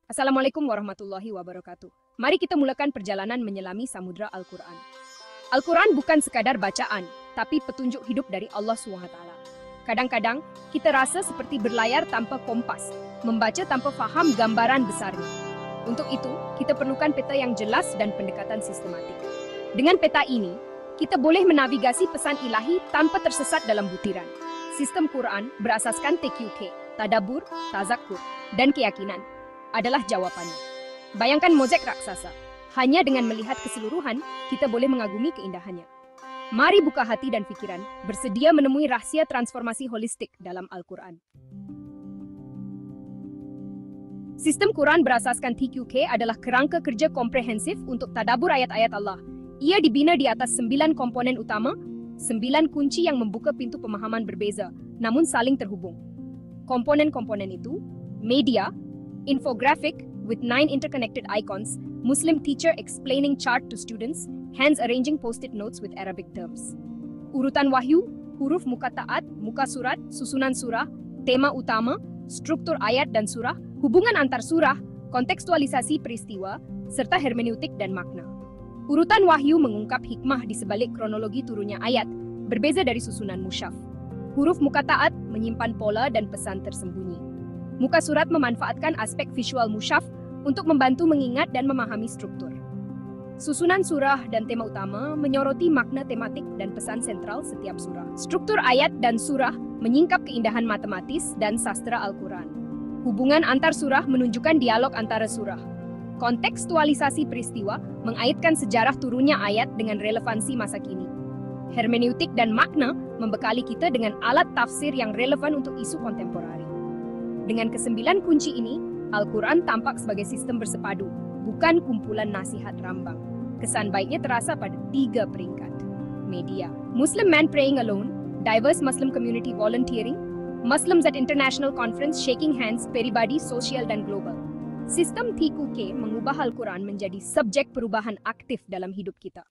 Assalamualaikum warahmatullahi wabarakatuh. Mari kita mulakan perjalanan menyelami samudra Al-Quran. Al-Quran bukan sekadar bacaan, tapi petunjuk hidup dari Allah SWT. Kadang-kadang, kita rasa seperti berlayar tanpa kompas, membaca tanpa faham gambaran besarnya. Untuk itu, kita perlukan peta yang jelas dan pendekatan sistematik. Dengan peta ini, kita boleh menavigasi pesan ilahi tanpa tersesat dalam butiran. Sistem Quran berasaskan TQK, tadabbur, tazakkur, dan keyakinan adalah jawabannya. Bayangkan mozaik raksasa. Hanya dengan melihat keseluruhan, kita boleh mengagumi keindahannya. Mari buka hati dan pikiran, bersedia menemui rahasia transformasi holistik dalam Al-Quran. Sistem Quran berasaskan TQK adalah kerangka kerja komprehensif untuk tadabbur ayat-ayat Allah. Ia dibina di atas 9 komponen utama, 9 kunci yang membuka pintu pemahaman berbeza, namun saling terhubung. Komponen-komponen itu, media, infographic with 9 interconnected icons, Muslim teacher explaining chart to students, hands arranging post-it notes with Arabic terms. Urutan wahyu, huruf muqatta'at, muka surat, susunan surah, tema utama, struktur ayat dan surah, hubungan antar surah, kontekstualisasi peristiwa, serta hermeneutik dan makna. Urutan wahyu mengungkap hikmah di sebalik kronologi turunnya ayat, berbeza dari susunan mushaf. Huruf muqatta'at menyimpan pola dan pesan tersembunyi. Muka surat memanfaatkan aspek visual mushaf untuk membantu mengingat dan memahami struktur. Susunan surah dan tema utama menyoroti makna tematik dan pesan sentral setiap surah. Struktur ayat dan surah menyingkap keindahan matematis dan sastra Al-Quran. Hubungan antar surah menunjukkan dialog antara surah. Kontekstualisasi peristiwa mengaitkan sejarah turunnya ayat dengan relevansi masa kini. Hermeneutik dan makna membekali kita dengan alat tafsir yang relevan untuk isu kontemporari. Dengan ke-9 kunci ini, Al-Quran tampak sebagai sistem bersepadu, bukan kumpulan nasihat rambang. Kesan baiknya terasa pada 3 peringkat. Media, Muslim man praying alone, diverse Muslim community volunteering, Muslims at International Conference shaking hands, peribadi, sosial dan global. Sistem TQK mengubah Al-Quran menjadi subjek perubahan aktif dalam hidup kita.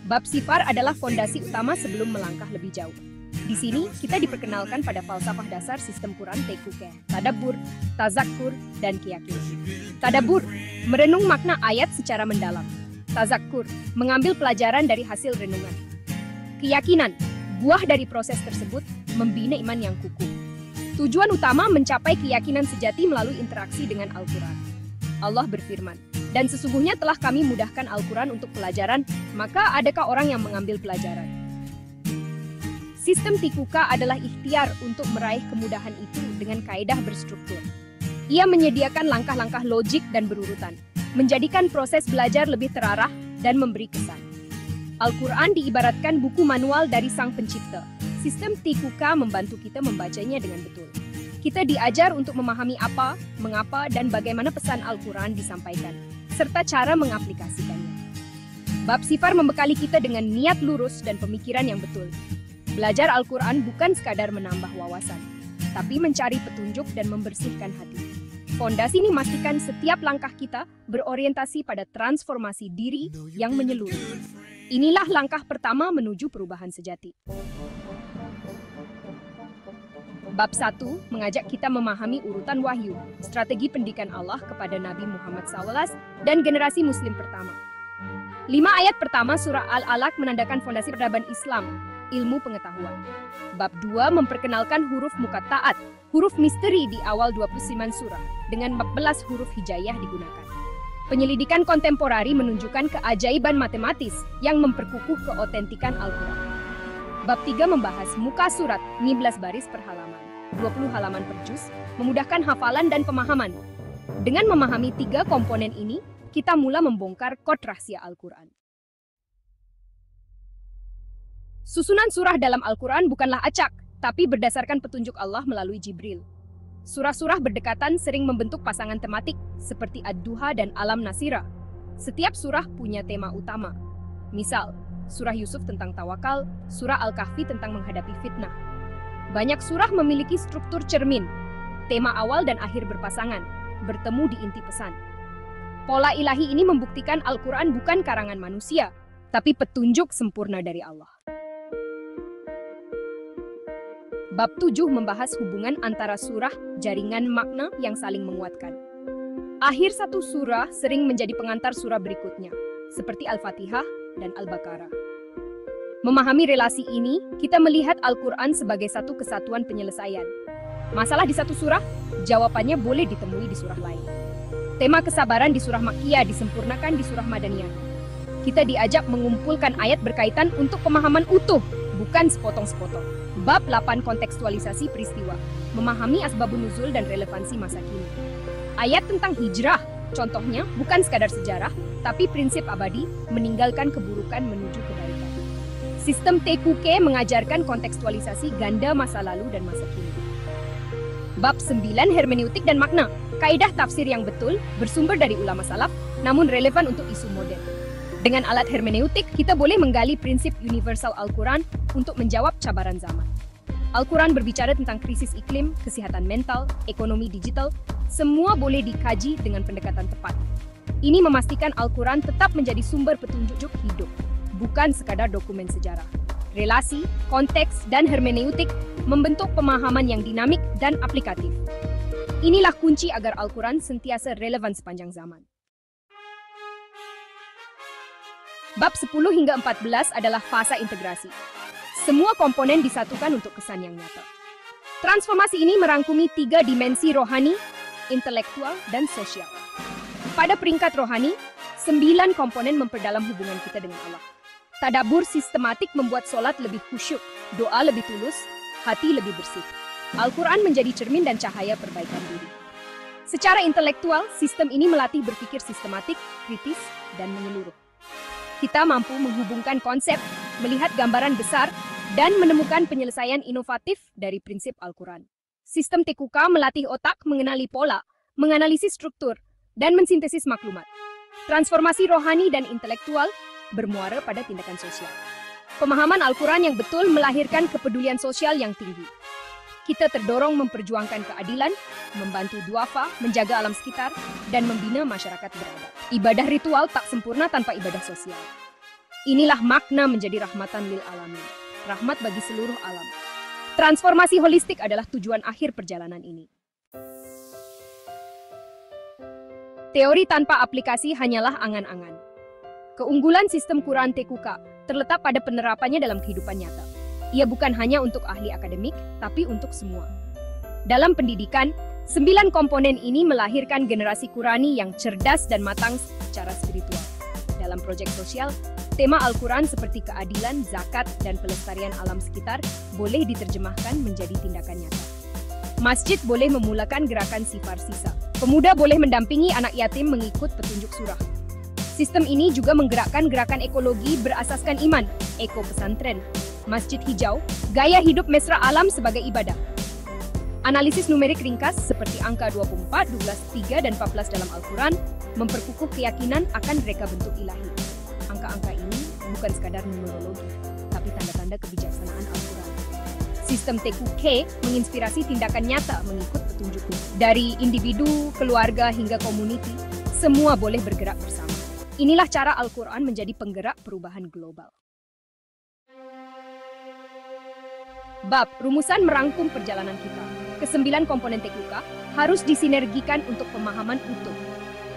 Bab sifar adalah fondasi utama sebelum melangkah lebih jauh. Di sini, kita diperkenalkan pada falsafah dasar sistem Quran TQK, tadabbur, tazakkur, dan keyakinan. Tadabbur, merenung makna ayat secara mendalam. Tazakkur, mengambil pelajaran dari hasil renungan. Keyakinan, buah dari proses tersebut, membina iman yang kukuh. Tujuan utama mencapai keyakinan sejati melalui interaksi dengan Al-Quran. Allah berfirman, dan sesungguhnya telah kami mudahkan Al-Quran untuk pelajaran, maka adakah orang yang mengambil pelajaran? Sistem TQK adalah ikhtiar untuk meraih kemudahan itu dengan kaedah berstruktur. Ia menyediakan langkah-langkah logik dan berurutan, menjadikan proses belajar lebih terarah dan memberi kesan. Al-Quran diibaratkan buku manual dari Sang Pencipta. Sistem TQK membantu kita membacanya dengan betul. Kita diajar untuk memahami apa, mengapa, dan bagaimana pesan Al-Quran disampaikan, serta cara mengaplikasikannya. Bab sifar membekali kita dengan niat lurus dan pemikiran yang betul. Belajar Al-Quran bukan sekadar menambah wawasan, tapi mencari petunjuk dan membersihkan hati. Fondasi ini memastikan setiap langkah kita berorientasi pada transformasi diri yang menyeluruh. Inilah langkah pertama menuju perubahan sejati. Bab 1 mengajak kita memahami urutan wahyu, strategi pendidikan Allah kepada Nabi Muhammad SAW dan generasi Muslim pertama. 5 ayat pertama surah Al-Alaq menandakan fondasi peradaban Islam, ilmu pengetahuan. Bab 2 memperkenalkan huruf muqatta'at, huruf misteri di awal 29 surah, dengan 14 huruf hijaiyah digunakan. Penyelidikan kontemporari menunjukkan keajaiban matematis yang memperkukuh keotentikan Al-Quran. Bab 3 membahas muka surat, 15 baris per halaman, 20 halaman per juz, memudahkan hafalan dan pemahaman. Dengan memahami 3 komponen ini, kita mula membongkar kod rahasia Al-Quran. Susunan surah dalam Al-Quran bukanlah acak, tapi berdasarkan petunjuk Allah melalui Jibril. Surah-surah berdekatan sering membentuk pasangan tematik seperti Ad-Duha dan Alam Nasira. Setiap surah punya tema utama. Misal, surah Yusuf tentang tawakal, surah Al-Kahfi tentang menghadapi fitnah. Banyak surah memiliki struktur cermin, tema awal dan akhir berpasangan, bertemu di inti pesan. Pola ilahi ini membuktikan Al-Quran bukan karangan manusia, tapi petunjuk sempurna dari Allah. Bab 7 membahas hubungan antara surah, jaringan makna yang saling menguatkan. Akhir satu surah sering menjadi pengantar surah berikutnya, seperti Al-Fatihah dan Al-Baqarah. Memahami relasi ini, kita melihat Al-Quran sebagai satu kesatuan penyelesaian. Masalah di satu surah, jawabannya boleh ditemui di surah lain. Tema kesabaran di surah Makkiyah disempurnakan di surah Madaniyah. Kita diajak mengumpulkan ayat berkaitan untuk pemahaman utuh, bukan sepotong-sepotong. Bab 8 kontekstualisasi peristiwa, memahami asbabun nuzul dan relevansi masa kini. Ayat tentang hijrah, contohnya bukan sekadar sejarah, tapi prinsip abadi, meninggalkan keburukan menuju kebaikan. Sistem TQK mengajarkan kontekstualisasi ganda masa lalu dan masa kini. Bab 9 hermeneutik dan makna, kaidah tafsir yang betul, bersumber dari ulama salaf, namun relevan untuk isu modern. Dengan alat hermeneutik, kita boleh menggali prinsip universal Al-Quran untuk menjawab cabaran zaman. Al-Quran berbicara tentang krisis iklim, kesehatan mental, ekonomi digital, semua boleh dikaji dengan pendekatan tepat. Ini memastikan Al-Quran tetap menjadi sumber petunjuk hidup, bukan sekadar dokumen sejarah. Relasi, konteks, dan hermeneutik membentuk pemahaman yang dinamik dan aplikatif. Inilah kunci agar Al-Quran sentiasa relevan sepanjang zaman. Bab 10 hingga 14 adalah fasa integrasi. Semua komponen disatukan untuk kesan yang nyata. Transformasi ini merangkumi 3 dimensi rohani, intelektual, dan sosial. Pada peringkat rohani, 9 komponen memperdalam hubungan kita dengan Allah. Tadabbur sistematik membuat solat lebih khusyuk, doa lebih tulus, hati lebih bersih. Al-Quran menjadi cermin dan cahaya perbaikan diri. Secara intelektual, sistem ini melatih berpikir sistematik, kritis, dan menyeluruh. Kita mampu menghubungkan konsep, melihat gambaran besar, dan menemukan penyelesaian inovatif dari prinsip Al-Quran. Sistem TQK melatih otak mengenali pola, menganalisis struktur, dan mensintesis maklumat. Transformasi rohani dan intelektual bermuara pada tindakan sosial. Pemahaman Al-Quran yang betul melahirkan kepedulian sosial yang tinggi. Kita terdorong memperjuangkan keadilan, membantu duafa, menjaga alam sekitar, dan membina masyarakat beradab. Ibadah ritual tak sempurna tanpa ibadah sosial. Inilah makna menjadi rahmatan lil alamin, rahmat bagi seluruh alam. Transformasi holistik adalah tujuan akhir perjalanan ini. Teori tanpa aplikasi hanyalah angan-angan. Keunggulan sistem Quran TQK terletak pada penerapannya dalam kehidupan nyata. Ia bukan hanya untuk ahli akademik, tapi untuk semua. Dalam pendidikan, 9 komponen ini melahirkan generasi Qurani yang cerdas dan matang secara spiritual. Dalam proyek sosial, tema Al-Quran seperti keadilan, zakat, dan pelestarian alam sekitar boleh diterjemahkan menjadi tindakan nyata. Masjid boleh memulakan gerakan sifar sisa. Pemuda boleh mendampingi anak yatim mengikut petunjuk surah. Sistem ini juga menggerakkan gerakan ekologi berasaskan iman, eko pesantren, masjid hijau, gaya hidup mesra alam sebagai ibadah. Analisis numerik ringkas seperti angka 24, 12, 3, dan 14 dalam Al-Quran memperkukuh keyakinan akan reka bentuk ilahi. Angka-angka ini bukan sekadar numerologi, tapi tanda-tanda kebijaksanaan Al-Quran. Sistem TQK menginspirasi tindakan nyata mengikut petunjuk. Dari individu, keluarga, hingga community, semua boleh bergerak bersama. Inilah cara Al-Quran menjadi penggerak perubahan global. Bab rumusan merangkum perjalanan kita. Ke-9 komponen TQK harus disinergikan untuk pemahaman utuh.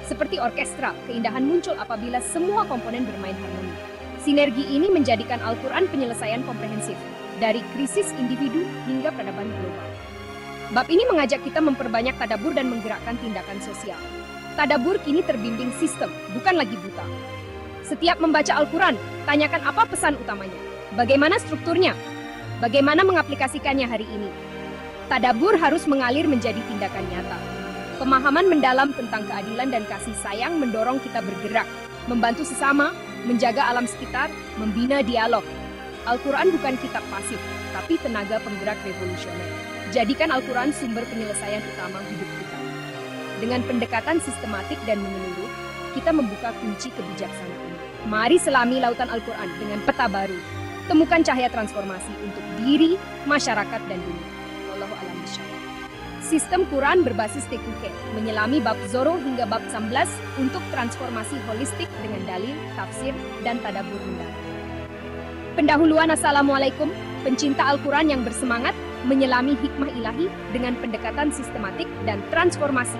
Seperti orkestra, keindahan muncul apabila semua komponen bermain harmoni. Sinergi ini menjadikan Al-Quran penyelesaian komprehensif, dari krisis individu hingga peradaban global. Bab ini mengajak kita memperbanyak tadabbur dan menggerakkan tindakan sosial. Tadabbur kini terbimbing sistem, bukan lagi buta. Setiap membaca Al-Quran, tanyakan apa pesan utamanya, bagaimana strukturnya, bagaimana mengaplikasikannya hari ini. Tadabbur harus mengalir menjadi tindakan nyata. Pemahaman mendalam tentang keadilan dan kasih sayang mendorong kita bergerak, membantu sesama, menjaga alam sekitar, membina dialog. Al-Quran bukan kitab pasif, tapi tenaga penggerak revolusioner. Jadikan Al-Quran sumber penyelesaian utama hidup kita. Dengan pendekatan sistematik dan menyeluruh, kita membuka kunci kebijaksanaan. Mari selami lautan Al-Quran dengan peta baru. Temukan cahaya transformasi untuk diri, masyarakat, dan dunia. Wallahu a'lam bishawab. Sistem Quran berbasis TQK, menyelami bab Zoro hingga bab 19 untuk transformasi holistik dengan dalil, tafsir, dan tadabbur mendalam. Pendahuluan. Assalamualaikum, pencinta Al-Quran yang bersemangat, menyelami hikmah ilahi dengan pendekatan sistematik dan transformasi.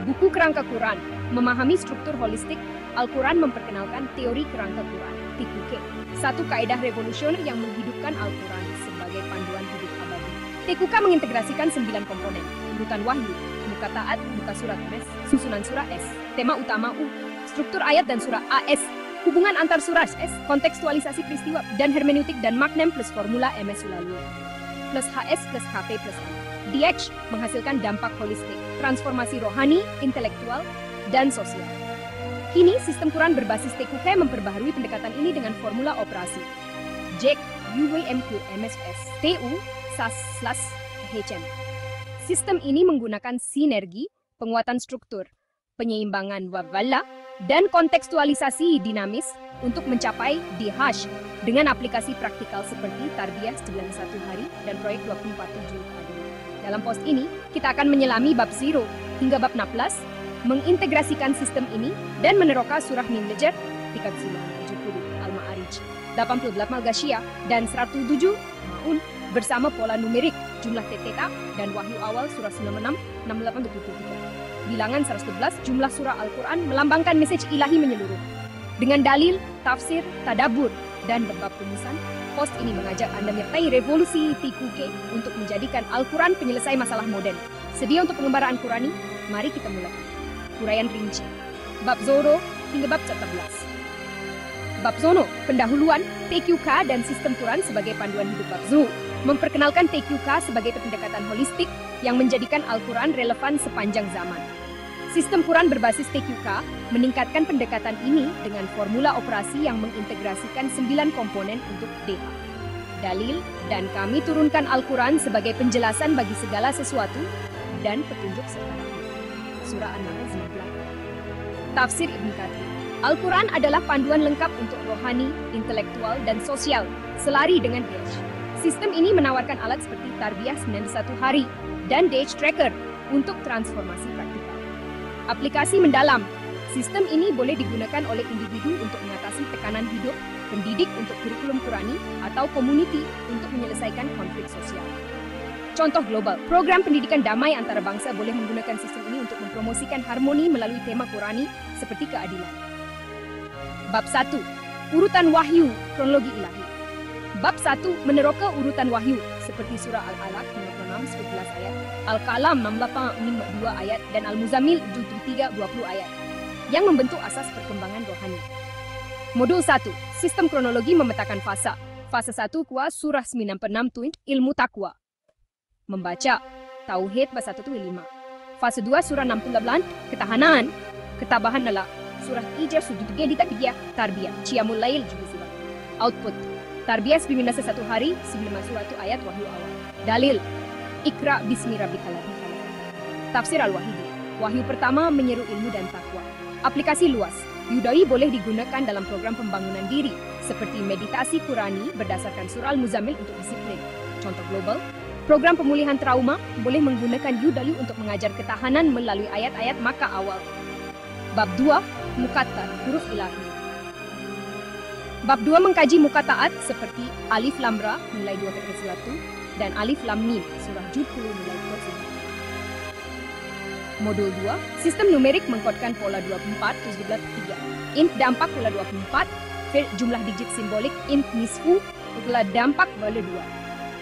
Buku Kerangka Quran, memahami struktur holistik, Al-Quran memperkenalkan teori kerangka Quran, TQK, satu kaedah revolusioner yang menghidupkan Al-Quran sebagai panduan hidup abadi. TQK mengintegrasikan 9 komponen, urutan wahyu, muka taat, muka surat MS, susunan surah S, tema utama U, struktur ayat dan surah AS, hubungan antar surah S, kontekstualisasi peristiwa, dan hermeneutik dan maknem plus formula MS Ulalu, plus HS plus KP plus M. DH menghasilkan dampak holistik, transformasi rohani, intelektual, dan sosial. Kini, sistem Quran berbasis TQK memperbaharui pendekatan ini dengan formula operasi. JEK, UWMQ, MSS, TU, SAS, HM. Sistem ini menggunakan sinergi, penguatan struktur, penyeimbangan wawala, dan kontekstualisasi dinamis untuk mencapai DH dengan aplikasi praktikal seperti Tarbiyah 91 hari dan proyek 24/7 hari. Dalam post ini, kita akan menyelami bab 0 hingga bab 16, mengintegrasikan sistem ini dan meneroka surah Min Lejer 3970 Al-Ma'arij 88 Al-Ghasyiyah dan 107 Ma'un bersama pola numerik, jumlah theta dan wahyu awal surah 96 68-73. Bilangan 111 jumlah surah Al-Quran melambangkan mesej ilahi menyeluruh. Dengan dalil, tafsir, tadabur, dan bab rumusan, post ini mengajak Anda menyertai revolusi TQK untuk menjadikan Al-Quran penyelesai masalah modern. Sedia untuk pengembaraan Qurani? Mari kita mulai. Uraian rinci. Bab Zoro hingga bab 14. Bab Zono, pendahuluan, TQK dan sistem Quran sebagai panduan hidup. Bab Zu memperkenalkan TQK sebagai pendekatan holistik yang menjadikan Al-Quran relevan sepanjang zaman. Sistem Quran berbasis TQK meningkatkan pendekatan ini dengan formula operasi yang mengintegrasikan 9 komponen untuk DH. Dalil, dan kami turunkan Al-Quran sebagai penjelasan bagi segala sesuatu dan petunjuk serta rahmat. Surah An-Nahl 98. Tafsir Ibn Katsir. Al-Quran adalah panduan lengkap untuk rohani, intelektual, dan sosial, selari dengan DH. Sistem ini menawarkan alat seperti Tarbiyah 91 hari dan DH Tracker untuk transformasi praktikal. Aplikasi mendalam. Sistem ini boleh digunakan oleh individu untuk mengatasi tekanan hidup, pendidik untuk kurikulum Qurani, atau community untuk menyelesaikan konflik sosial. Contoh global, program pendidikan damai antara bangsa boleh menggunakan sistem ini untuk mempromosikan harmoni melalui tema Qurani seperti keadilan. Bab 1. Urutan Wahyu, kronologi ilahi. Bab 1 meneroka urutan wahyu seperti surah Al-Alaq 56 11 ayat, Al-Qalam 68 52 ayat, dan Al-Muzammil 73 20 ayat yang membentuk asas perkembangan rohani. Modul 1. Sistem kronologi memetakan fasa. Fase 1 kuah surah 96 tuint ilmu takwa. Membaca Tauhid bab 1-5. Fase 2 surah 68 ketahanan, ketabahan nala. Surah Ijaz sudut di takbiyah, tarbiyah, Qiyamul Lail juga sifat. Output Tarbiyah 91 hari, 9 surah ayat wahyu awal. Dalil Iqra bismi rabbikal ladzi khalaq. Tafsir Al-Wahidi. Wahyu pertama menyeru ilmu dan takwa. Aplikasi luas. Yudawi boleh digunakan dalam program pembangunan diri seperti meditasi Qurani berdasarkan surah Al-Muzammil untuk disiplin. Contoh global, program pemulihan trauma boleh menggunakan Yudawi untuk mengajar ketahanan melalui ayat-ayat Makkah awal. Bab 2, Muqatta, huruf ilahi. Bab 2 mengkaji muka taat seperti Alif Lam Ra nilai 2/1 dan Alif Lam Mim surah 70 nilai 2. Modul 2, sistem numerik mengkodkan pola 24 17/3. Int dampak pola 24, jumlah digit simbolik int nisfu pola dampak pola 2.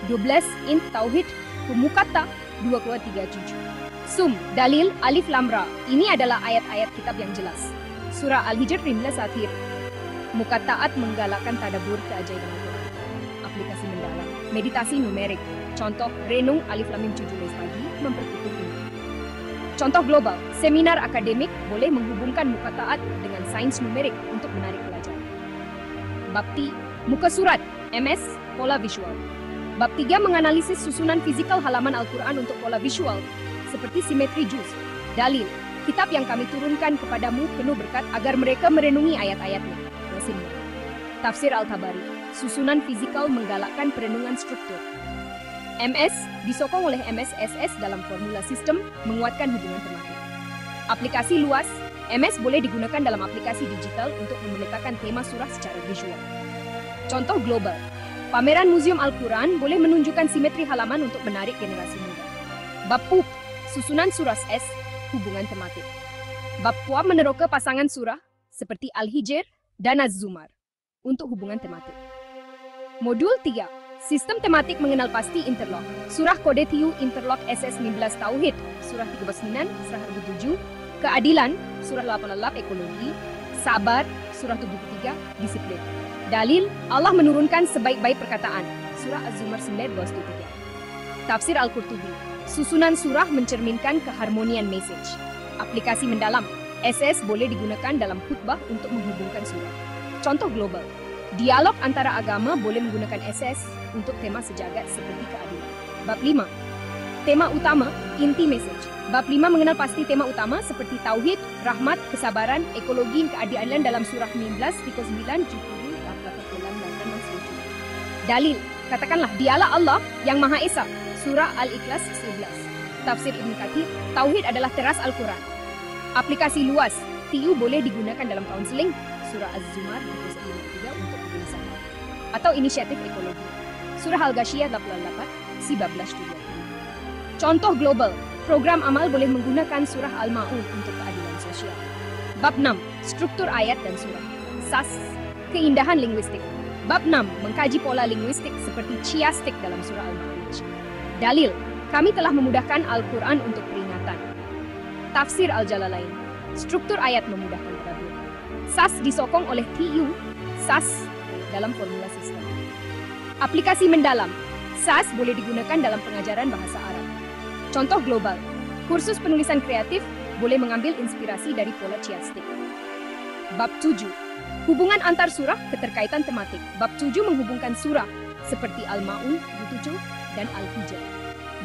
12 int tauhid muqatta 2,37. Sum, dalil Alif Lam Ra. Ini adalah ayat-ayat kitab yang jelas. Surah Al-Hijr 15 akhir. Muka taat menggalakkan tadabur keajaiban Al-Quran. Aplikasi mendalam. Meditasi numerik. Contoh, renung Alif Lam Mim 7 pagi memperkukuh ini. Contoh global, seminar akademik boleh menghubungkan muka taat dengan sains numerik untuk menarik pelajar. Bab 3, muka surat, MS, pola visual. Bab 3 menganalisis susunan fisikal halaman Al-Quran untuk pola visual, seperti simetri juz. Dalil, kitab yang kami turunkan kepadamu penuh berkat agar mereka merenungi ayat-ayatnya. Tafsir Al-Tabari, susunan fisikal menggalakkan perenungan struktur. MS disokong oleh MSSS dalam formula sistem menguatkan hubungan tematik. Aplikasi luas, MS boleh digunakan dalam aplikasi digital untuk memetakan tema surah secara visual. Contoh global, Pameran Museum Al-Quran boleh menunjukkan simetri halaman untuk menarik generasi muda. Bab PUP, susunan surah S, hubungan tematik. Bab PUAP meneroka pasangan surah seperti Al-Hijr dan Az-Zumar untuk hubungan tematik. Modul 3, sistem tematik mengenal pasti interlock. Surah Kode TU Interlock SS 19 Tauhid, surah 39, surah 7, Keadilan, surah 88 Ekologi, Sabar, surah 73, Disiplin. Dalil, Allah menurunkan sebaik-baik perkataan, surah Az-Zumar 9, 23. Tafsir Al-Qurtubi, susunan surah mencerminkan keharmonian message. Aplikasi mendalam, SS boleh digunakan dalam khutbah untuk menghubungkan surah. Contoh global, dialog antara agama boleh menggunakan SS untuk tema sejagat seperti keadilan. Bab 5, tema utama, inti message. Bab 5 mengenal pasti tema utama seperti tauhid, rahmat, kesabaran, ekologi, keadilan dalam surah 19, 39, 70, Dalil, katakanlah dialah Allah yang Maha Esa, surah Al-Ikhlas 11. Tafsir Ibn Kathir, tauhid adalah teras Al-Quran. Aplikasi luas, TU boleh digunakan dalam kaunseling, surah Az-Zumar 53 untuk kegelisahan. Atau inisiatif ekologi, surah Al-Ghashiyah 88, si 12 juga. Contoh global, program amal boleh menggunakan surah Al-Ma'un untuk keadilan sosial. Bab 6, struktur ayat dan surah. SAS, keindahan linguistik. Bab 6, mengkaji pola linguistik seperti chiastik dalam surah Al-Ma'arij. Dalil, kami telah memudahkan Al-Quran untuk peringatan. Tafsir Al-Jalalain, struktur ayat memudahkan tadabbur. SAS disokong oleh TU, SAS dalam formula sistem. Aplikasi mendalam, SAS boleh digunakan dalam pengajaran bahasa Arab. Contoh global, kursus penulisan kreatif boleh mengambil inspirasi dari pola chiastik. Bab 7, hubungan antar surah keterkaitan tematik. Bab 7 menghubungkan surah seperti Al-Ma'un 7 dan Al-Hijr.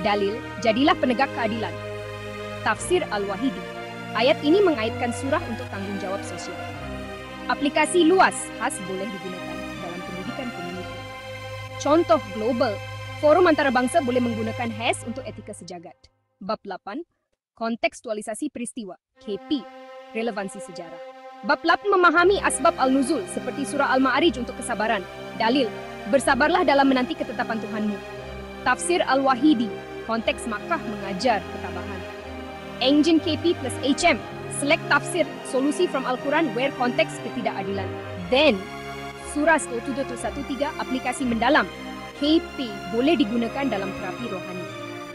Dalil, jadilah penegak keadilan. Tafsir Al-Wahidi, ayat ini mengaitkan surah untuk tanggung jawab sosial. Aplikasi luas, khas boleh digunakan dalam pendidikan komuniti. Contoh global, forum antarabangsa boleh menggunakan HAS untuk etika sejagat. Bab 8, kontekstualisasi peristiwa, KP, relevansi sejarah. Bab 8 memahami asbab al-nuzul seperti surah Al-Ma'arij untuk kesabaran. Dalil, bersabarlah dalam menanti ketetapan Tuhanmu. Tafsir Al-Wahidi, konteks Makkah mengajar ketabahan. Engine KP plus HM, select tafsir, solusi from Al-Quran where konteks ketidakadilan. Then, surah 113, aplikasi mendalam. KP boleh digunakan dalam terapi rohani.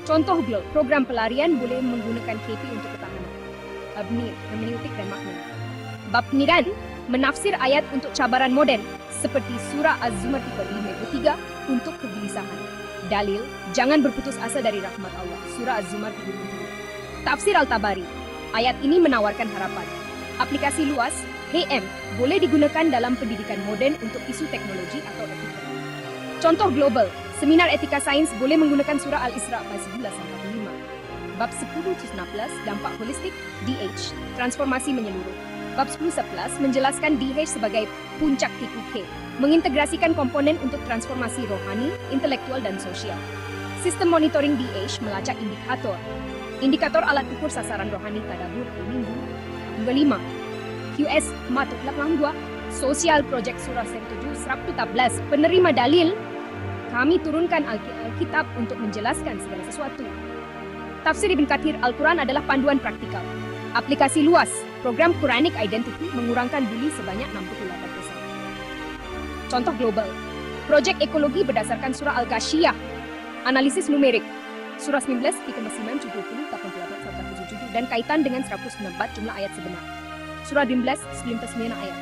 Contoh global, program pelarian boleh menggunakan KP untuk ketahanan. Abnir, hermeneutik dan makna. Bab 9, menafsir ayat untuk cabaran moden seperti surah Az-Zumar 53 untuk kegelisahan. Dalil, jangan berputus asa dari rahmat Allah, surah Az-Zumar 33. Tafsir Al-Tabari, ayat ini menawarkan harapan. Aplikasi luas, HM, boleh digunakan dalam pendidikan moden untuk isu teknologi atau etika. Contoh global, seminar etika sains boleh menggunakan surah Al-Isra 11-45. Bab 10-16, dampak holistik, DH, transformasi menyeluruh. Bab 10-11 menjelaskan DH sebagai puncak TQK, mengintegrasikan komponen untuk transformasi rohani, intelektual, dan sosial. Sistem monitoring DH melacak indikator. Indikator alat ukur sasaran rohani tadabbur minggu. 25. QS Matuk 82, Sosial Project Surah 7-114, penerima dalil, kami turunkan Alkitab untuk menjelaskan segala sesuatu. Tafsir Ibn Kathir, Al-Quran adalah panduan praktikal. Aplikasi luas, program Quranic Identity mengurangkan bully sebanyak 68%. Contoh global, projek ekologi berdasarkan surah Al-Ghashiyah, analisis numerik, surah 19, 39, 70, 88, 177, dan kaitan dengan 194 jumlah ayat sebenar. Surah 12, 99 ayat.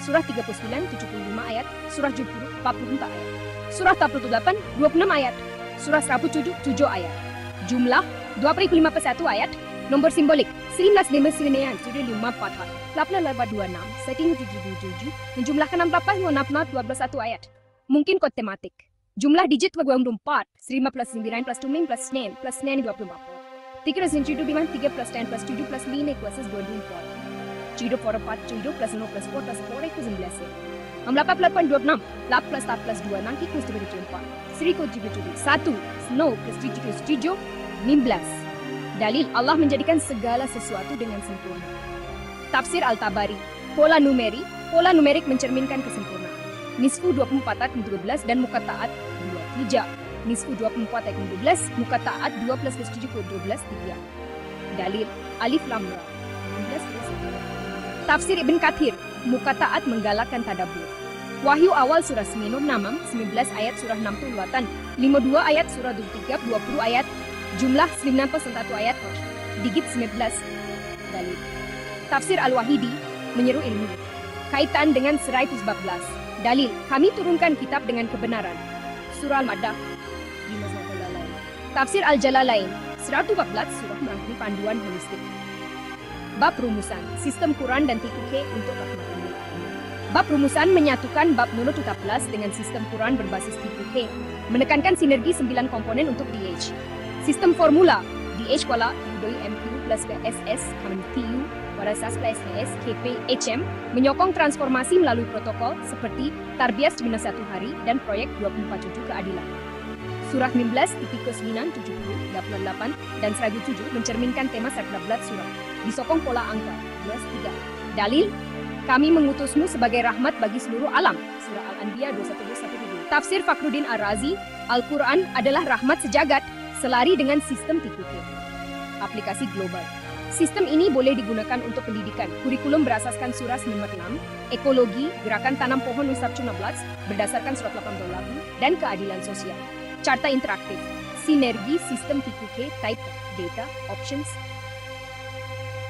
Surah 39, 75 ayat. Surah 70, 44 ayat. Surah 48, 26 ayat. Surah 107, 7 ayat. Jumlah 25 ayat. Nomor simbolik 1959, 54, 8826, setting 777, menjumlahkan 68, 12 ayat. Mungkin kod tematik. Jumlah digit 24, 15 plus 9 plus 2 plus 9 plus 9 24. 3 biman 3 plus 10 plus 7 plus 9 equals 24. 0 for 4, 0 plus 0 plus 4 plus 4 equals 11. 88.26, 8 plus 4 plus 2, nanti equals 24. 3 kod 1, snow plus 7, 19. Dalil, Allah menjadikan segala sesuatu dengan sempurna. Tafsir Al-Tabari, pola numerik mencerminkan kesempurnaan. Nisfu 24 ayat 12 dan muka taat 23. Nisfu 24 ayat 12, muka taat 2 plus 7 ke 12 3. Dalil Alif Lam Ra 16. Tafsir Ibn Kathir, muka taat menggalakkan tadabbur. Wahyu awal surah 19 ayat surah 60 luatan, 52 ayat surah 3 20 ayat, jumlah 91 ayat, digit 19. Dalil Tafsir Al-Wahidi menyeru ilmu. Kaitan dengan serai 14. Dalil, kami turunkan kitab dengan kebenaran. Surah Al-Madah. Tafsir Al-Jalalain, 114 surah merangkumi panduan holistik. Bab rumusan, sistem Quran dan TQK untuk rahmatan lil alamin. Bab rumusan menyatukan bab Nurut 14 dengan sistem Quran berbasis TQK, menekankan sinergi 9 komponen untuk DH. Sistem formula, DH kuala Udoi MQ plus ke SS, Kamen TU, Warasas plus HS, KP, HM, menyokong transformasi melalui protokol seperti Tarbiyah 1 hari dan proyek 24/7 keadilan. Surah 19, titik ke-9, 70, 88, dan 107 mencerminkan tema 14 surah. Disokong pola angka, 23. Dalil, kami mengutusmu sebagai rahmat bagi seluruh alam. Surah Al-Anbiya 21-22. Tafsir Fakhruddin Ar-Razi, Al-Quran adalah rahmat sejagat, selari dengan sistem TQK. Aplikasi global. Sistem ini boleh digunakan untuk pendidikan. Kurikulum berasaskan surah 96, ekologi, gerakan tanam pohon Wisab Cunablas, berdasarkan surat 80 dan keadilan sosial. Carta interaktif, sinergi sistem TQK, type, data, options.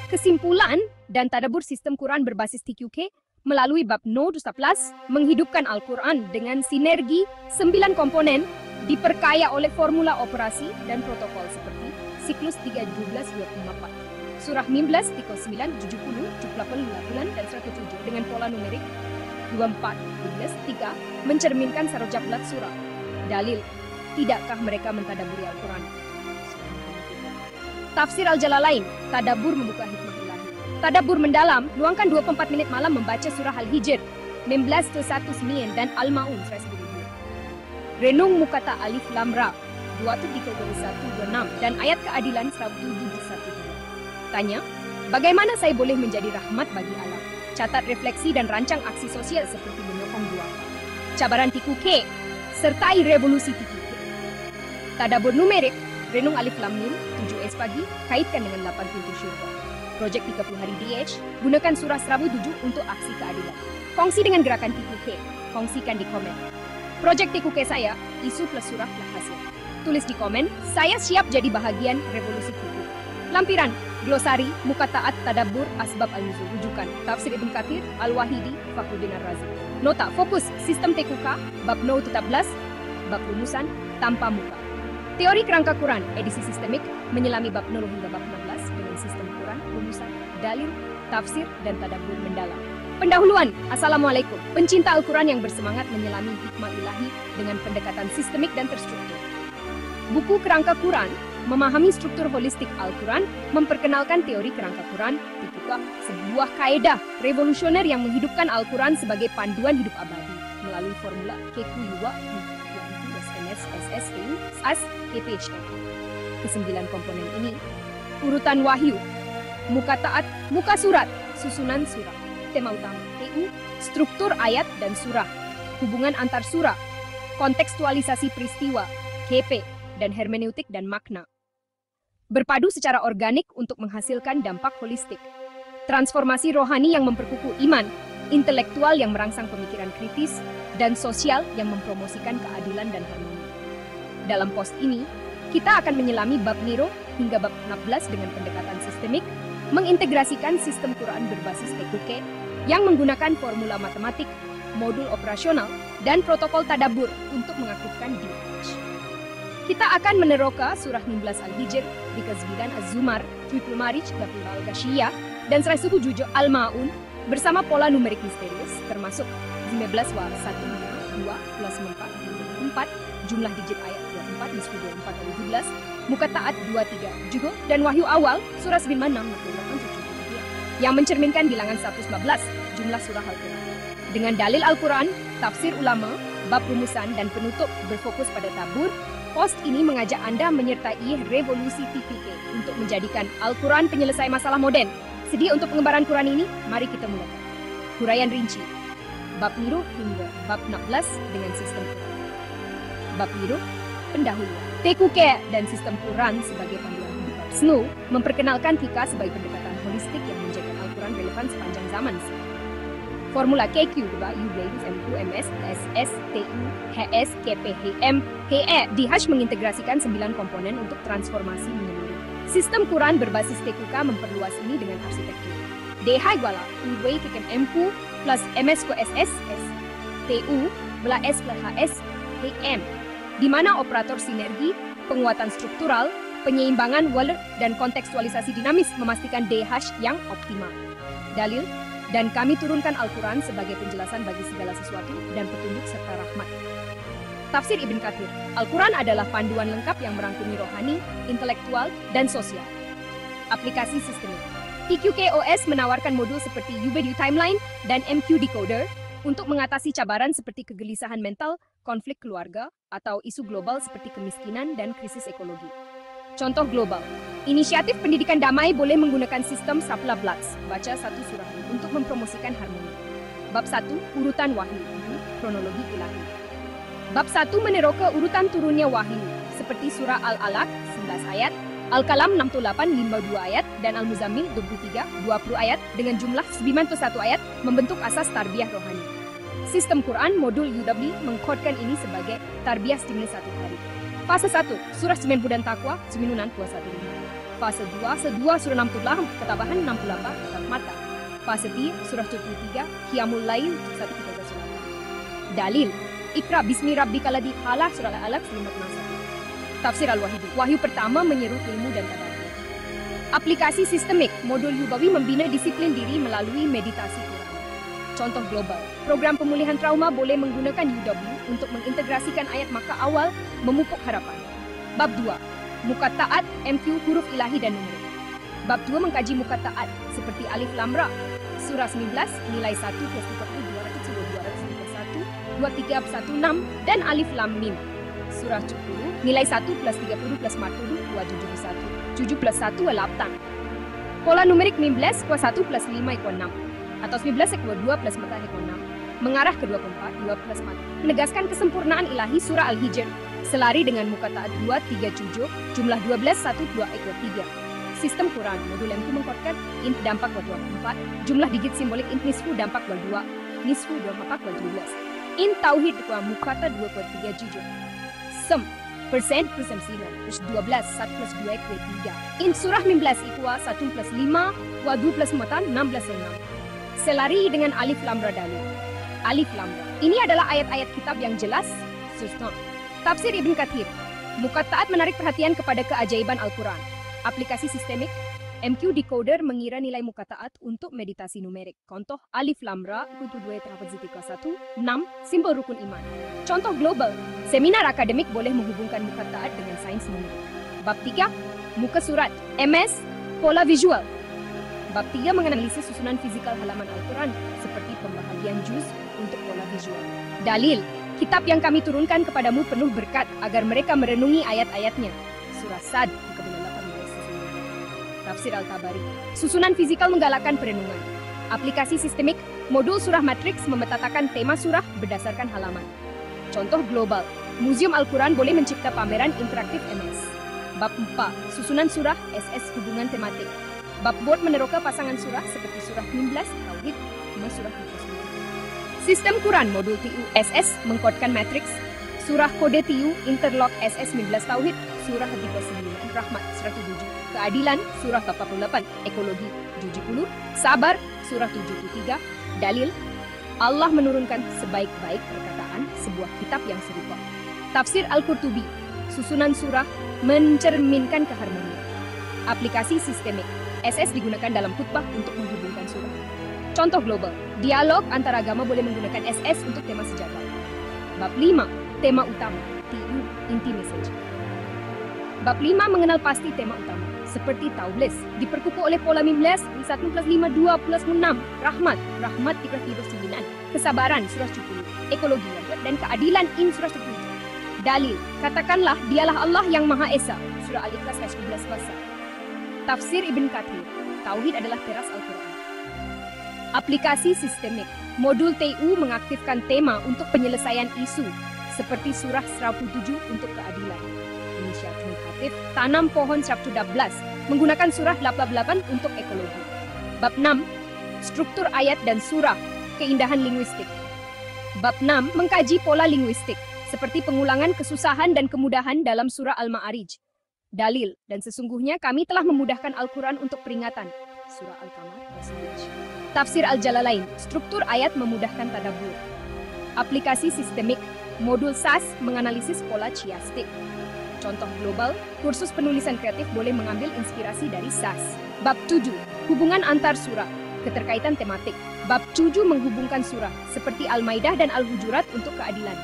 Kesimpulan dan tadabbur sistem Quran berbasis TQK melalui bab No 11 menghidupkan Al-Quran dengan sinergi 9 komponen diperkaya oleh formula operasi dan protokol seperti siklus 3-12-24. Surah 19, 9, 70, 78, dan 107 dengan pola numerik 24, 12, 3 mencerminkan sarojablat surah. Dalil, tidakkah mereka mentadaburi Al-Quran? Tafsir Al-Jalalain, tadabbur membuka hikmah ilahi. Tadabbur mendalam, luangkan 24 menit malam membaca surah Al-Hijr, 19-1 dan Al-Ma'un 102. Renung mukata Alif Lam Ra, 23-1-26 dan ayat keadilan 107-1. Tanya, bagaimana saya boleh menjadi rahmat bagi alam? Catat refleksi dan rancang aksi sosial seperti menyokong duafa. Cabaran TQK, sertai revolusi TQK. Tadabbur numerik, renung Alif Lam Mim, 7S pagi, kaitkan dengan 8 pintu syurga. Projek 30 hari DH, gunakan surah 107 untuk aksi keadilan. Kongsi dengan gerakan TQK, kongsikan di komen. Projek TQK saya, isu plus surah plus hasil. Tulis di komen, saya siap jadi bahagian revolusi TQK. Lampiran, glosari, muka taat, tadabbur, asbab al-nuzul, rujukan, tafsir Ibn Kathir, Al-Wahidi, Fakhruddin Ar-Razi. Nota, fokus, sistem TQK, bab No 14, bab rumusan, tanpa muka. Teori kerangka Quran, edisi sistemik, menyelami bab 0 hingga bab 16 dengan sistem Quran, rumusan, dalil, tafsir, dan tadabbur mendalam. Pendahuluan, Assalamualaikum. Pencinta Al-Quran yang bersemangat menyelami hikmah ilahi dengan pendekatan sistemik dan terstruktur. Buku Kerangka Quran, memahami struktur holistik Al-Quran, memperkenalkan teori kerangka Quran, TQK, sebuah kaedah revolusioner yang menghidupkan Al-Quran sebagai panduan hidup abadi melalui formula KQ-UWA, SS, SAS, KPHM. Kesembilan komponen ini, urutan wahyu, muka taat, muka surat, susunan surah, tema utama, TU, struktur ayat dan surah, hubungan antar surah, kontekstualisasi peristiwa, KP, dan hermeneutik dan makna. Berpadu secara organik untuk menghasilkan dampak holistik. Transformasi rohani yang memperkukuh iman, intelektual yang merangsang pemikiran kritis, dan sosial yang mempromosikan keadilan dan harmoni. Dalam post ini, kita akan menyelami bab Niro hingga bab 16 dengan pendekatan sistemik, mengintegrasikan sistem Quran berbasis TQK yang menggunakan formula matematik, modul operasional, dan protokol tadabbur untuk mengaktifkan DH. Kita akan meneroka surah 19 Al-Hijr, 39 Az-Zumar, 30 Marij, 30 Al-Ghashiyah, dan 107 Al-Ma'un bersama pola numerik misterius termasuk 15 wa 1, 2, plus 4, jumlah digit ayat 24, nisfu 24, 17, muka taat 23, juga, dan wahyu awal surah 96, 48, yang mencerminkan bilangan 114, jumlah surah Al-Quran. Dengan dalil Al-Quran, tafsir ulama, bab rumusan, dan penutup berfokus pada tabur, post ini mengajak Anda menyertai revolusi TQK untuk menjadikan Al-Quran penyelesai masalah modern. Sedia untuk pengembaraan Quran ini? Mari kita mulai. Huraian rinci. bab niruh hingga bab 16 dengan sistem Quran. Bab niruh, pendahuluan. TQK dan sistem Quran sebagai panduan hidup. Snow memperkenalkan Tika sebagai pendekatan holistik yang menjadikan Al-Quran relevan sepanjang zaman. Formula KQ berupa U ladies MQ MS SS TU HS KP HM HE di Hash mengintegrasikan 9 komponen untuk transformasi menyeluruh. Sistem Quran berbasis TQK memperluas ini dengan arsitektur DH igual UW KM MQ plus MS ke SS S TU belah S plus HS HM di mana operator sinergi, penguatan struktural, penyeimbangan Waller dan kontekstualisasi dinamis memastikan DH yang optimal. Dalil, dan kami turunkan Al-Quran sebagai penjelasan bagi segala sesuatu dan petunjuk serta rahmat. Tafsir Ibn Katsir, Al-Quran adalah panduan lengkap yang merangkumi rohani, intelektual, dan sosial. Aplikasi sistemik. TQK-OS menawarkan modul seperti UBD Timeline dan MQ Decoder untuk mengatasi cabaran seperti kegelisahan mental, konflik keluarga, atau isu global seperti kemiskinan dan krisis ekologi. Contoh global, inisiatif pendidikan damai boleh menggunakan sistem Sapla Blats, baca satu surah untuk mempromosikan harmoni. Bab 1, urutan wahyu, kronologi ilahi. Bab 1 meneroka urutan turunnya wahyu, seperti surah Al-Alaq, 11 ayat, Al-Kalam 68, 52 ayat, dan Al-Muzammil 23, 20 ayat, dengan jumlah 91 ayat, membentuk asas tarbiyah rohani. Sistem Quran modul UW mengkodkan ini sebagai tarbiyah stimulus 1 hari. Fase 1, surah 90 dan taqwa, 9 puasa 5. Fase 2, surah 68, ketabahan 68, tetap mata. Fase 3, surah 73, Qiyamul Lail, 1 kita surat. Dalil, Iqra bismi rabbikal ladzi khalaq, surah Al-Alaq 51. Tafsir Al-Wahidi, wahyu pertama menyeru ilmu dan tadabbur. Aplikasi sistemik, modul Yubawi membina disiplin diri melalui meditasi Quran. Contoh global, program pemulihan trauma boleh menggunakan UW untuk mengintegrasikan ayat Makkah awal, memupuk harapan. Bab 2, Muqatta'at, MQ, huruf ilahi dan numerik. Bab 2 mengkaji Muqatta'at, seperti Alif Lam Ra, surah 19, nilai 1 plus 30, 200, 201, 23, 16, dan Alif Lam Mim, surah 70, nilai 1 plus 30 plus 40, 271, 7 plus 1 8. Pola numerik 15, kuas 1 plus 5 = 6. Atau 19 = 2 plus mata = 6. Mengarah ke 24, 2 plus mata. Menegaskan kesempurnaan ilahi surah Al-Hijr, selari dengan Muqatta'at 2, 3, 7, jumlah 12, 1, 2, 3. Sistem Quran, modul MQ mengkodkan int dampak buat 24, jumlah digit simbolik int nisfu dampak buat 2, nisfu 2 mapak buat 17. Int tauhid kuat Muqatta 2 kuat 3 jujur. Sem, persen plus 9, plus 12, 1 plus 2 kuat 3. Int surah 19 ikual 1 plus 5, kuat 2 plus mata 16 6. Selari dengan Alif Lam Ra dalil. Alif Lam Ra. Ini adalah ayat-ayat kitab yang jelas. Susno. Tafsir Ibn Katsir. Muqatta'at menarik perhatian kepada keajaiban Al-Quran. Aplikasi sistemik. MQ Decoder mengira nilai Muqatta'at untuk meditasi numerik. Contoh Alif Lam Ra, kutu 2 terhafaz zikr 1, 6, simbol rukun iman. Contoh global. Seminar akademik boleh menghubungkan Muqatta'at dengan sains numerik. Bab 3, muka surat. MS, pola visual. Bab 3 menganalisis susunan fisikal halaman Al-Quran seperti pembahagian juz untuk pola visual. Dalil, kitab yang kami turunkan kepadamu penuh berkat agar mereka merenungi ayat-ayatnya. Surah Sad, 18. Tafsir Al-Tabari, susunan fisikal menggalakkan perenungan. Aplikasi sistemik, modul surah matriks memetakan tema surah berdasarkan halaman. Contoh global, Museum Al-Quran boleh mencipta pameran interaktif MS. Bab 4, susunan surah SS hubungan tematik. Bab board meneroka pasangan surah seperti surah 19, Tauhid, dan surah 29. Sistem Quran modul TU SS mengkodkan matriks. Surah kode TU interlock SS 19 Tauhid, surah 39 Rahmat 107, Keadilan surah 48, Ekologi 70, Sabar surah 73, Dalil, Allah menurunkan sebaik-baik perkataan sebuah kitab yang serupa. Tafsir Al-Qurtubi, susunan surah mencerminkan keharmonian. Aplikasi sistemik. SS digunakan dalam khutbah untuk menghubungkan surah. Contoh global, dialog antara agama boleh menggunakan SS untuk tema sejagat. Bab 5, tema utama, TU, inti message. Bab 5 mengenal pasti tema utama, seperti Taubles, diperkukuh oleh pola 15, 1 plus 5, 2 plus 6, Rahmat, Rahmat 39, Kesabaran, surah 70, Ekologi, dan Keadilan, surah 70. Dalil, katakanlah dialah Allah yang Maha Esa, surah Al-Ikhlas ayat 12 bahasa. Tafsir Ibn Katsir, Tauhid adalah teras Al-Quran. Aplikasi sistemik. Modul TU mengaktifkan tema untuk penyelesaian isu, seperti Surah 107 untuk keadilan. Inisiatif tanam pohon 112 menggunakan Surah 88 untuk ekologi. Bab 6. Struktur ayat dan surah, keindahan linguistik. Bab 6 mengkaji pola linguistik, seperti pengulangan kesusahan dan kemudahan dalam surah Al-Ma'arij. Dalil, dan sesungguhnya kami telah memudahkan Al-Quran untuk peringatan. Surah Al-Qamar, Tafsir Al-Jalalain, struktur ayat memudahkan tadabbur. Aplikasi sistemik, modul SAS menganalisis pola chiastik. Contoh global, kursus penulisan kreatif boleh mengambil inspirasi dari SAS. Bab 7, hubungan antar surah, keterkaitan tematik. Bab 7 menghubungkan surah, seperti Al-Maidah dan Al-Hujurat untuk keadilan.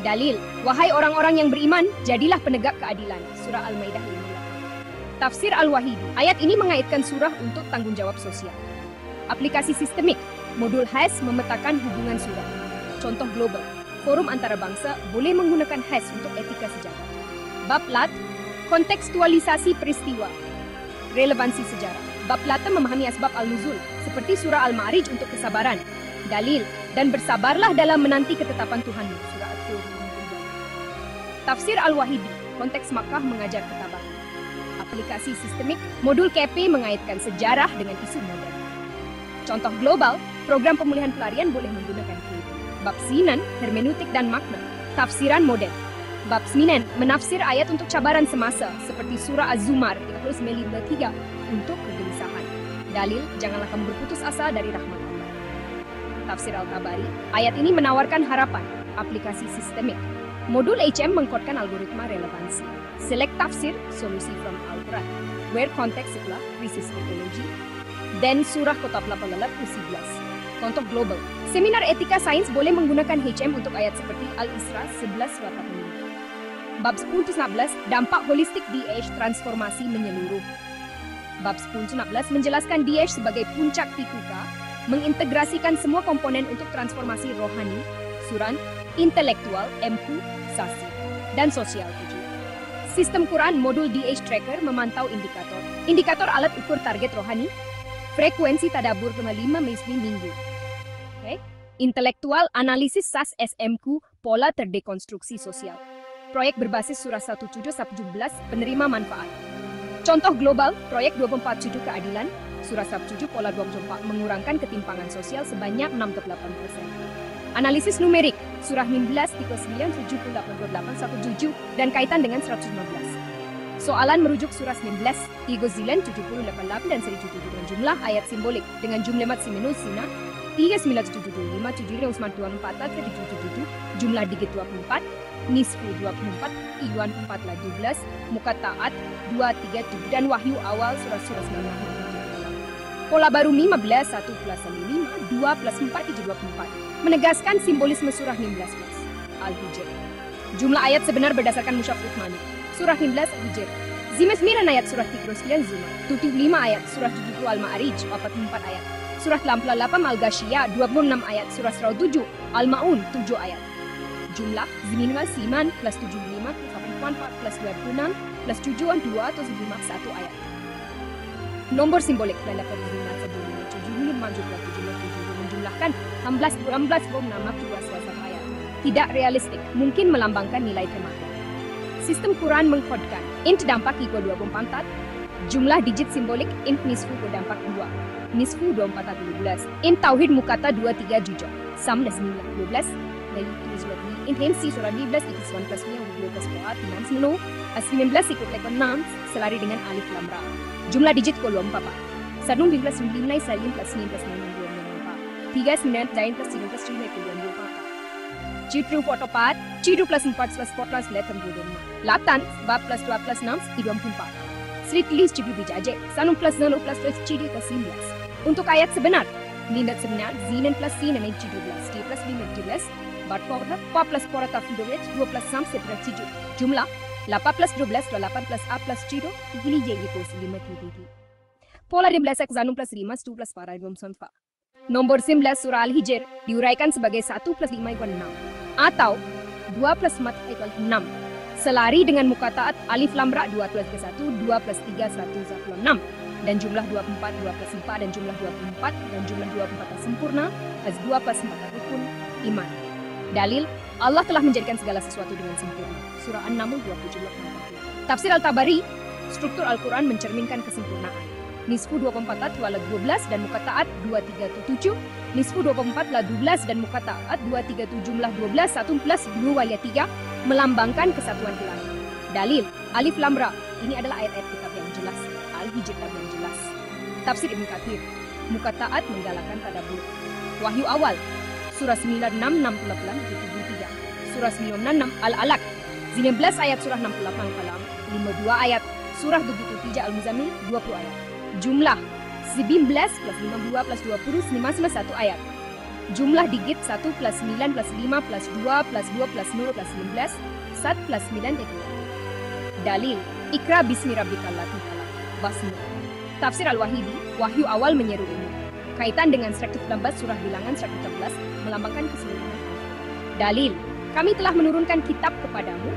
Dalil, wahai orang-orang yang beriman, jadilah penegak keadilan. Surah Al-Maidah 58. Tafsir Al-Wahidi, ayat ini mengaitkan surah untuk tanggung jawab sosial. Aplikasi sistemik, modul HAS memetakan hubungan surah. Contoh global, forum antarabangsa boleh menggunakan HAS untuk etika sejarah. Bab Lat, kontekstualisasi peristiwa, relevansi sejarah. Bab Lata memahami asbab al-nuzul, seperti surah Al-Ma'arij untuk kesabaran. Dalil, dan bersabarlah dalam menanti ketetapan Tuhanmu. Surah At-Tur. Tafsir Al-Wahidi, konteks Makkah mengajar ketabahan. Aplikasi sistemik, modul KP mengaitkan sejarah dengan isu modern. Contoh global, program pemulihan pelarian boleh menggunakan KP. Bab Sinan, hermeneutik dan makna, tafsiran modern. Bab 9, menafsir ayat untuk cabaran semasa, seperti surah Az-Zumar 39:3 untuk kegelisahan. Dalil, janganlah kamu berputus asa dari rahmat Allah. Tafsir Al-Tabari, ayat ini menawarkan harapan. Aplikasi sistemik. Modul HM mengkodkan algoritma relevansi. Select tafsir, solusi from Al-Quran. Where context itulah, krisis ekologi. Dan surah Kotab 18 U11. Contoh global, seminar etika sains boleh menggunakan HM untuk ayat seperti Al-Isra 11:45. Bab 10-11, dampak holistik DH transformasi menyeluruh. Bab 10-16 menjelaskan DH sebagai puncak Tikuka, mengintegrasikan semua komponen untuk transformasi rohani, suran, intelektual, MQ, sasi, dan sosial 7. Sistem Quran modul DH Tracker memantau indikator. Indikator alat ukur target rohani, frekuensi tadabur 5 minggu. Okay. Intelektual analisis SAS SMQ, pola terdekonstruksi sosial. Proyek berbasis surah 17-17 penerima manfaat. Contoh global, proyek 24/7 keadilan, surah 17 pola 24 mengurangkan ketimpangan sosial sebanyak 6-8%. Analisis numerik, surah 19 tipe 9 78-17 dan kaitan dengan 115. Soalan merujuk surah 19, Igo Zilan 7088 dan 1077 dengan jumlah ayat simbolik dengan jumlah mat simenus sina 39725 Usman 24 777 jumlah digit 24 Nisfu 24 Iwan 4-12 Muka Taat 237 dan Wahyu awal surah-surah 19. Pola baru 15 1 plus 5 2 plus 4 7 24 menegaskan simbolisme surah 19 Al-Hijr. Jumlah ayat sebenar berdasarkan Mushaf Uthmani. Surah 15 Hijr. Zimas 9 ayat surah 39 Zumar. 75 ayat surah 70 Al-Ma'arij 44 ayat. Surah 88 Al-Ghashiyah 26 ayat. Surah 107 Al-Ma'un 7 ayat. Jumlah minimal siman plus 75 plus 84 plus 26 plus 7 2 atau 1 ayat. Nomor simbolik dalam perhubungan sebelumnya 75 menjumlahkan 16 nama 2 ayat. Tidak realistik, mungkin melambangkan nilai tematik. Sistem Quran mengkodkan int dampak equal 24, jumlah digit simbolik int nisfu berdampak 2, nisfu 24 12, int tauhid mukata 23 jujur, sam 12, dari int hensi surah 12 ikut 1 plus 2 plus 4, 6 19 ikut lekon 6, selari dengan alif lam ra. Jumlah digit ko 24, sadung 12 9 salim plus 9 plus 9 24, 3 9 9 plus 9 plus 3 ikut 24. Citru foto 4, Citru plus 4 plus 4 plus letter 25. Latan, bab plus 2 plus 6, 24. Sri tulis Citru bijaje, sanum plus 0 plus Citru plus 19. Untuk ayat sebenar, lindat sebenar, zinen plus sin and Citru plus, T plus 5 plus, bat porta, pa plus porta fidoret, 2 plus 6 separa Citru. Jumlah, 8 plus 12, 8 plus A plus Citru, igili jadi kos 5 kiri. Pola 15 zanum plus 5, 2 plus para 2 sonfa. Nomor 19 surah Al-Hijr diuraikan sebagai 1 plus 5 = 6. Atau 2 plus 4 = 6. Selari dengan muka taat alif lam ra 2 plus ke 1, 2 plus 3 116. dan jumlah 24, 2 plus 4, dan jumlah 24, dan jumlah 24 sempurna, plus 2 plus 4 rukun, iman. Dalil, Allah telah menjadikan segala sesuatu dengan sempurna. Surah An-Naml 27. Tafsir Al-Tabari, struktur Al-Quran mencerminkan kesempurnaan. Nisfu 24 wala 12 dan Muqatta'at 237. Nisfu 24 la 12 dan Muqatta'at 237 jumlah 12 1 plus 2 wala 3 melambangkan kesatuan ilahi. Dalil, Alif Lam Ra, ini adalah ayat-ayat kitab yang jelas, Al-Hijr yang jelas. Tafsir Ibn Katsir, Muqatta'at menggalakkan tadabbur. Wahyu awal, surah 96 68 73. Surah 96 Al-Alaq, 19 ayat surah 68 Kalam, 52 ayat surah 73 Al-Muzammil, 20 ayat. Jumlah 19 plus 52 plus 20 51 ayat. Jumlah digit 1 plus 9 plus 5 plus 2 plus 2 plus 0 plus 19 1 plus 9 ekual. Dalil, Ikra bismi rabbikal ladzi khalaq. Basmul. Tafsir Al-Wahidi, wahyu awal menyeru ilmu. Kaitan dengan 114 surah bilangan 114 melambangkan keseluruhan. Dalil, kami telah menurunkan kitab kepadamu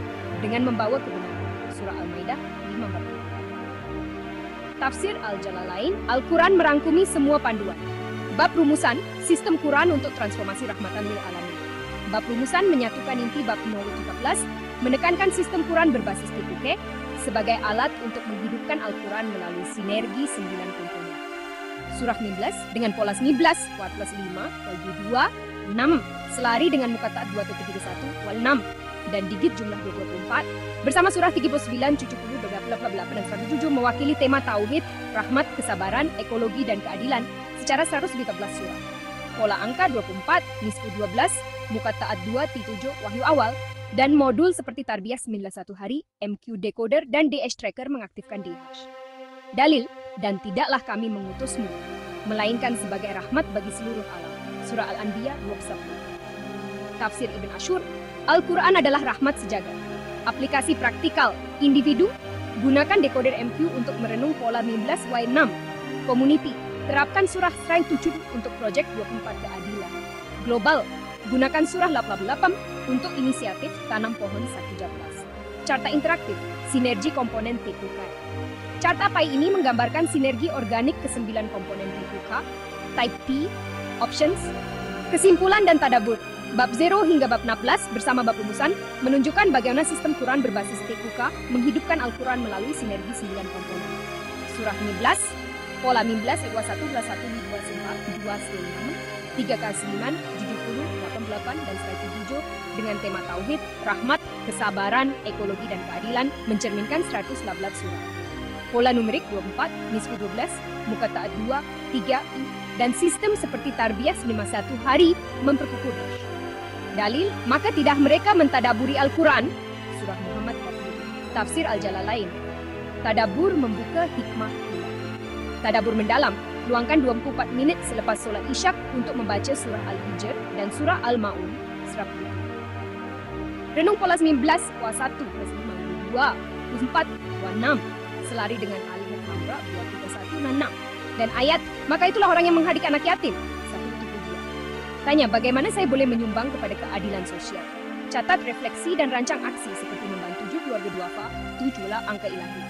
dengan membawa kebenaran. Surah Al-Maidah 5. Tafsir Al-Jalalain, Al-Quran merangkumi semua panduan. Bab rumusan, sistem Quran untuk transformasi rahmatan lil alamin. Bab rumusan menyatukan inti bab 13, menekankan sistem Quran berbasis TQK sebagai alat untuk menghidupkan Al-Quran melalui sinergi 9 komponen. Surah 19 dengan pola 19, 4 plus 5, wal 2, 6, selari dengan Muqatta'at 2-31, wal 6, dan digit jumlah 24, bersama surah 39, 70, dan 107 mewakili tema tauhid, rahmat, kesabaran, ekologi, dan keadilan secara 114 surah. Pola angka 24, nisfu 12, Muqatta'at 2-7, wahyu awal, dan modul seperti Tarbiyah 91 hari, MQ Decoder, dan DH Tracker mengaktifkan DH. Dalil, dan tidaklah kami mengutusmu, melainkan sebagai rahmat bagi seluruh alam. Surah Al-Anbiya 21. Tafsir Ibn Ashur, Al-Quran adalah rahmat sejagat. Aplikasi praktikal, individu, gunakan dekoder MQ untuk merenung pola 19Y6. Community, terapkan surah 7 untuk proyek 24 keadilan. Global, gunakan surah 88 untuk inisiatif tanam pohon 114. Carta interaktif, sinergi komponen TQK. Carta Pai ini menggambarkan sinergi organik ke-9 komponen TQK, Type P, Options, kesimpulan dan tadabbur. Bab 0 hingga bab 16 bersama bab rumusan menunjukkan bagaimana sistem Quran berbasis TQK menghidupkan Al-Quran melalui sinergi 9 komponen. Surah 19, pola 19 ekual 1 plus 1 2 4 2 6 3 kali 9 70 88 dan 107 dengan tema tauhid, rahmat, kesabaran, ekologi dan keadilan mencerminkan 114 surah. Pola numerik 24, nisfu 12, Muqatta'at 2, 3, dan sistem seperti Tarbiyah 51 hari memperkukuh. Dalil, maka tidak mereka mentadaburi Al-Quran. Surah Muhammad 40. Tafsir Al-Jalalain. Tadabur membuka hikmah. Tadabur mendalam, luangkan 24 menit selepas solat Isyak untuk membaca surah Al-Hijr dan surah Al-Ma'un. Surah Renung pola 19, wa 1 plus 5, 2, 4, wa 6. Selari dengan Al-Muhammad 231 dan 6. Dan ayat, maka itulah orang yang menghadik anak yatim. Tanya, bagaimana saya boleh menyumbang kepada keadilan sosial? Catat, refleksi, dan rancang aksi seperti membantu 7 keluarga duafa, 7 angka ilahi.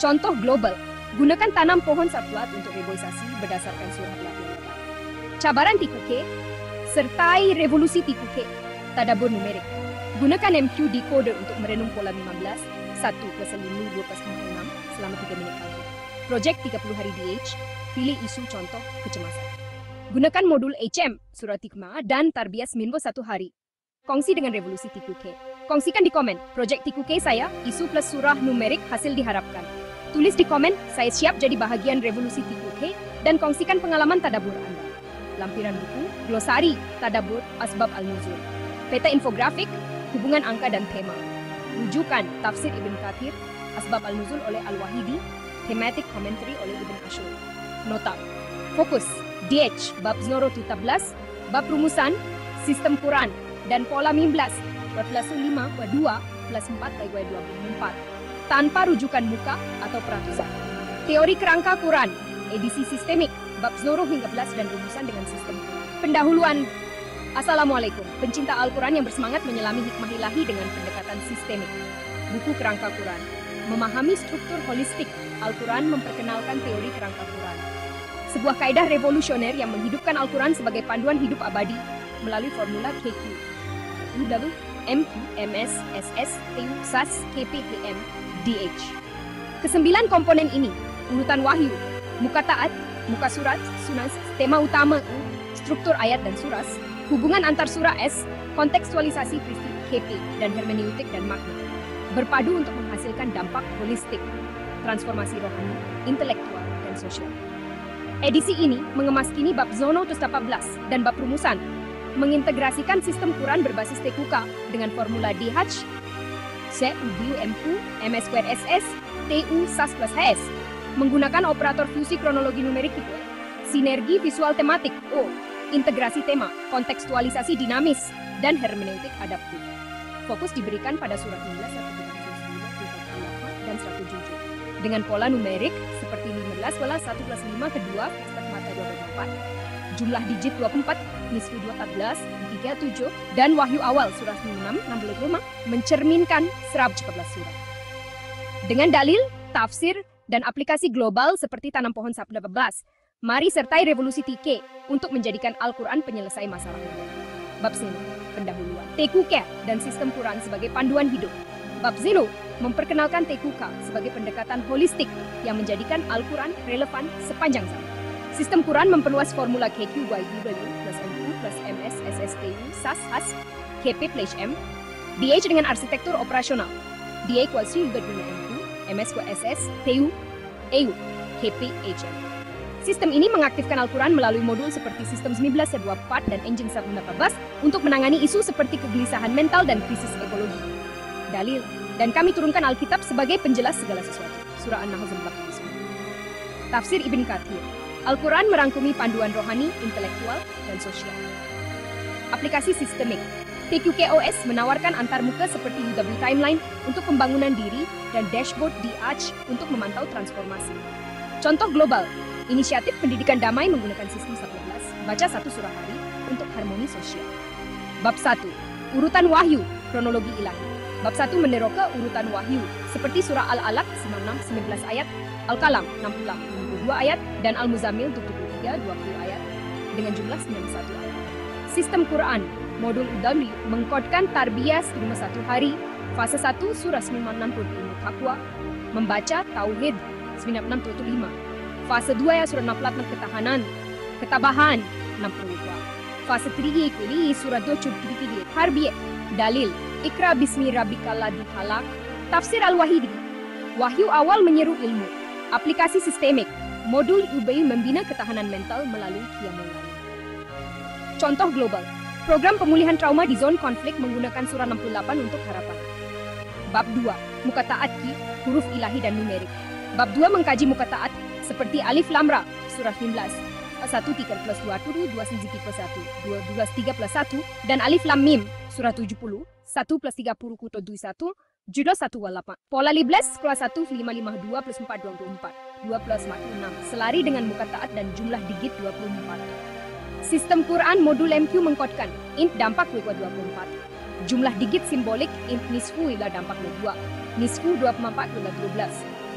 Contoh global, gunakan tanam pohon satlat untuk reboisasi berdasarkan surah 88. Cabaran TQK, sertai revolusi TQK, tadabbur numerik. Gunakan MQ Decoder untuk merenung pola 15, 1 plus 5, 2 plus 6, selama 3 menit lagi. Projek 30 hari DH, pilih isu contoh kecemasan. Gunakan modul HM, Surah Tikma, dan Tarbiyah 91 hari. Kongsi dengan revolusi TQK. Kongsikan di komen, projek TQK saya, isu plus surah numerik hasil diharapkan. Tulis di komen, saya siap jadi bahagian revolusi TQK, dan kongsikan pengalaman tadabbur Anda. Lampiran buku, glosari, tadabbur, asbab al-nuzul. Peta infografik, hubungan angka dan tema. Rujukan, tafsir Ibn Katsir, asbab al-nuzul oleh Al-Wahidi, thematic commentary oleh Ibn Ashur. Nota, fokus, DH, bab 0-13, bab rumusan, sistem Quran, dan pola 19, plus 5, 2, plus 4, 24. Tanpa rujukan muka atau peratusan. Teori kerangka Quran, edisi sistemik, bab 0 hingga 11 dan rumusan dengan sistem Quran. Pendahuluan. Assalamualaikum, pencinta Al-Quran yang bersemangat menyelami hikmah ilahi dengan pendekatan sistemik. Buku kerangka Quran. memahami struktur holistik, Al-Quran memperkenalkan teori kerangka Quran. Sebuah kaidah revolusioner yang menghidupkan Al-Quran sebagai panduan hidup abadi melalui formula KQ. UW, MQ, MS, SS, TU, SAS, KP, KM, DH. Kesembilan komponen ini, urutan wahyu, muka taat, muka surat, sunas, tema utama, struktur ayat dan suras, hubungan antar surah S, kontekstualisasi peristiwa KP, dan hermeneutik dan makna, berpadu untuk menghasilkan dampak holistik, transformasi rohani, intelektual, dan sosial. Edisi ini mengemas kini bab Zono 18 dan bab rumusan, mengintegrasikan sistem Quran berbasis TQK dengan formula DH, C, UBU, MQ, MS2SS, TU, SAS plus HS, menggunakan operator fusi kronologi numerik tipe, sinergi visual tematik, O, integrasi tema, kontekstualisasi dinamis, dan hermeneutik adaptif. Fokus diberikan pada surat 15, 1, dan 107. Dengan pola numerik seperti 15 + 1 + 5 kedua, mata 24, jumlah digit 24, nisfu 214, 37, dan wahyu awal surah 6, 65, mencerminkan 14 surah. Dengan dalil, tafsir, dan aplikasi global seperti tanam pohon 18, mari sertai revolusi TK untuk menjadikan Al-Quran penyelesai masalah modern. Bab 1, pendahuluan, TQK dan sistem Quran sebagai panduan hidup. Bab 0, memperkenalkan TQK sebagai pendekatan holistik yang menjadikan Al-Quran relevan sepanjang zaman. Sistem Quran memperluas formula KQYUW plus MQ plus MS SSTU SAS HAS KP/M DH dengan arsitektur operasional DA equals U dengan MQ MS SS TU EU KP/HM. Sistem ini mengaktifkan Al-Quran melalui modul seperti sistem 1924 dan engine 18 untuk menangani isu seperti kegelisahan mental dan krisis ekologi. Dalil, dan kami turunkan Alkitab sebagai penjelas segala sesuatu. Surah An-Nahl 49. Tafsir Ibn Katsir. Al-Quran merangkumi panduan rohani, intelektual, dan sosial. Aplikasi sistemik. TQKOS menawarkan antarmuka seperti UW Timeline untuk pembangunan diri dan dashboard DH untuk memantau transformasi. Contoh global, inisiatif pendidikan damai menggunakan sistem 11, baca satu surah hari untuk harmoni sosial. Bab 1, urutan wahyu, kronologi ilahi. Bab 1 meneroka urutan wahyu, seperti surah Al-Alaq 96, 19 ayat, Al-Qalam 60, 22 ayat, dan Al-Muzammil 73, 20 ayat, dengan jumlah 91 ayat. Sistem Quran, modul UW, mengkodkan tarbiyah 1 hari, fase 1 surah 96 ilmu taqwa, membaca tauhid 96 fase 2 ya surah 68 ketahanan, ketabahan 62, fase 3 kuliah surah 2 tarbiyah, dalil, ikra bismi rabbikal ladzi khalaq, tafsir Al-Wahidi, wahyu awal menyeru ilmu, aplikasi sistemik, modul UBI membina ketahanan mental melalui Qiyamul Lail. Contoh global, program pemulihan trauma di zon konflik menggunakan surah 68 untuk harapan. Bab 2, muka taat ki, huruf ilahi dan numerik. Bab 2 mengkaji muka taat seperti alif lam ra, surah 19, 1 3 plus 2 2 siji plus 1, 2 12 3 plus 1, dan alif lam mim, surah 70, 1 plus 30 kuto 21, judul 1 walapan. Pola 15, kelas 1, 5 52 plus 4 24, 2 plus 6, selari dengan muka taat dan jumlah digit 24. Sistem Quran modul MQ mengkodkan int dampak W 24. Jumlah digit simbolik int nisfu ila dampak 2. Nisfu 24 ila 12.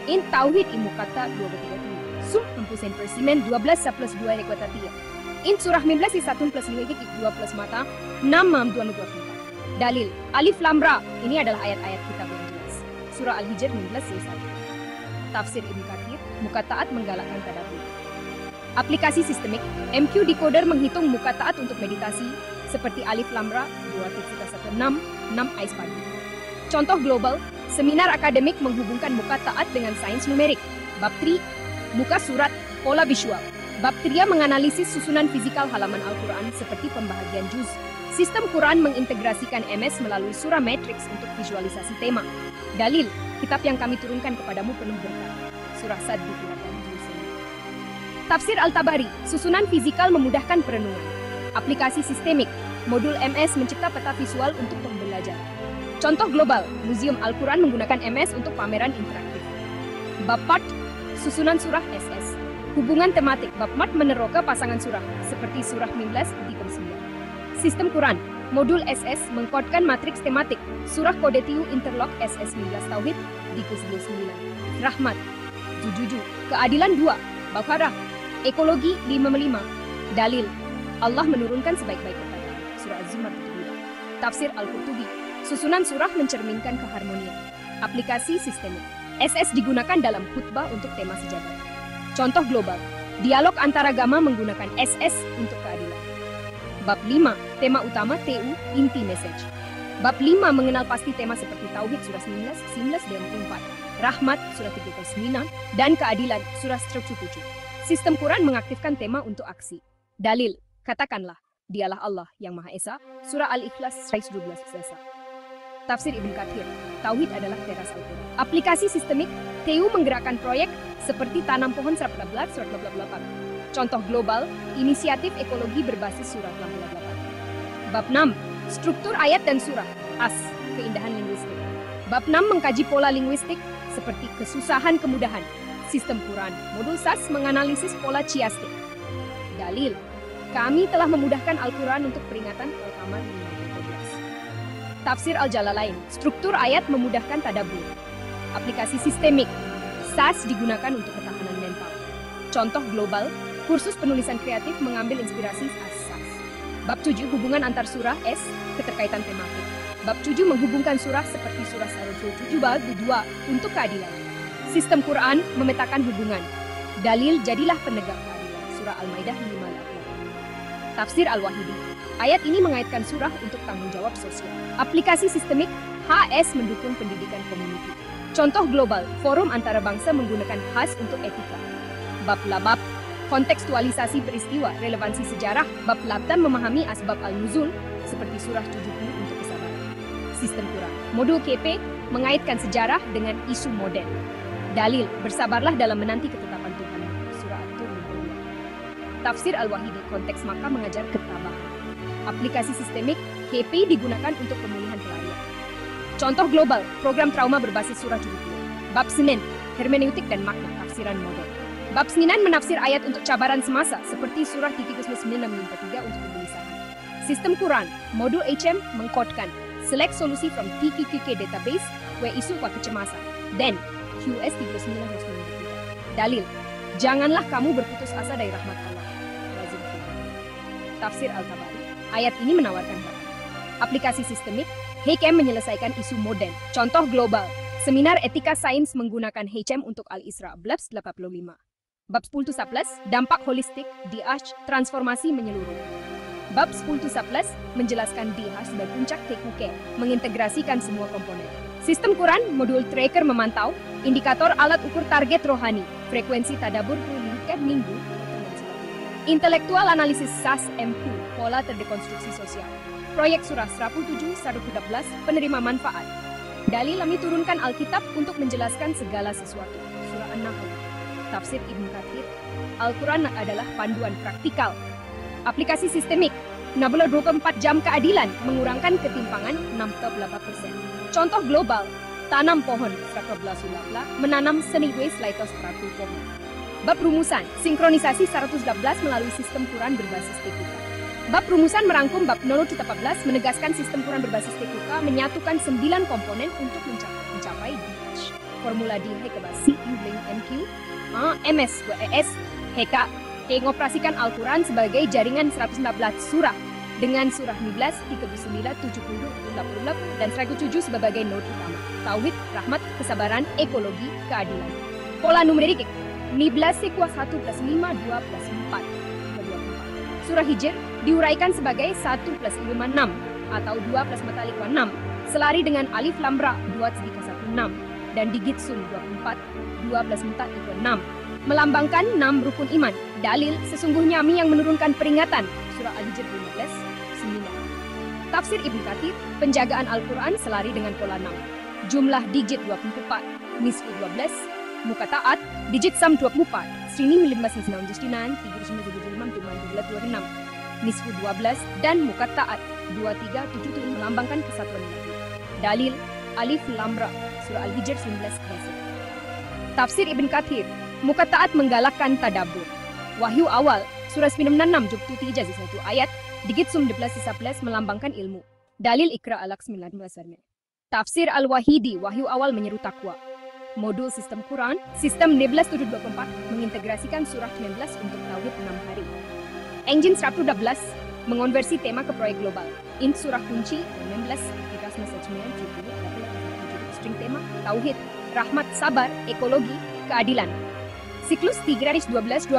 Int tauhid ilmu kata 2 sum ampusen persimen 12 plus 2 rekwata 3. Int surah 15 is 1 plus 5 2 plus mata 6 mam 2 24. Dalil alif lam ra ini adalah ayat-ayat kitab yang jelas. Surah Al-Hijr 19 is 1. Tafsir Ibnu Katsir, muka taat menggalakkan tadabbur. Aplikasi sistemik, MQ decoder menghitung muka taat untuk meditasi, seperti alif lam ra, 2.16, 6 ais pagi. Contoh global, seminar akademik menghubungkan muka taat dengan sains numerik. Bab 3, muka surat, pola visual. Bab 3 menganalisis susunan fisikal halaman Al-Quran seperti pembahagian juz. Sistem Quran mengintegrasikan MS melalui surah matriks untuk visualisasi tema. Dalil, kitab yang kami turunkan kepadamu penuh berkat. Surah Sad dikeluarkan juz. Tafsir Al-Tabari, susunan fisikal memudahkan perenungan. Aplikasi sistemik, modul MS mencipta peta visual untuk pembelajaran. Contoh global, Museum Al-Quran menggunakan MS untuk pameran interaktif. Bab 4, susunan surah SS. Hubungan tematik, bab 4 meneroka pasangan surah, seperti surah 19 di 9. Sistem Quran, Modul SS mengkodkan matriks tematik. Surah Kode Tiu Interlock SS 19 Tauhid di ke-9. Rahmat 7. Keadilan 2. Baqarah. Ekologi 55. Dalil. Allah menurunkan sebaik-baik perkataan. Surah Az-Zumar 72. Tafsir Al-Qurtubi. Susunan surah mencerminkan keharmonian. Aplikasi sistemik. SS digunakan dalam khutbah untuk tema sejagat. Contoh global. Dialog antaragama menggunakan SS untuk keadilan. Bab 5. Tema utama TU, inti message. Bab 5 mengenal pasti tema seperti Tauhid surah 19, 19 dan 4, Rahmat surah 39, dan Keadilan surah 107. Sistem Quran mengaktifkan tema untuk aksi. Dalil, katakanlah, dialah Allah yang Maha Esa, surah Al-Ikhlas 112. Tafsir Ibn Kathir, Tauhid adalah teras Al-Quran. Aplikasi sistemik, TU menggerakkan proyek seperti tanam pohon 14 surat 88. Contoh global, inisiatif ekologi berbasis surah 88. Bab 6, struktur ayat dan surah, AS, keindahan linguistik. Bab 6 mengkaji pola linguistik seperti kesusahan kemudahan. Sistem Quran, modul SAS menganalisis pola chiastik. Dalil, kami telah memudahkan Al-Quran untuk peringatan Al-Qamar 15. Tafsir Al-Jalalain, struktur ayat memudahkan tadabbur. Aplikasi sistemik, SAS digunakan untuk ketahanan mental. Contoh global, kursus penulisan kreatif mengambil inspirasi SAS. Bab 7 hubungan antar surah S, keterkaitan tematik. Bab 7 menghubungkan surah seperti surah 107 bab 2 untuk keadilan. Sistem Quran memetakan hubungan. Dalil jadilah penegak keadilan. Surah Al-Maidah 58. Tafsir Al-Wahidi. Ayat ini mengaitkan surah untuk tanggung jawab sosial. Aplikasi sistemik, HS mendukung pendidikan community. Contoh global, forum antara bangsa menggunakan HAS untuk etika. Bab labab, kontekstualisasi peristiwa, relevansi sejarah. Bab labdan memahami asbab al-nuzul, seperti surah 70 untuk kesabaran. Sistem Quran. Modul KP mengaitkan sejarah dengan isu modern. Dalil, bersabarlah dalam menanti ketetapan Tuhan. Surah At-Tur 52. Tafsir Al-Wahidi, konteks maka mengajar ketabahan. Aplikasi sistemik, KP digunakan untuk pemulihan pelarian. Contoh global, program trauma berbasis surah 70. Bab Senin, hermeneutik dan makna tafsiran modern. Bab Seninan menafsir ayat untuk cabaran semasa, seperti surah 39-53 untuk kegelisahan. Sistem Quran, modul HM mengkodkan, select solusi from TQQK database, where isu kwa kecemasan, then QS 39-53. Dalil, janganlah kamu berputus asa dari rahmat Allah. Lazim. Tafsir Al-Tabari, ayat ini menawarkan harapan. Aplikasi sistemik, HKM menyelesaikan isu modern. Contoh global, seminar etika sains menggunakan HM untuk Al-Isra, Blabs 85. Bab 10 Saplas, dampak holistik, DH, transformasi menyeluruh. Bab 10 Saplas menjelaskan DH sebagai puncak TQK, mengintegrasikan semua komponen. Sistem Quran, modul tracker memantau, indikator alat ukur target rohani, frekuensi tadabur per minggu, intelektual analisis SAS MQ, pola terdekonstruksi sosial. Proyek surah 107, 113, penerima manfaat. Dalil kami turunkan Alkitab untuk menjelaskan segala sesuatu. Surah An-Nahl. Tafsir Ibn Kathir, Al-Quran adalah panduan praktikal. Aplikasi sistemik, 24 jam keadilan, mengurangkan ketimpangan 6-8%. Contoh global, tanam pohon, 112 menanam seni waste laitos peratul pohon. Bab rumusan, sinkronisasi 112 melalui sistem Quran berbasis TQK. Bab rumusan merangkum bab 0-14 menegaskan sistem Quran berbasis TQK menyatukan 9 komponen untuk mencapai DH. Formula DH ke C, U, Link, MQ, MS, WES, HK, mengoperasikan Al-Quran sebagai jaringan 114 surah dengan surah 19, 39, 70, 88, dan 107 sebagai node utama. Tauhid, rahmat, kesabaran, ekologi, keadilan. Pola numerik, 19 sekuas 1 plus 5, 2 plus 4, 24. Surah Hijr diuraikan sebagai 1 plus 5, 6, atau 2 plus mata alif 6, selari dengan alif lamra 2 sedikit 1, 6, dan digit sun 24, 2 plus 4 = 6. Melambangkan 6 rukun iman. Dalil, sesungguhnya kami yang menurunkan peringatan. Surah Al-Hijr 15, 9. Tafsir Ibn Kathir, penjagaan Al-Quran selari dengan pola 6. Jumlah digit 24, nisfu 12, muka taat, digit sam 24, srini 15 69, 3975, 26, nisfu 12, dan muka taat 2377 melambangkan kesatuan ilahi. Dalil, alif lamra, surah Al-Hijr 19, 11. Tafsir Ibn Kathir, muka taat menggalakkan tadabbur. Wahyu awal, surah 96, juz 3 1 ayat, Digit sum 11 melambangkan ilmu. Dalil Iqra Alaq 19. Tafsir Al-Wahidi, wahyu awal menyeru takwa. Modul sistem Quran, sistem 16724 mengintegrasikan surah 19 untuk tauhid 6 hari. Engine 112 mengonversi tema ke proyek global. Int surah kunci 19 string tema tauhid, rahmat, sabar, ekologi, keadilan. Siklus 3-12-24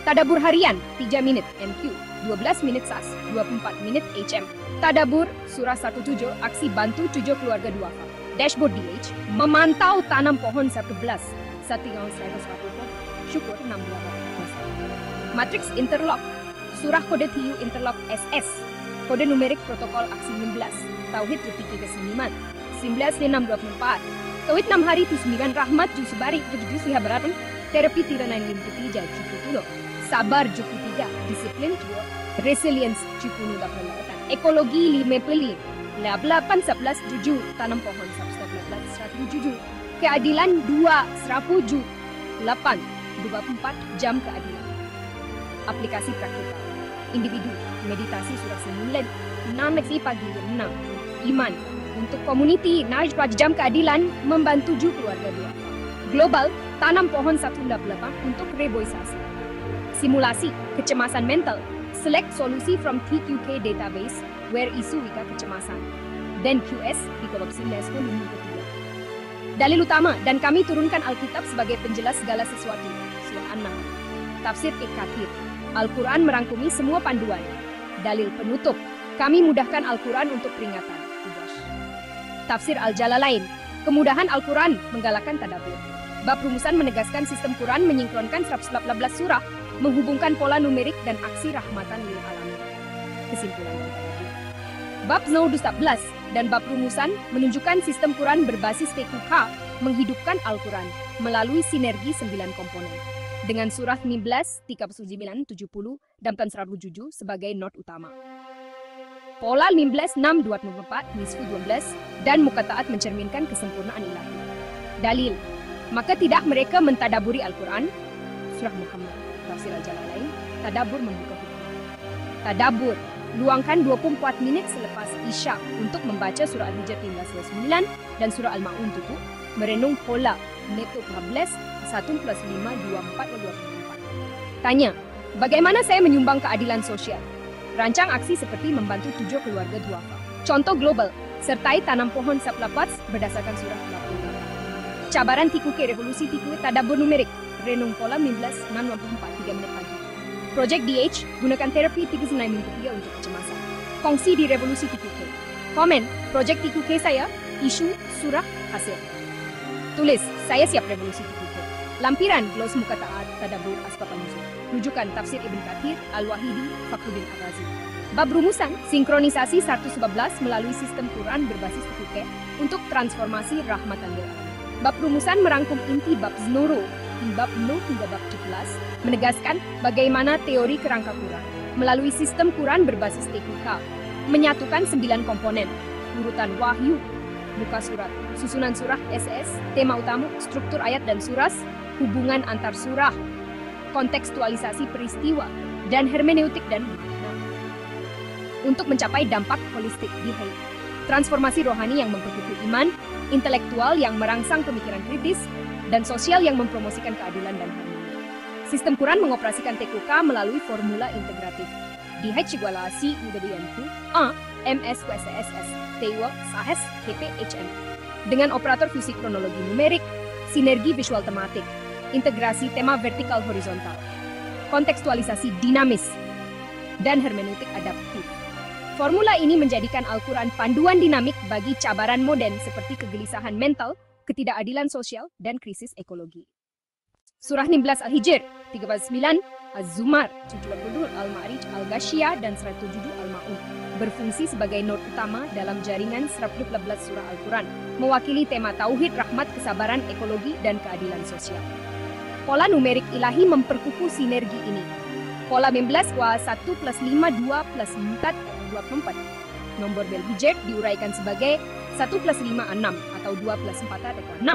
Tadabur harian 3 menit MQ, 12 menit SAS, 24 menit HM. Tadabur surah 17 aksi bantu 7 keluarga duafa. Dashboard DH memantau tanam pohon 11 syukur 16. Matrix interlock surah kode TU interlock SS kode numerik protokol aksi 16 tauhid repiki keseniman 19-6-24 tauhid 6 hari tu 9 rahmat ju sebari ju sihabarapan terapi tiranain limputi jaju putulo sabar ju 3 disiplin ju resilience ju punu dapat ekologi 5 peli 8-11 juju tanam pohon 117 keadilan 2 107 8 24 jam keadilan. Aplikasi praktikal individu meditasi surah 9 6 pagi 6 iman untuk community 4 jam keadilan membantu 7 keluarga dua. Global tanam pohon 118 untuk reboisasi. Simulasi kecemasan mental select solusi from TQK database where isu wika kecemasan dan QS di kolopsi UNESCO 53. Dalil utama dan kami turunkan Alkitab sebagai penjelas segala sesuatu. Surah An-Nahl. Tafsir Kathir. Al-Quran merangkumi semua panduan. Dalil penutup. Kami mudahkan Al-Quran untuk peringatan. Tafsir Al-Jalalain. Kemudahan Al-Quran menggalakkan tadabbur. Bab rumusan menegaskan sistem Quran menyinkronkan 118 surah, menghubungkan pola numerik dan aksi rahmatan lil alamin. Kesimpulan dan tadabbur. Bab 0-11 dan bab rumusan menunjukkan sistem Quran berbasis TQK menghidupkan Al-Quran melalui sinergi 9 komponen. Dengan surah 19, 39, 70, dan 107 sebagai not utama. Pola 15, 6, 24, nisfu 12, dan mukataat mencerminkan kesempurnaan ilahi. Dalil, maka tidak mereka mentadaburi Al-Quran, surah Muhammad, tafsir Al-Jalalain, tadabur membuka hukum. Tadabur, luangkan 24 menit selepas Isya untuk membaca surah Al-Hijr 15-9 dan surah Al-Ma'un tutup, merenung pola neto 14, 1 plus 5, 24. Tanya, bagaimana saya menyumbang keadilan sosial? Rancang aksi seperti membantu 7 keluarga duafa. Contoh global, sertai tanam pohon saplapas berdasarkan surah 88. Cabaran TQK, revolusi TQK, tadabur numerik, renung pola 15, 624, 3 menit pagi. Project DH, gunakan terapi 39 minggu dia untuk kecemasan. Kongsi di revolusi TQK. Komen, project TQK saya, isu, surah, hasil. Tulis, saya siap revolusi TQK. Lampiran, glos mukataat, tadabur, asbab nuzul. Rujukan tafsir Ibn Kathir, Al-Wahidi, Fakhruddin Ar-Razi. Bab rumusan, sinkronisasi 111 melalui sistem Quran berbasis TQK untuk transformasi rahmatan lil alamin. Bab rumusan merangkum inti bab Znoro, bab 0 hingga bab 17, menegaskan bagaimana teori kerangka Quran melalui sistem Quran berbasis TQK, menyatukan 9 komponen, urutan wahyu, muka surat, susunan surah SS, tema utama, struktur ayat dan suras, hubungan antar surah, kontekstualisasi peristiwa, dan hermeneutik dan makna. Untuk mencapai dampak holistik di hidup. Transformasi rohani yang memperkukuh iman, intelektual yang merangsang pemikiran kritis, dan sosial yang mempromosikan keadilan dan harmoni. Sistem Quran mengoperasikan TQK melalui formula integratif. DH igual C UWNQ A MS QSSS TW SAHES KPHM dengan operator fisik kronologi numerik, sinergi visual tematik, integrasi tema vertikal horizontal, kontekstualisasi dinamis, dan hermeneutik adaptif. Formula ini menjadikan Al-Quran panduan dinamik bagi cabaran modern seperti kegelisahan mental, ketidakadilan sosial, dan krisis ekologi. Surah 16 Al-Hijr, 39, Az-Zumar, 72, Al-Ma'rij, Al-Ghasyiyah, dan 107 Al-Ma'un berfungsi sebagai not utama dalam jaringan 114 surah Al-Quran, mewakili tema tauhid, rahmat, kesabaran, ekologi, dan keadilan sosial. Pola numerik ilahi memperkukuh sinergi ini. Pola 15 kuah 1 plus 5, 2 plus 4, 24. Nomor bel hijab diuraikan sebagai 1 plus 5, 6, atau 2 plus 4, 6.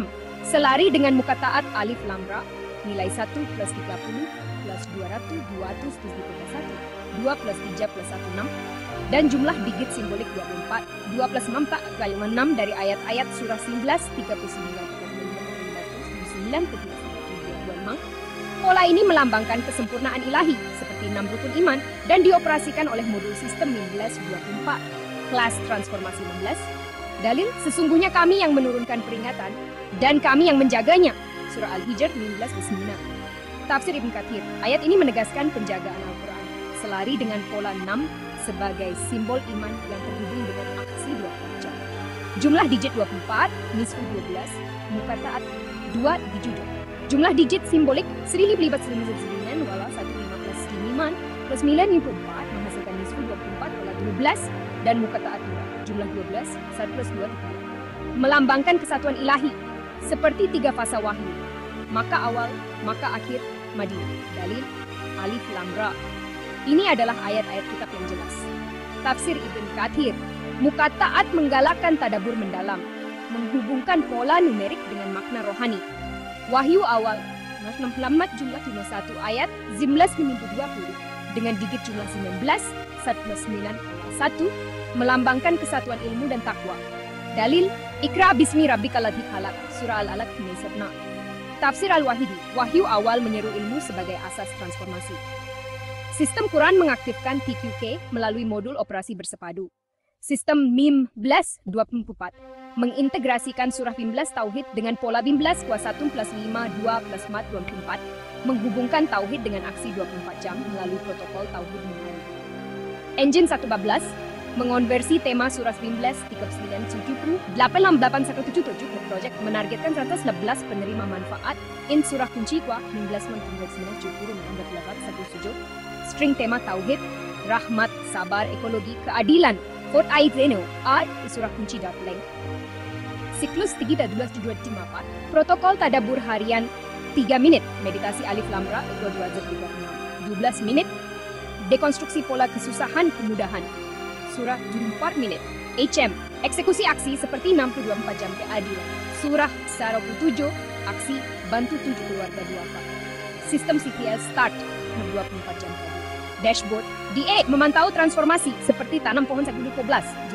Selari dengan muka taat alif lam ra, nilai 1 plus 30 plus 200, 271, 2 plus 3 plus 1, 6, dan jumlah digit simbolik 24, 2 plus 6 tak kali 6 dari ayat-ayat surah 19, 39, 39, 25. Pola ini melambangkan kesempurnaan ilahi seperti 6 rukun iman dan dioperasikan oleh modul sistem 1924, kelas transformasi 16. Dalil, sesungguhnya kami yang menurunkan peringatan dan kami yang menjaganya. Surah Al-Hijr 19:9. Tafsir Ibn Kathir, ayat ini menegaskan penjagaan Al-Quran selari dengan pola 6 sebagai simbol iman yang terhubung dengan aksi 24 jam. Jumlah digit 24, nisfu 12, muka taat 2 dijudul. Jumlah digit simbolik 1599 wala 15 plus 5 plus 94 menghasilkan nisfu 24 wala 12 dan muka taat 2. Jumlah 12, 1 plus 2 melambangkan kesatuan ilahi seperti 3 fasa wahyu. Maka awal, maka akhir, Madinah. Dalil, Alif Lam Ra. Ini adalah ayat-ayat kitab yang jelas. Tafsir Ibn Kathir, muka taat menggalakkan tadabur mendalam, menghubungkan pola numerik dengan makna rohani. Wahyu awal, Muhammad jumlah 1 ayat, 19-20, dengan digit jumlah 19, 1 plus 9, 1, melambangkan kesatuan ilmu dan takwa. Dalil, Ikra bismi rabbikal ladzi khalaq, surah Al-Alaq 9. Tafsir Al-Wahidi, wahyu awal menyeru ilmu sebagai asas transformasi. Sistem Quran mengaktifkan TQK melalui modul operasi bersepadu. Sistem MIM Blast 24 mengintegrasikan surah 15 Tauhid dengan pola 15 kuasa 1 plus 5, 2 plus 4, 24, menghubungkan Tauhid dengan aksi 24 jam melalui protokol Tauhid Muhammad. Engine 114 mengonversi tema surah 19, 39, 70, 86817 ke projek menargetkan 111 penerima manfaat in surah kunci kuah 19, 70, 817, string tema Tauhid, Rahmat, Sabar, Ekologi, Keadilan, Fort Ait Reno, art surah kunci .leng. Siklus 13-12-24, protokol tadabur harian 3 menit, meditasi Alif Lam Ra, 12 menit, dekonstruksi pola kesusahan kemudahan, surah 4 menit, HM, eksekusi aksi seperti 624 jam keadilan, surah 27, aksi bantu 7 keluarga duafa, sistem CTL start 24 jam keadilan, dashboard, DA memantau transformasi seperti tanam pohon sagu 12,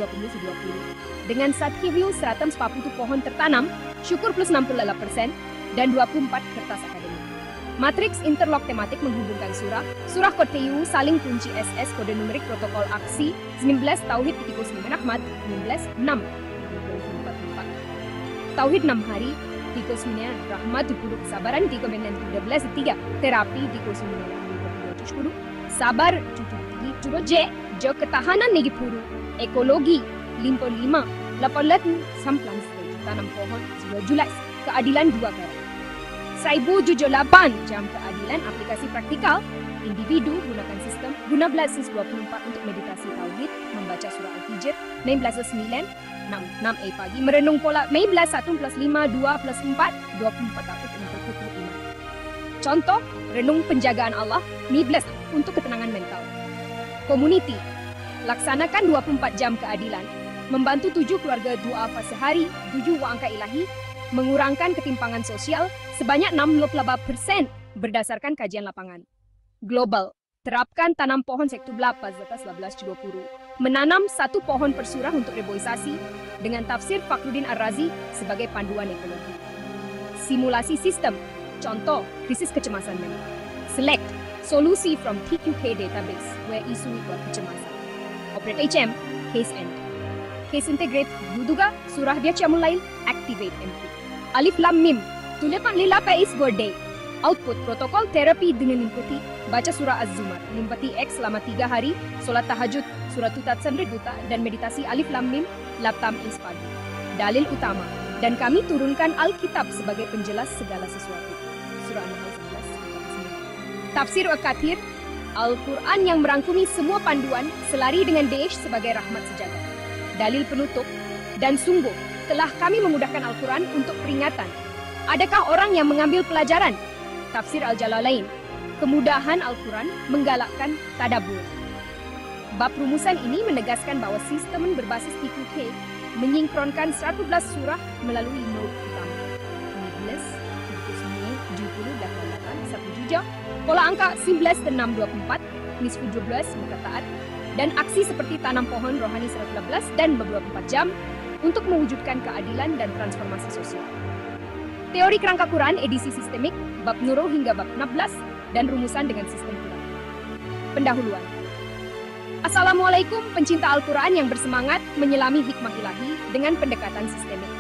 20-20, dengan saat view 140 pohon tertanam, syukur plus 68%, dan 24 kertas akademik. Matriks interlock tematik menghubungkan surah, surah kode TU saling kunci SS kode numerik protokol aksi 19 Tauhid 39 Ahmad 19 6 Tauhid 6 hari 39 Rahmat 10 kesabaran 3 terapi 39 sabar 7 J ketahanan negi puru ekologi 55 samplang tanam pohon 2 Julai keadilan 2 kali 1078 jam keadilan aplikasi praktikal individu gunakan sistem guna Blasis 24 untuk meditasi tauhid membaca surah Al-Hijr 16:9 6 pagi merenung pola Mei 1 plus 5 2 plus 4 24 tahun untuk hukum iman. Contoh renung penjagaan Allah Mei untuk ketenangan mental. Community laksanakan 24 jam keadilan membantu 7 keluarga duafa sehari 7 angka ilahi mengurangkan ketimpangan sosial sebanyak 68% berdasarkan kajian lapangan. Global, terapkan tanam pohon sektu belapas atas 11-20. Menanam 1 pohon per surah untuk reboisasi dengan tafsir Fakhruddin Ar-Razi sebagai panduan ekologi. Simulasi sistem, contoh krisis kecemasan mental. Select, solusi from TQK database where isu equal kecemasan. Operate HM, case end. Case integrate, Duduga, surah dia Mulail, activate MP. Alif Lam Mim, tulipan lila Pais birthday. Output protokol terapi dengan limpati, baca surah Az-Zumar, limpati X selama 3 hari, solat tahajud, surah Tutat Sandreduta, dan meditasi Alif Lam Mim, Laptam Inspadu. Dalil utama, dan kami turunkan Alkitab sebagai penjelas segala sesuatu. Surah An-Nahl 11, Tafsir Al-Kathir, Al-Quran yang merangkumi semua panduan, selari dengan Daesh sebagai rahmat sejagat. Dalil penutup, dan sungguh, telah kami memudahkan Al-Quran untuk peringatan. Adakah orang yang mengambil pelajaran? Tafsir Al-Jalalain. Kemudahan Al-Quran menggalakkan tadabbur. Bab rumusan ini menegaskan bahwa sistem berbasis TQK menyinkronkan 11 surah melalui node utama. 15, 79, 70, 88, satu juja, pola angka 19 dan 624, nisfu 12 muka taat, dan aksi seperti tanam pohon rohani 112 dan beberapa 4 jam untuk mewujudkan keadilan dan transformasi sosial. Teori kerangka Quran edisi sistemik, bab Nurul hingga bab 16, dan rumusan dengan sistem Quran. Pendahuluan. Assalamualaikum pencinta Al-Quran yang bersemangat menyelami hikmah ilahi dengan pendekatan sistemik.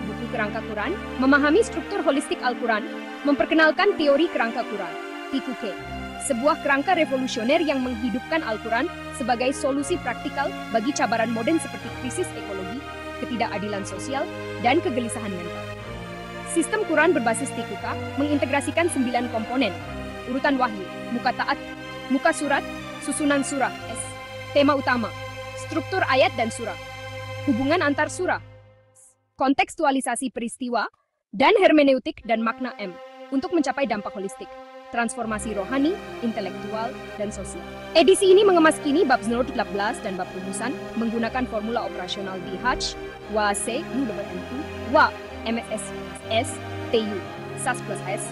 Buku Kerangka Quran memahami struktur holistik Al-Quran, memperkenalkan teori kerangka Quran, TQK, sebuah kerangka revolusioner yang menghidupkan Al-Quran sebagai solusi praktikal bagi cabaran modern seperti krisis ekologi, ketidakadilan sosial, dan kegelisahan mental. Sistem Quran berbasis TQK mengintegrasikan 9 komponen, urutan wahyu, muka taat, muka surat, susunan surah, S, tema utama, struktur ayat dan surah, hubungan antar surah, kontekstualisasi peristiwa, dan hermeneutik dan makna M untuk mencapai dampak holistik, transformasi rohani, intelektual, dan sosial. Edisi ini mengemas kini bab 0-18 dan bab rumusan menggunakan formula operasional DH, WAC, UWMQ, WA, MSS, TU, SAS plus S,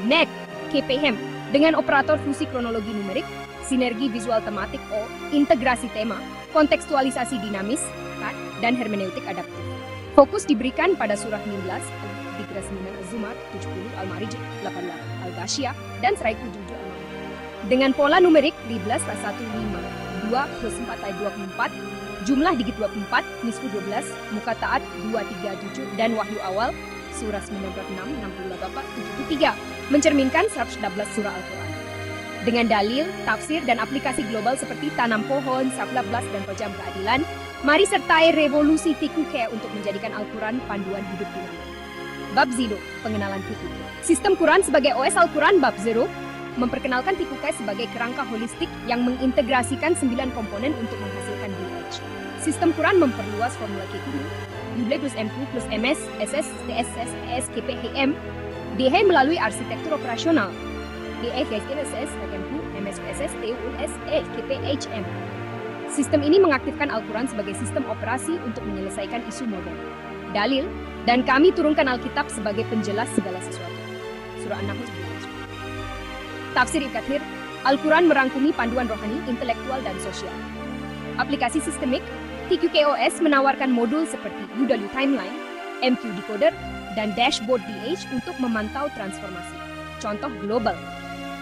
NEC, KPM, dengan operator fusi kronologi numerik, sinergi visual tematik O, integrasi tema, kontekstualisasi dinamis, CAD, dan hermeneutik adaptif. Fokus diberikan pada surah 16, Al-Dikras Minar Az-Zumar, 70, Al-Ma'arij, 18, Al-Ghasyiyah, dan Suraik 7 Al-Ma'arij. Dengan pola numerik 15, 1, 5, 2 plus 4 ayat 24, jumlah digit 24, nisfu 12, muka taat 2, 3, 7, dan wahyu awal, surah 96, 68, 73, mencerminkan 114 surah Al-Quran. Dengan dalil, tafsir, dan aplikasi global seperti tanam pohon, 11 dan pejam keadilan, mari sertai revolusi TQK untuk menjadikan Al-Quran panduan hidup dinamik. Bab 0, pengenalan TQK. Sistem Quran sebagai OS Al-Quran bab 0 memperkenalkan TQK sebagai kerangka holistik yang mengintegrasikan 9 komponen untuk menghasilkan DH. Sistem Quran memperluas formula KQ, UB plus MQ plus MS, SS, TSS, ES, KPHM, DH melalui arsitektur operasional, DE, MSS, KMQ, MSPSS, TUS, KPHM. Sistem ini mengaktifkan Al-Quran sebagai sistem operasi untuk menyelesaikan isu modern. Dalil, dan kami turunkan Alkitab sebagai penjelas segala sesuatu. Surah An-Nahl 19. Tafsir Ibn Katsir, Al-Quran merangkumi panduan rohani, intelektual, dan sosial. Aplikasi sistemik, TQKOS menawarkan modul seperti UW Timeline, MQ Decoder, dan Dashboard DH untuk memantau transformasi. Contoh global.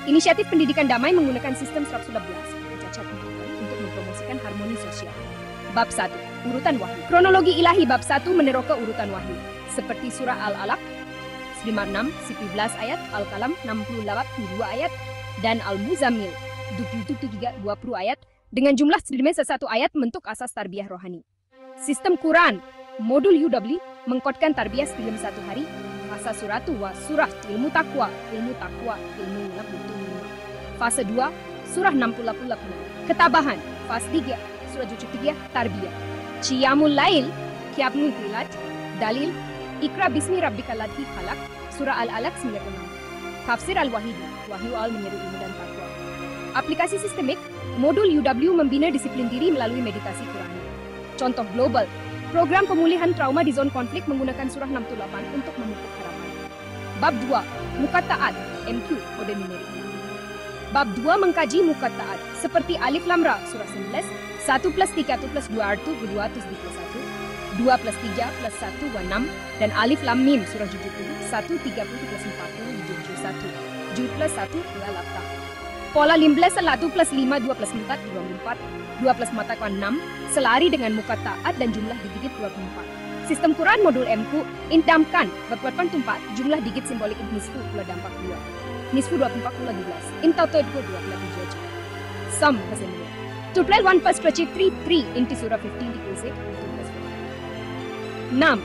Inisiatif pendidikan damai menggunakan sistem 111 cacat untuk mempromosikan harmoni sosial. Bab 1, urutan wahyu. Kronologi ilahi bab 1 meneroka urutan wahyu, seperti surah Al-Alaq 56, 11 ayat, Al-Qalam 68, 2 ayat, dan Al-Muzammil 23, 20 ayat, dengan jumlah 1 ayat bentuk asas tarbiyah rohani. Sistem Quran, modul UW, mengkodkan tarbiyah 1 hari, fase suratu wa surah ilmu takwa, ilmu nabutu. Fase 2, surah 68, ketabahan. Fase 3, surah 73, tarbiyah. Qiyamul Lail, Qiyamul Tilat, dalil, Ikra bismi rabbikal ladzi khalaq, surah Al-Alaq 96. Tafsir Al-Wahidi, wahyu al menyeru ilmu dan takwa. Aplikasi sistemik, modul UW membina disiplin diri melalui meditasi Qurani. Contoh global, program pemulihan trauma di zon konflik menggunakan surah 68 untuk memupuk harapan. Bab 2, muka taat, MQ, kode numerik. Bab 2 mengkaji muka taat, seperti Alif Lam Ra, surah 19, 1 plus 3 plus 2 artu 2 plus 1, 2 plus 3 plus 1 wa 6, dan Alif Lam Mim, surah 70, 1, 30 plus 40, 71, 7 plus 1, 2 lapta. Pola 15, 1 plus 5, 2 plus 4, 24, 2 plus mata kuan 6, selari dengan muka taat dan jumlah digit 24. Sistem Quran modul MQ, indamkan, berkuatkan tumpat, jumlah digit simbolik nisfu pula dampak 2. Nisfu 24 pula 12, intautoid 2 pula 7. Sum, bahasa Indonesia. To play 1 plus to achieve 3 inti surah 15 dikrisik, 2 plus 4. 6,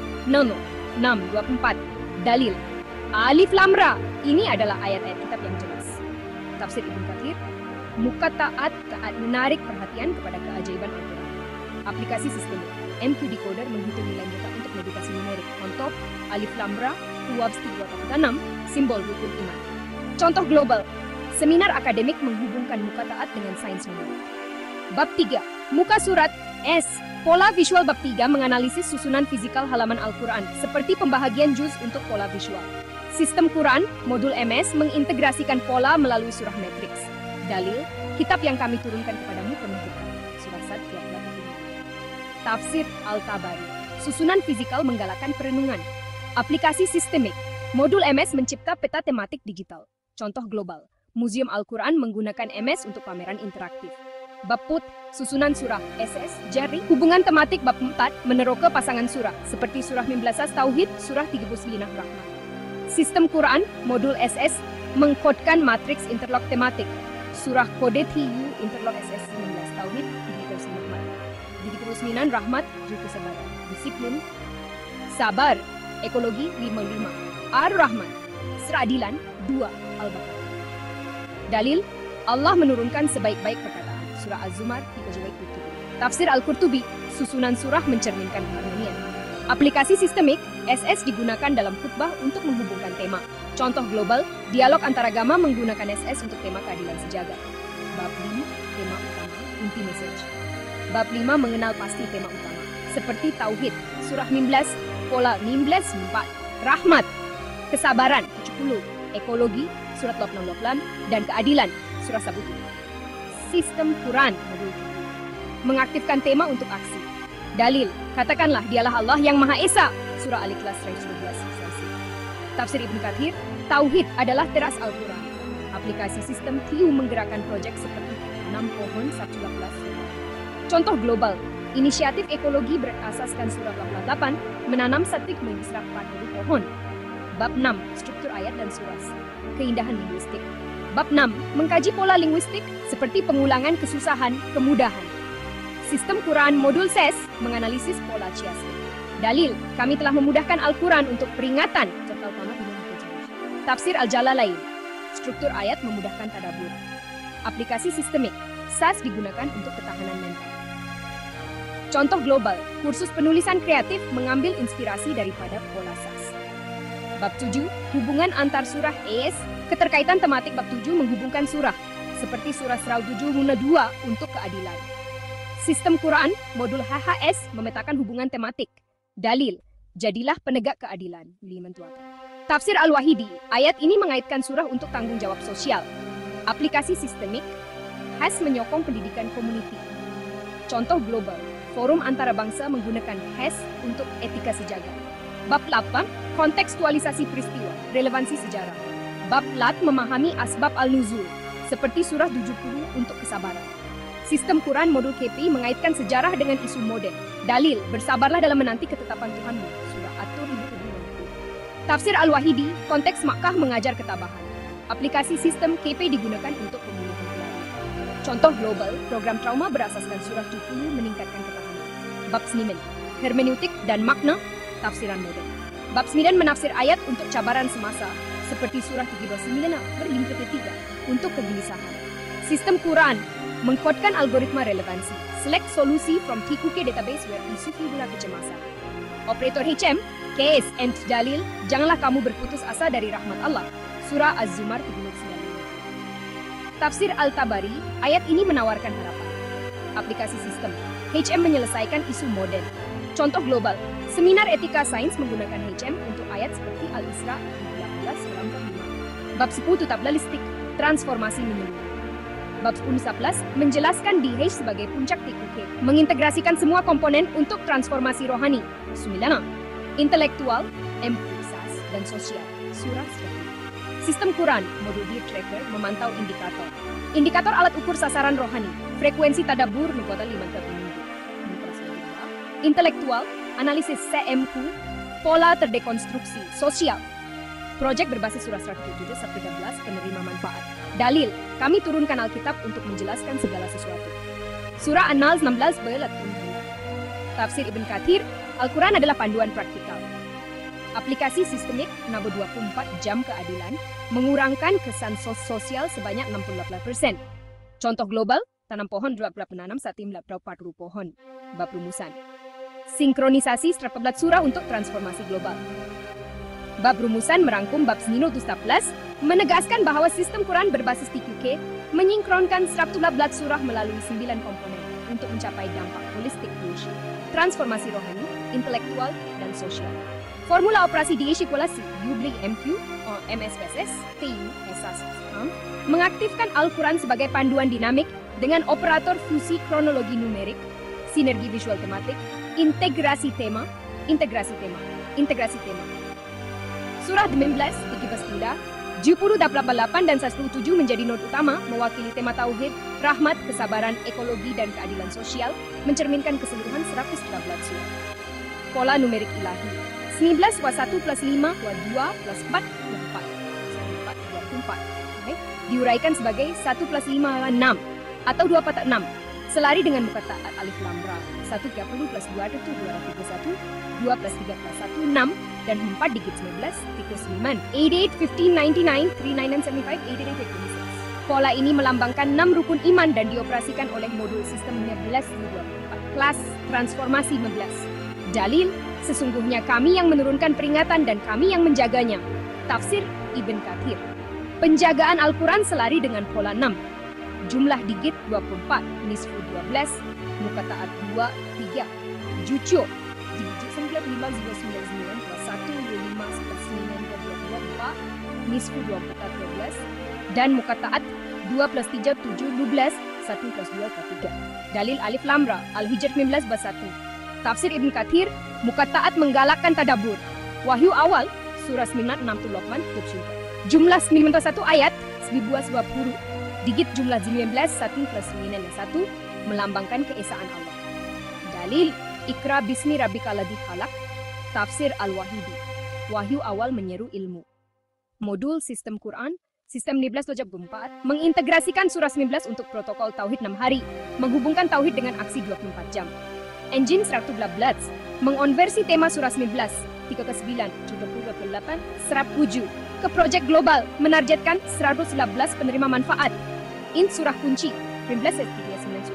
24, dalil. Alif Lam Ra, ini adalah ayat-ayat kitab yang jelas. Tafsir Ibn Katsir, muka taat menarik perhatian kepada keajaiban Al-Quran. Aplikasi sistem MQ Decoder menghitung nilai muka untuk meditasi numerik. Contoh, Alif Lam Ra, Uwab 3 simbol rukun iman. Contoh global, seminar akademik menghubungkan muka taat dengan sains numerik. Bab 3, muka surat S. Pola visual bab 3 menganalisis susunan fisikal halaman Al-Quran, seperti pembahagian juz untuk pola visual. Sistem Quran, modul MS mengintegrasikan pola melalui surah matriks. Dalil, kitab yang kami turunkan kepadamu penuh berkah. Surah Sad 35. Tafsir Al-Tabari, susunan fisikal menggalakkan perenungan. Aplikasi sistemik, modul MS mencipta peta tematik digital. Contoh global, Museum Al-Quran menggunakan MS untuk pameran interaktif. Bab Put, susunan surah, SS, Jari, hubungan tematik bab 4 meneroka pasangan surah, seperti surah 19 Tauhid, surah 39 Rahman. Sistem Quran, modul SS, mengkodkan matriks interlok tematik. Surah Kode TU interlok SS 19 Tauhid, 39 Rahmat, juga kesabaran. Disiplin, Sabar, Ekologi 55, Ar-Rahman, Seradilan 2, Al-Baqarah. Dalil, Allah menurunkan sebaik-baik perkataan. Surah Az-Zumar 37. Tafsir Al-Qurtubi, susunan surah mencerminkan keharmonian. Aplikasi sistemik, SS digunakan dalam khutbah untuk menghubungkan tema. Contoh global, dialog antaragama menggunakan SS untuk tema keadilan sejagat. Bab 5, tema utama, inti message. Bab 5 mengenal pasti tema utama, seperti Tauhid, surah 19, pola 19, 4, Rahmat, kesabaran, 70, ekologi, surat 88, dan keadilan, surah Sabuti. Sistem Quran, modul mengaktifkan tema untuk aksi. Dalil, katakanlah dialah Allah yang Maha Esa. Surah Al-Ikhlas 112. Tafsir Ibn Kathir, Tauhid adalah teras Al-Quran. Aplikasi sistem TIU menggerakkan proyek seperti tanam pohon 118. Contoh global, inisiatif ekologi berasaskan surah 88, menanam 140 pohon. Bab 6, struktur ayat dan surah. Keindahan linguistik. Bab 6, mengkaji pola linguistik seperti pengulangan kesusahan, kemudahan. Sistem Quran modul SES menganalisis pola chiastik. Dalil, kami telah memudahkan Al-Quran untuk peringatan serta utama dengan kejelas. Tafsir Al-Jalalain, struktur ayat memudahkan tadabbur. Aplikasi sistemik, SAS digunakan untuk ketahanan mental. Contoh global, kursus penulisan kreatif mengambil inspirasi daripada pola SAS. Bab 7, hubungan antar surah ES, keterkaitan tematik bab 7 menghubungkan surah, seperti surah 107 Muna 2 untuk keadilan. Sistem Quran, modul HHS memetakan hubungan tematik. Dalil, jadilah penegak keadilan. Tafsir Al-Wahidi, ayat ini mengaitkan surah untuk tanggung jawab sosial. Aplikasi sistemik, HAS menyokong pendidikan komuniti. Contoh global, forum antarabangsa menggunakan HAS untuk etika sejagat. Bab 8, kontekstualisasi peristiwa, relevansi sejarah. Bab Lat memahami asbab al-nuzul, seperti surah 70 untuk kesabaran. Sistem Quran modul KPI mengaitkan sejarah dengan isu modern. Dalil, bersabarlah dalam menanti ketetapan Tuhanmu. Surah At-Tur 1020. Tafsir Al-Wahidi, konteks Makkah mengajar ketabahan. Aplikasi sistem KP digunakan untuk pemulihan keluarga. Contoh global, program trauma berasaskan surah 70 meningkatkan ketahanan. Bab 9, hermeneutik dan makna, tafsiran modern. Bab 9 menafsir ayat untuk cabaran semasa, seperti surah 39 berlink ketiga untuk kegelisahan. Sistem Quran mengkodkan algoritma relevansi. Select solusi from TQK database where isu figura kecemasan. Operator HM, case and dalil, janganlah kamu berputus asa dari rahmat Allah. Surah Az-Zumar 39. Tafsir Al-Tabari, ayat ini menawarkan harapan. Aplikasi sistem, HM menyelesaikan isu modern. Contoh global, seminar etika sains menggunakan HM untuk ayat seperti Al-Isra 13-5. Bab 10 tutabalistik, transformasi menyeluruh. Bab 10-11 menjelaskan DH sebagai puncak TQK, mengintegrasikan semua komponen untuk transformasi rohani. 9. Intelektual, empusas, dan sosial. Surah 1. Sistem Quran, modul Dear Tracker memantau indikator. Indikator alat ukur sasaran rohani, frekuensi tadabbur mengkota 5 minggu. Intelektual, analisis CMQ, pola terdekonstruksi, sosial. Projek berbasis surah 107-13 penerima manfaat. Dalil, kami turunkan Alkitab untuk menjelaskan segala sesuatu. Surah An-Nahl 16 belat. Tafsir Ibn Kathir, Al-Quran adalah panduan praktikal. Aplikasi sistemik, Nabo 24 jam keadilan, mengurangkan kesan sosial sebanyak 68%. Contoh global, tanam pohon 12 penanam saat tim 40 pohon. Bab rumusan. Sinkronisasi 14 surah untuk transformasi global. Bab rumusan merangkum bab 9-11, menegaskan bahwa sistem Quran berbasis TQK menyinkronkan 14 surah melalui 9 komponen untuk mencapai dampak holistik transformasi rohani, intelektual, dan sosial. Formula operasi Daesh equalasi Ubli MQ MSPSS TU Esas mengaktifkan Al-Quran sebagai panduan dinamik dengan operator fusi kronologi numerik, sinergi visual tematik, integrasi tema. Surah 19, 13 Indah, 70, 88 dan 107 menjadi not utama mewakili tema tauhid, rahmat, kesabaran, ekologi dan keadilan sosial, mencerminkan keseluruhan 113 surah. Pola numerik ilahi 19 wa 1 plus 5 wa 2 plus 4 wa 4. Diuraikan sebagai 1 plus 5 adalah 6 atau 2 patah 6. Selari dengan muka ta'at alif lam ra. 1 30 plus 2 itu 231, 2 plus 3 plus 1, 6, dan 4 digit 19, tikus 9. 88, 15, 99, 39 and 75, 88, 86. Pola ini melambangkan 6 rukun iman dan dioperasikan oleh modul sistem 1924. Kelas transformasi 15. Dalil, sesungguhnya kami yang menurunkan peringatan dan kami yang menjaganya. Tafsir Ibn Katsir. Penjagaan Al-Quran selari dengan pola 6. Jumlah digit 24, nisfu 12, muka taat 2, 3. Juco, digit 95, 099, plus 1, 5, 9, 2, 4, nisfu 24, 12. Dan muka taat 2 plus 3, 7, 12, 1 plus 2, 3. Dalil Alif Lamra, Al-Hijr 19, bas 1. Tafsir Ibn Katsir, muka taat menggalakkan tadabur. Wahyu awal, surah 9, 68, Tubsyuka. Jumlah 91 ayat, 1020. Digit jumlah 19, 1 plus 9 dan 1, melambangkan keesaan Allah. Dalil, Ikra bismi rabbika ladzi khalaq. Tafsir Al-Wahidi. Wahyu awal menyeru ilmu. Modul sistem Quran, sistem 1924, mengintegrasikan surah 19 untuk protokol tauhid 6 hari, menghubungkan tauhid dengan aksi 24 jam. Engine 112, mengonversi tema surah 19, 3 ke 9, 70 ke 8, serap 7, ke proyek global, menargetkan 111 penerima manfaat. Int surah kunci, 15, 39,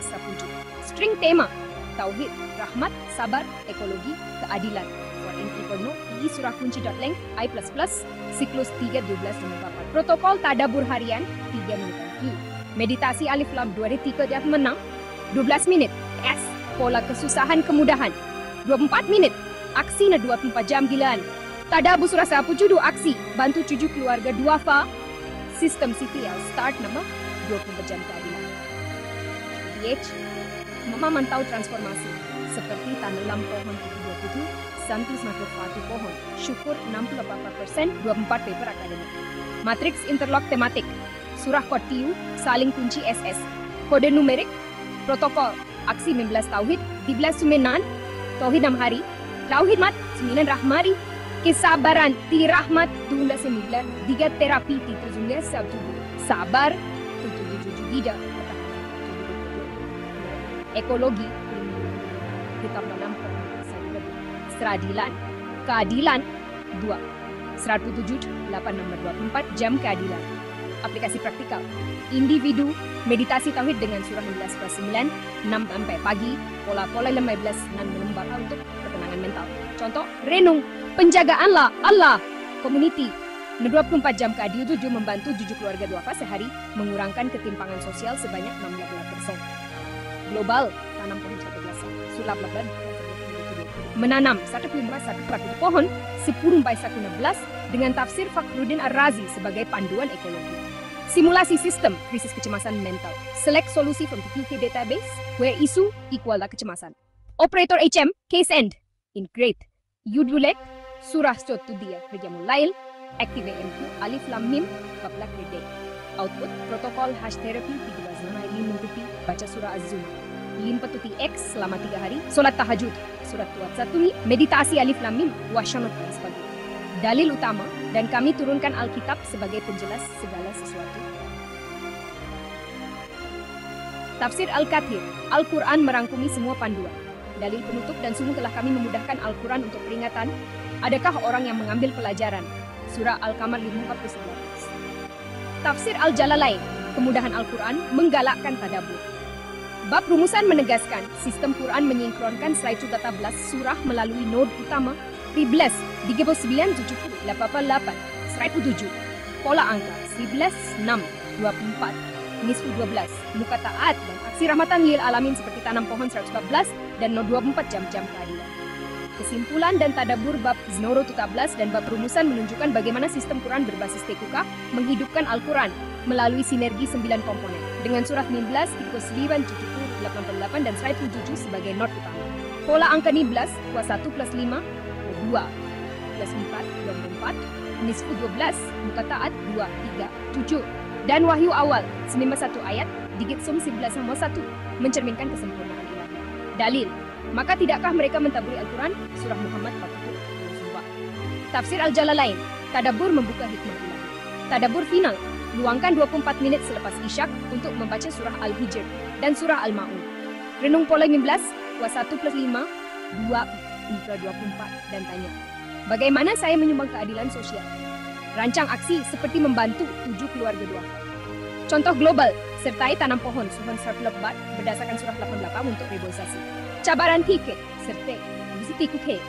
107. String tema, tauhid, rahmat, sabar, ekologi, keadilan. For info i surah kunci.length, I++, siklus 3, 12, 24. Protokol tadabur harian, 3 menit. Meditasi alif lam 2 detik ke menang, 12 menit. S, pola kesusahan kemudahan, 24 menit. Aksi 24 jam gilaan. Tadabbur surah 1 aksi, bantu 7 keluarga duafa. Sistem CTL start nama 24 jam keadilan. DH, Mama mantau transformasi seperti tanam pohon 27, Santi semakin patuh pohon, syukur 68%, 24 paper akademik. Matriks interlock tematik, surah Kotiu, saling kunci SS, kode numerik, protokol, aksi 19 tauhid, 12 sumenan, tauhid 6 hari, tauhid mat, 9 rahmari, kesabaran, ti rahmat, 12 sembilan, 3 terapi, ti 17 sabtu, sabar, 7 tidak, ekologi, kita menampung, seradilan, keadilan, 2, 107, 8 nomor 24, jam keadilan. Aplikasi praktikal, individu, meditasi tauhid dengan surah 11 plus 9, 6 sampai pagi, pola-pola 15, 6 lembaga untuk ketenangan mental. Contoh, renung, penjagaanlah Allah, community, 24 jam keadilan 7 membantu 7 keluarga duafa sehari, mengurangkan ketimpangan sosial sebanyak 68%. Global, tanam pohon 11, sulap lebat, menanam 1 pohon, 10 sampai 16 dengan tafsir Fakhruddin Ar-Razi sebagai panduan ekologi. Simulasi sistem krisis kecemasan mental. Select solusi from the QK database where isu equal kecemasan. Operator HM, case end. Integrate. Yudulek, surah dia Rejamul Lail, active MQ, alif lam mim, bablak rede. Output, protokol hash therapy, 13 hari mengikuti, baca surah Az-Zumar. Limpatuti X selama 3 hari, solat tahajud, surat tuat 1, meditasi alif lam mim, wasyanut dan sebagainya. Dalil utama, dan kami turunkan Alkitab sebagai penjelas segala sesuatu. Tafsir Al-Kathir, Al-Quran merangkumi semua panduan. Dalil penutup dan sungguh telah kami memudahkan Al-Quran untuk peringatan. Adakah orang yang mengambil pelajaran? Surah Al-Qamar 5:11. Tafsir Al-Jalalain, kemudahan Al-Quran menggalakkan tadabbur. Bab rumusan menegaskan sistem Quran menyinkronkan slide 14 surah melalui node utama 13, 39, 70, 88, slide 7. Pola angka 11, 6, 24, nisfu 12, muka taat dan aksi rahmatan lil alamin seperti tanam pohon 114 dan node 24 jam-jam keadilan. Kesimpulan dan tadabbur bab Znoro 17 dan bab rumusan menunjukkan bagaimana sistem Quran berbasis TQK menghidupkan Al-Quran melalui sinergi 9 komponen. Dengan surah 19, tikus 9, 70, 88, dan 107 sebagai not utama. Pola angka 19, kuas 1 plus 5, 2 plus 4, 24, nisfu 12, muka taat 2, 3, 7. Dan wahyu awal, 91 ayat, digit sum 11 sama 1, mencerminkan kesempurnaan ilahi. Dalil, maka tidakkah mereka mentaburi Al-Quran? Surah Muhammad 42. Tafsir Al-Jalalain, tadabbur membuka hikmah ilahi. Tadabbur final, luangkan 24 menit selepas isyak untuk membaca surah Al-Hijr dan surah Al-Ma'un. Renung pola 15, kuas 1 plus 5, 2, 24, dan tanya. Bagaimana saya menyumbang keadilan sosial? Rancang aksi seperti membantu 7 keluarga duafa. Contoh global, sertai tanam pohon suhun serp lebat berdasarkan surah 88 untuk reboisasi. Cabaran tiket, serta visi TQK.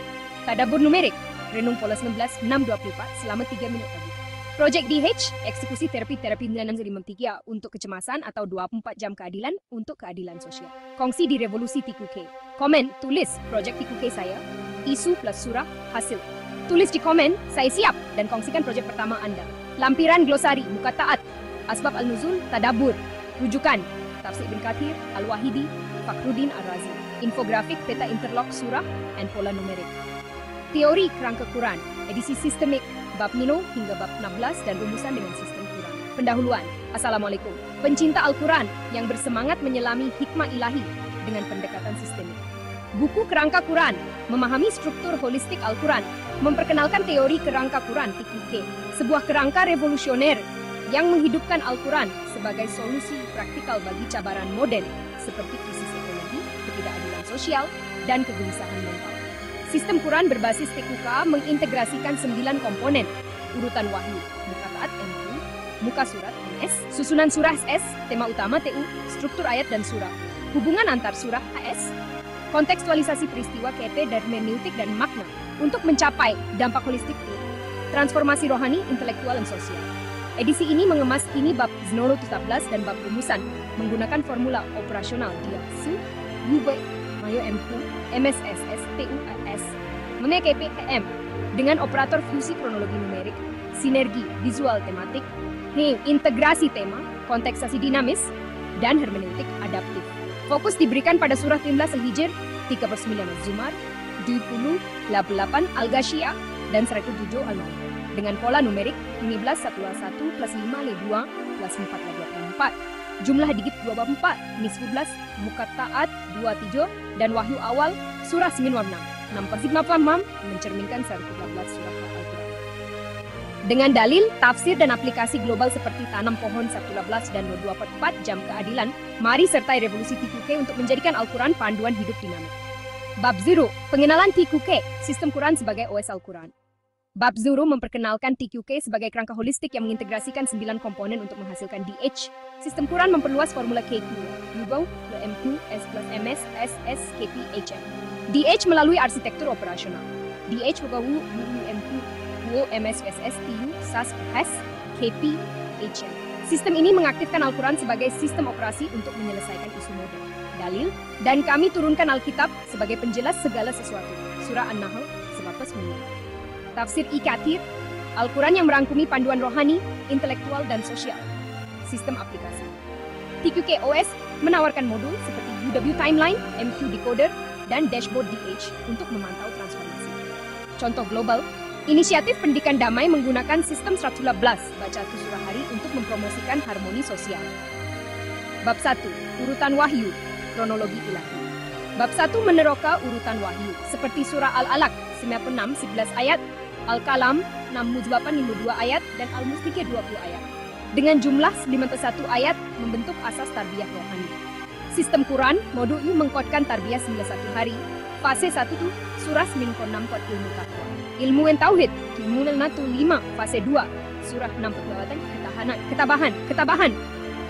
Tadabbur numerik, renung pola 19, 624 selama 3 minit pagi. Projek DH, eksekusi terapi 9653 untuk kecemasan atau 24 jam keadilan untuk keadilan sosial. Kongsi di revolusi TQK. Komen, tulis projek TQK saya, isu plus surah, hasil. Tulis di komen, saya siap, dan kongsikan projek pertama Anda. Lampiran glosari, muka taat, asbab al-nuzul, tadabbur. Rujukan, Tafsir Ibn Kathir, Al-Wahidi, Fakhruddin Ar-Razi. Infografik peta interlok surah dan pola numerik. Teori kerangka Quran, edisi sistemik, bab Nino hingga bab 16 dan rumusan dengan sistem Quran. Pendahuluan, Assalamualaikum. Pencinta Al-Quran yang bersemangat menyelami hikmah ilahi dengan pendekatan sistemik. Buku Kerangka Quran, memahami struktur holistik Al-Quran, memperkenalkan teori kerangka Quran TQK, sebuah kerangka revolusioner yang menghidupkan Al-Quran sebagai solusi praktikal bagi cabaran modern seperti krisis ekonomi, ketidakadilan sosial, dan kegelisahan mental. Sistem Quran berbasis TQK mengintegrasikan 9 komponen, urutan wahyu, muka taat MQ, muka surat MS, susunan surah SS, tema utama TU, struktur ayat dan surah, hubungan antar surah AS, kontekstualisasi peristiwa KP dan hermeneutik dan makna untuk mencapai dampak holistik transformasi rohani, intelektual, dan sosial. Edisi ini mengemas kini bab Znoro 17 dan bab rumusan menggunakan formula operasional dia SU, UB, Mayo MQ, MSSS, TUAS, KPM dengan operator fusi kronologi numerik, sinergi visual tematik, integrasi tema, konteksasi dinamis, dan hermeneutik adaptif. Fokus diberikan pada surah 13 Al-Hijr, 39 Az-Zumar, 20, 88 Al-Ghashiyah, dan 107 Al-Maun. Dengan pola numerik 15 1 plus 5 le 2 plus 4 le 24. Jumlah digit 24, nisfu 11, muka taat 27, dan wahyu awal surah 96. 6 mencerminkan 114 surah Al-Quran. Dengan dalil, tafsir dan aplikasi global seperti tanam pohon 112 dan 244 jam keadilan, mari sertai revolusi TQK untuk menjadikan Al-Quran panduan hidup dinamik. Bab Zuru, pengenalan TQK, sistem Quran sebagai OS Al-Quran. Bab Zuru memperkenalkan TQK sebagai kerangka holistik yang mengintegrasikan 9 komponen untuk menghasilkan DH. Sistem Quran memperluas formula KQ, UGO, MQ, S plus MS, SS, KP, HM. DH melalui arsitektur operasional. DH UGO, MQ, UO, MS, SS, TU, SAS, HAS, KP, HM. Sistem ini mengaktifkan Al-Quran sebagai sistem operasi untuk menyelesaikan isu modern. Dalil, dan kami turunkan Alkitab sebagai penjelas segala sesuatu. Surah An-Nahl, 19. Tafsir I-Kathir, Al-Quran yang merangkumi panduan rohani, intelektual, dan sosial. Sistem aplikasi. TQK OS menawarkan modul seperti UW Timeline, MQ Decoder, dan Dashboard DH untuk memantau transformasi. Contoh global, inisiatif pendidikan damai menggunakan sistem 112 baca surah hari untuk mempromosikan harmoni sosial. Bab 1, urutan wahyu, kronologi ilahi. Bab 1 meneroka urutan wahyu, seperti surah Al-Alaq, 96, 11 ayat, Al-Kalam, 6 muzbapan 52 ayat, dan Al-Mustika 20 ayat. Dengan jumlah 51 ayat, membentuk asas tarbiyah rohani. Sistem Quran, modul U mengkodkan tarbiyah 91 hari. Fase 1 tu, surah 96 kod ilmu takwa. Ilmu yang tauhid, ilmu natu 5, fase 2, surah 6 ketabahan.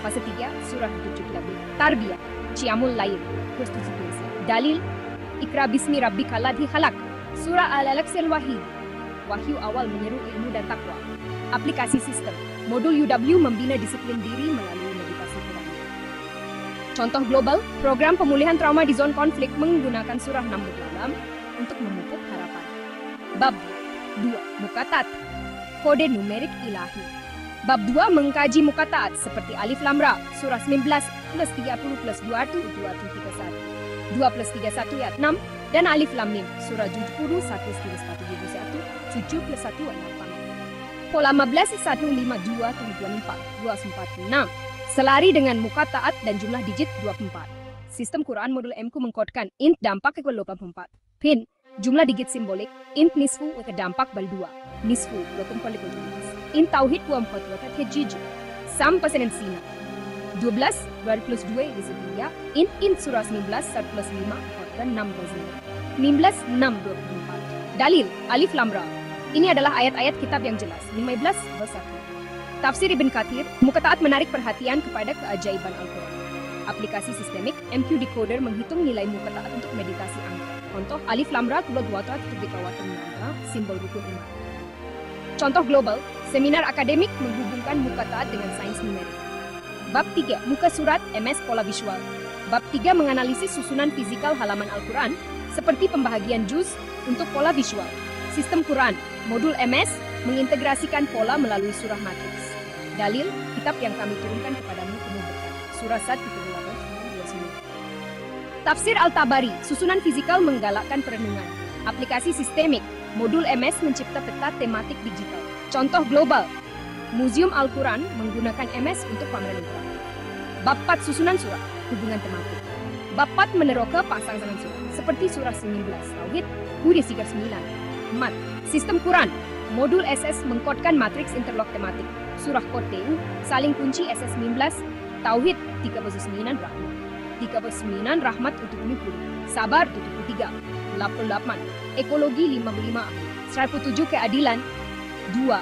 Fase 3, surah 7 tarbiyah, Ciamul Lail, konstitusi. Dalil, Ikra bismi rabbika ladzi khalaq, surah Al-Alaq Wahid. Wahyu awal menyeru ilmu dan takwa. Aplikasi sistem. Modul UW membina disiplin diri melalui meditasi Quran. Contoh global, program pemulihan trauma di zona konflik menggunakan surah 66, untuk memupuk harapan. Bab 2. Muqatat, kode numerik ilahi. Bab 2 mengkaji muqatat seperti alif lam ra, surah 19 plus 30 plus 20 2 plus 31 ayat 6, dan alif lam mim, surah 70 1 plus 1 7 plus 1 ayat 8. Pola 15 152 4 246. Selari dengan muqatat dan jumlah digit 24. Sistem Quran modul MQ mengkodkan int dampak equal 84. Pin jumlah digit simbolik int nisfu ke dampak bal 2. Nisfu 24 int tauhid 24 hijj. Sam pesanan sina 12 2 plus 2 disebutnya int surah 19 1 plus 5 dan 6 plus 5 19 6 24. Dalil alif lam ra. Ini adalah ayat-ayat kitab yang jelas. 15 vers 1. Tafsir Ibn Kathir, muqatat menarik perhatian kepada keajaiban Al-Quran. Aplikasi sistemik MQ Decoder menghitung nilai muqatat untuk meditasi angka. Contoh alif lam ra kulot wata titik dikawatan angka simbol rukun iman. Contoh global, seminar akademik menghubungkan muqatat dengan sains numerik. Bab 3, muka surat MS pola visual. Bab 3 menganalisis susunan fisikal halaman Al-Quran seperti pembahagian juz untuk pola visual. Sistem Quran, modul MS mengintegrasikan pola melalui surah matriks. Dalil, kitab yang kami turunkan kepadamu penuh berkat. Surah 1 Tafsir Al-Tabari, susunan fisikal menggalakkan perenungan. Aplikasi sistemik, modul MS mencipta peta tematik digital. Contoh global, Museum Al-Quran menggunakan MS untuk pameran interaktif. Bab 4 susunan surah, hubungan tematik. Bab 4 meneroka pasangan surah, seperti surah 19, Tauhid, Hud 39. Mat, sistem Quran, modul SS mengkodkan matriks interlock tematik. Surah kod TU, saling kunci SS 19, Tauhid 39 rahmat. 39 rahmat 70, sabar 73, 88, ekologi 55, 107 keadilan, 2,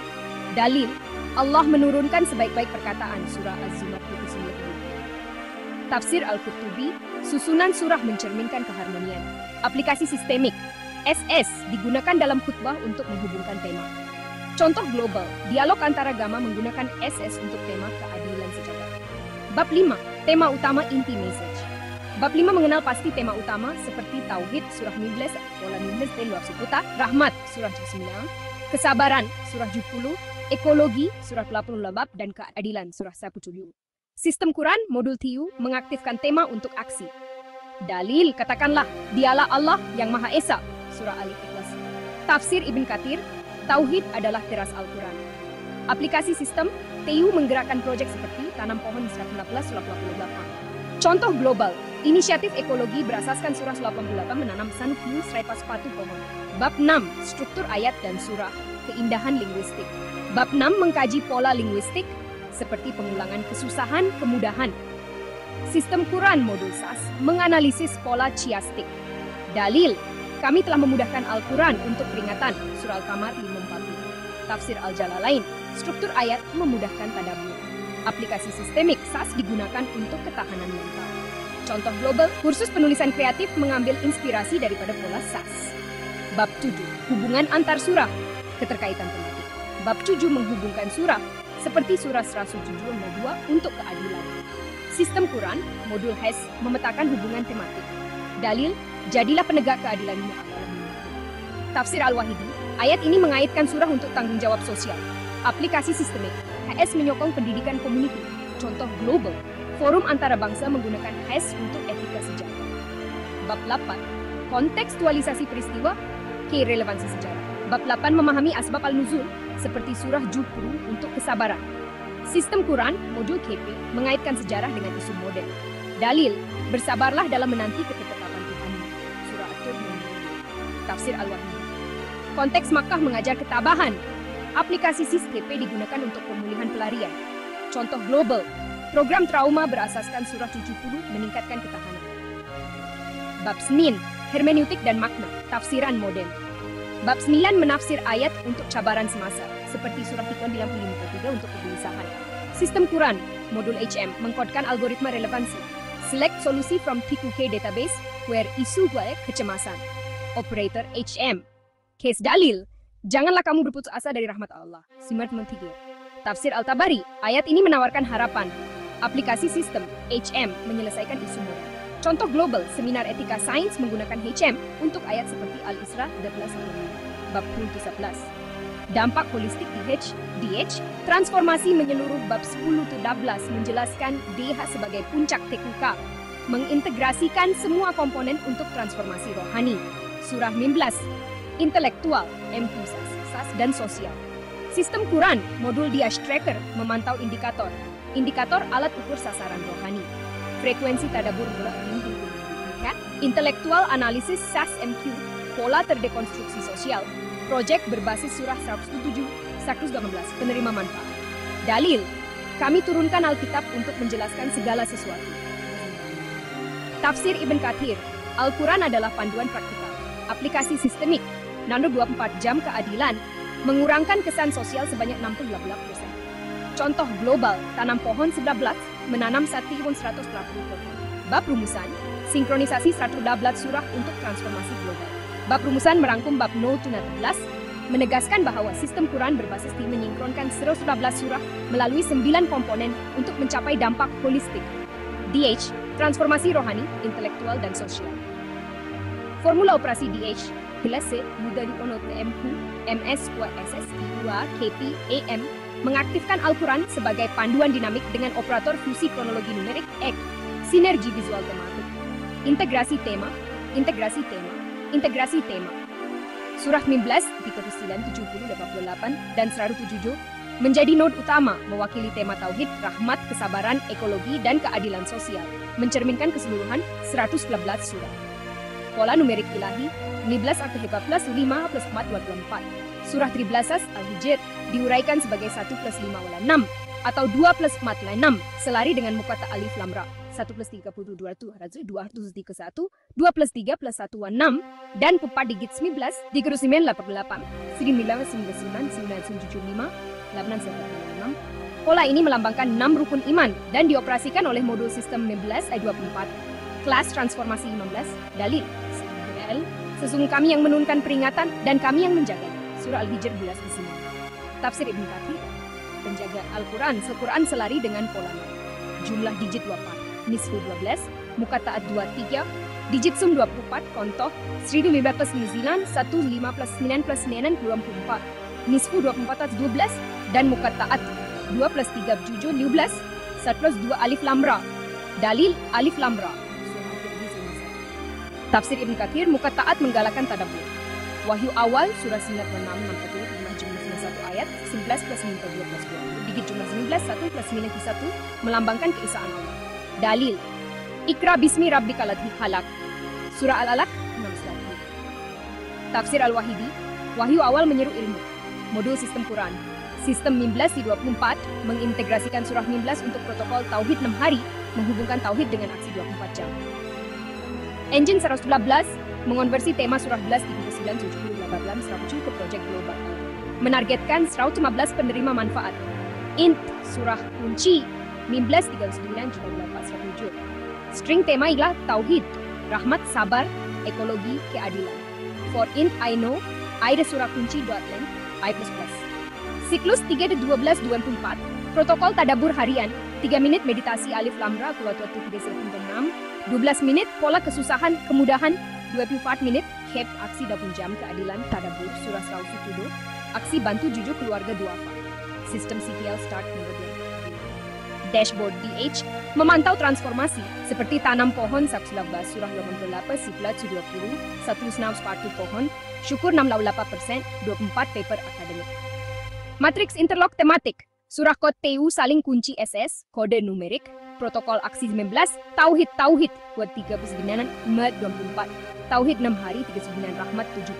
dalil, Allah menurunkan sebaik-baik perkataan surah Az-Zumar 90. Tafsir Al-Qurtubi, susunan surah mencerminkan keharmonian. Aplikasi sistemik, SS digunakan dalam khutbah untuk menghubungkan tema. Contoh global, dialog antara agama menggunakan SS untuk tema keadilan sejahtera. Bab 5, tema utama inti message. Bab 5 mengenal pasti tema utama seperti Tauhid, surah 19, pola 19 dan luar seputar, Rahmat, surah 9, kesabaran, surah 70, ekologi, surah 88, dan keadilan, surah 10. Sistem Quran, modul TU, mengaktifkan tema untuk aksi. Dalil, katakanlah, dialah Allah yang Maha Esa, surah Al-Ikhlas. Tafsir Ibn Kathir, Tauhid adalah teras Al-Quran. Aplikasi sistem, TU menggerakkan proyek seperti tanam pohon 116 surah 88. Contoh global, inisiatif ekologi berasaskan surah 88 menanam sunflower serpas sepatu pohon. Bab 6, struktur ayat dan surah, keindahan linguistik. Bab 6 mengkaji pola linguistik seperti pengulangan kesusahan, kemudahan. Sistem Quran modul SAS menganalisis pola chiastik. Dalil, kami telah memudahkan Al-Quran untuk peringatan, surah Al-Qamar 540. Tafsir Al-Jalalain, struktur ayat memudahkan tadabbur. Aplikasi sistemik SAS digunakan untuk ketahanan mental. Contoh global, kursus penulisan kreatif mengambil inspirasi daripada pola SAS. Bab 7, hubungan antar surah, keterkaitan tematik. Bab 7 menghubungkan surah, seperti surah 172 untuk keadilan. Sistem Quran, modul HES, memetakan hubungan tematik. Dalil, jadilah penegak keadilan mu'alamin. Tafsir Al-Wahidi, ayat ini mengaitkan surah untuk tanggung jawab sosial. Aplikasi sistemik, HES menyokong pendidikan community. Contoh global, forum antara bangsa menggunakan HES untuk etika sejarah. Bab 8, kontekstualisasi peristiwa, ke relevansi sejarah. Bab 8 memahami asbab al-nuzul, seperti surah Juhru untuk kesabaran. Sistem Quran, modul KP, mengaitkan sejarah dengan isu modern. Dalil, bersabarlah dalam menanti ketetapan Tuhan. Surah At-Tur. Tafsir Al-Wahidi. Konteks Makkah mengajar ketabahan. Aplikasi SIS-KP digunakan untuk pemulihan pelarian. Contoh global, program trauma berasaskan surah 70 meningkatkan ketahanan. Bab 9, hermeneutik dan makna, tafsiran modern. Bab 9 menafsir ayat untuk cabaran semasa, seperti surah 95 untuk kegelisahan. Sistem Quran, modul HM, mengkodkan algoritma relevansi. Select solusi from TQK database, where isu kecemasan. Operator HM. Case dalil, janganlah kamu berputus asa dari rahmat Allah. Simar 3. Tafsir Al-Tabari, ayat ini menawarkan harapan. Aplikasi sistem HM menyelesaikan isu modern. Contoh global, seminar etika sains menggunakan HM untuk ayat seperti Al-Isra 11 bab 11. Dampak holistik DH, transformasi menyeluruh bab 10-11 menjelaskan DH sebagai puncak TQK, mengintegrasikan semua komponen untuk transformasi rohani. Surah 19, intelektual, MQ SAS dan sosial. Sistem Quran, modul Diash Tracker memantau indikator alat ukur sasaran rohani. Frekuensi tadabur intelektual analisis SAS MQ, pola terdekonstruksi sosial, proyek berbasis surah 107, 118, penerima manfaat. Dalil, kami turunkan Alkitab untuk menjelaskan segala sesuatu. Tafsir Ibn Kathir, Al-Quran adalah panduan praktikal, aplikasi sistemik, nano 24 jam keadilan, mengurangkan kesan sosial sebanyak 68%. Contoh global, tanam pohon 11, menanam 1.140 pohon. Bab rumusan, sinkronisasi 112 surah untuk transformasi global. Bab rumusan merangkum bab 0-11, menegaskan bahwa sistem Quran berbasis di menyingkronkan 111 surah melalui 9 komponen untuk mencapai dampak holistik. DH, transformasi rohani, intelektual, dan sosial. Formula operasi DH, Klase, mudah dionot MQ, MS, SS, IUA, KP, AM, mengaktifkan Al-Quran sebagai panduan dinamik dengan operator fusi kronologi numerik, EK, sinergi visual tematik, integrasi tema, Surah 19, 39, 70, 88, dan 107 menjadi node utama mewakili tema tauhid, rahmat, kesabaran, ekologi, dan keadilan sosial, mencerminkan keseluruhan 114 surah. Pola numerik ilahi, 19 aktivitas plus 5 plus 4, 24. Surah 13 Al-Hijr diuraikan sebagai 1 plus 5 wala 6 atau 2 plus 4 wala 6 selari dengan mukata alif lam ra. 1 plus 32 231 2 plus 3 plus 1 wala 6 dan 4 digit 19 89 88 999 975 Pola ini melambangkan 6 rukun iman dan dioperasikan oleh modul sistem 19 ayat 24. Kelas transformasi 15, dalil. Sesungguhnya kami yang menurunkan peringatan dan kami yang menjaga. Surah Al-Hijr 11 di sini. Tafsir Ibn Kathir, penjaga Al-Quran, Al-Quran selari dengan pola jumlah digit 24, nisfu 12, muka taat 23, digit sum 24, kontoh 15 plus 9, 15 plus 9 plus 9, 24, nisfu 24 atas 12, dan muka taat 2 plus 3, 7, 15, 1 plus 2 alif lamra, dalil alif lamra. Tafsir Ibn Kathir, muka taat menggalakkan tadabbur. Wahyu awal, surah 96, 60, jumlah 1 ayat, 11 plus 9 plus 2 plus 20, digit jumlah 19, 1 plus 9 1, melambangkan keesaan Allah. Dalil, Ikra bismi rabbikal ladzi khalaq, surah Al-Alaq, 6. Tafsir Al-Wahidi, wahyu awal menyeru ilmu. Modul sistem Quran, sistem 19 di 24, mengintegrasikan surah 19 untuk protokol Tauhid 6 hari, menghubungkan Tauhid dengan aksi 24 jam. Engine 111 mengonversi tema surah 11, 39, 70, 18, 107 ke proyek global. Menargetkan 115 penerima manfaat. Int surah kunci 19, 39, 78, 107. String tema ialah Tauhid, Rahmat, Sabar, Ekologi, Keadilan. For int I know, I the surah kunci .length, I++. Siklus 3 12 24, protokol tadabur harian, 3 menit meditasi alif lamra, kuwatu 3 12 menit pola kesusahan, kemudahan, 24 menit cap aksi 20 jam keadilan tadabur surah 107, aksi bantu jujur keluarga duafa. Sistem CTL start nomor 2. Dashboard DH memantau transformasi seperti tanam pohon 111 surah 88 siflat 20 1 sepatu pohon syukur 68%, 24 paper akademik. Matriks interlock tematik surah kod TU saling kunci SS kode numerik protokol aksi 19 tauhid buat 39 Mad 24 tauhid 6 hari 39 rahmat 70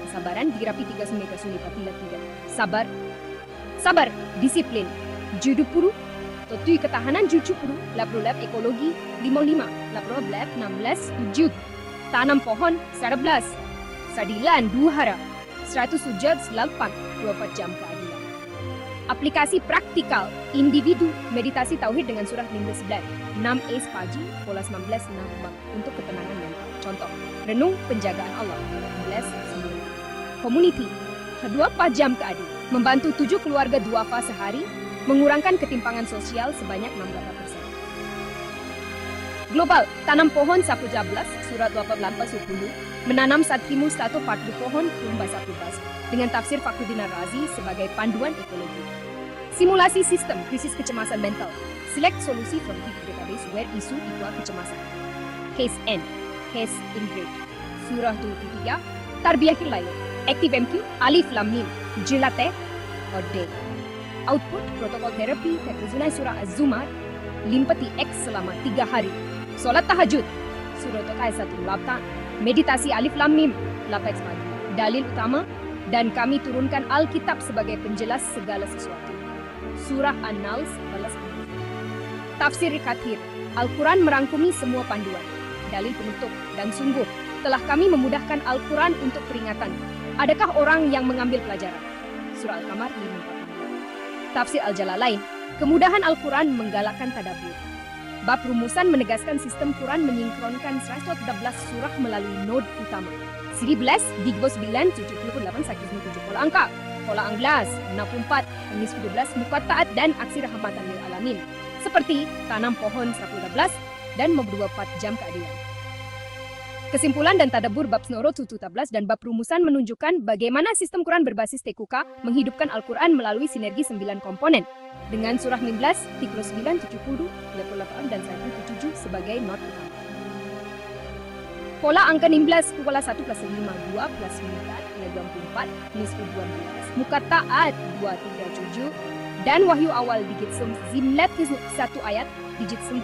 kesabaran dirapi 39 suni 3 sabar disiplin judupuru totui ketahanan jujupuru labrolab ekologi 55 labrolab 16 wujud tanam pohon 11 sadilan duhara 100 sujud 8 24 jam keadilan. Aplikasi praktikal individu meditasi tauhid dengan surah 15 6 pagi pola 19 nambang untuk ketenangan mental. Contoh, renung penjagaan Allah 11 community 24 jam keadilan, membantu 7 keluarga duafa sehari, mengurangkan ketimpangan sosial sebanyak 68%. Global, tanam pohon sapu jablas, surat 18-10, menanam satrimu satu fardu pohon kumba satu bas, dengan tafsir Fakhruddin Ar-Razi sebagai panduan ekologi. Simulasi sistem krisis kecemasan mental. Select solusi from key database where isu equal kecemasan. Case N, case in grade. Surah 23, Tarbiyahil Lail. Active MQ, Alif Lam Mim, Jilate, or Day. Output, protokol terapi, terjunai surah Az-Zumar, limpati X selama 3 hari. Solat tahajud, surah Tokai 1 lapta, meditasi Alif Lam Mim, lapex pagi. Dalil utama, dan kami turunkan Alkitab sebagai penjelas segala sesuatu. Surah An-Nahl 11. Tafsir Kathir, Al-Quran merangkumi semua panduan, dalil penutup, dan sungguh, telah kami memudahkan Al-Quran untuk peringatan. Adakah orang yang mengambil pelajaran? Surah Al-Qamar 5. Tafsir Al-Jalalain, kemudahan Al-Quran menggalakkan tadabbur. Bab rumusan menegaskan sistem Quran menyingkronkan 113 surah melalui node utama. Siri 11, Digbo 9, 78, Sakizmu 7, pola angka, pola anglas, 64, Anis 12, Muqatta'at dan aksi rahmatan lil alamin. Seperti tanam pohon 112 dan 24 jam keadilan. Kesimpulan dan tadabbur bab Snoro 17 dan bab rumusan menunjukkan bagaimana sistem Quran berbasis TQK menghidupkan Al-Quran melalui sinergi 9 komponen. Dengan surah 19, siklus 9, 70, 38, dan 107 sebagai not utama. Pola angka 16, pola 1 plus 5, 2 plus 9, 24, nisfu 12, Muqatta'at 237, dan wahyu awal digit sum zimlat satu ayat, digit sum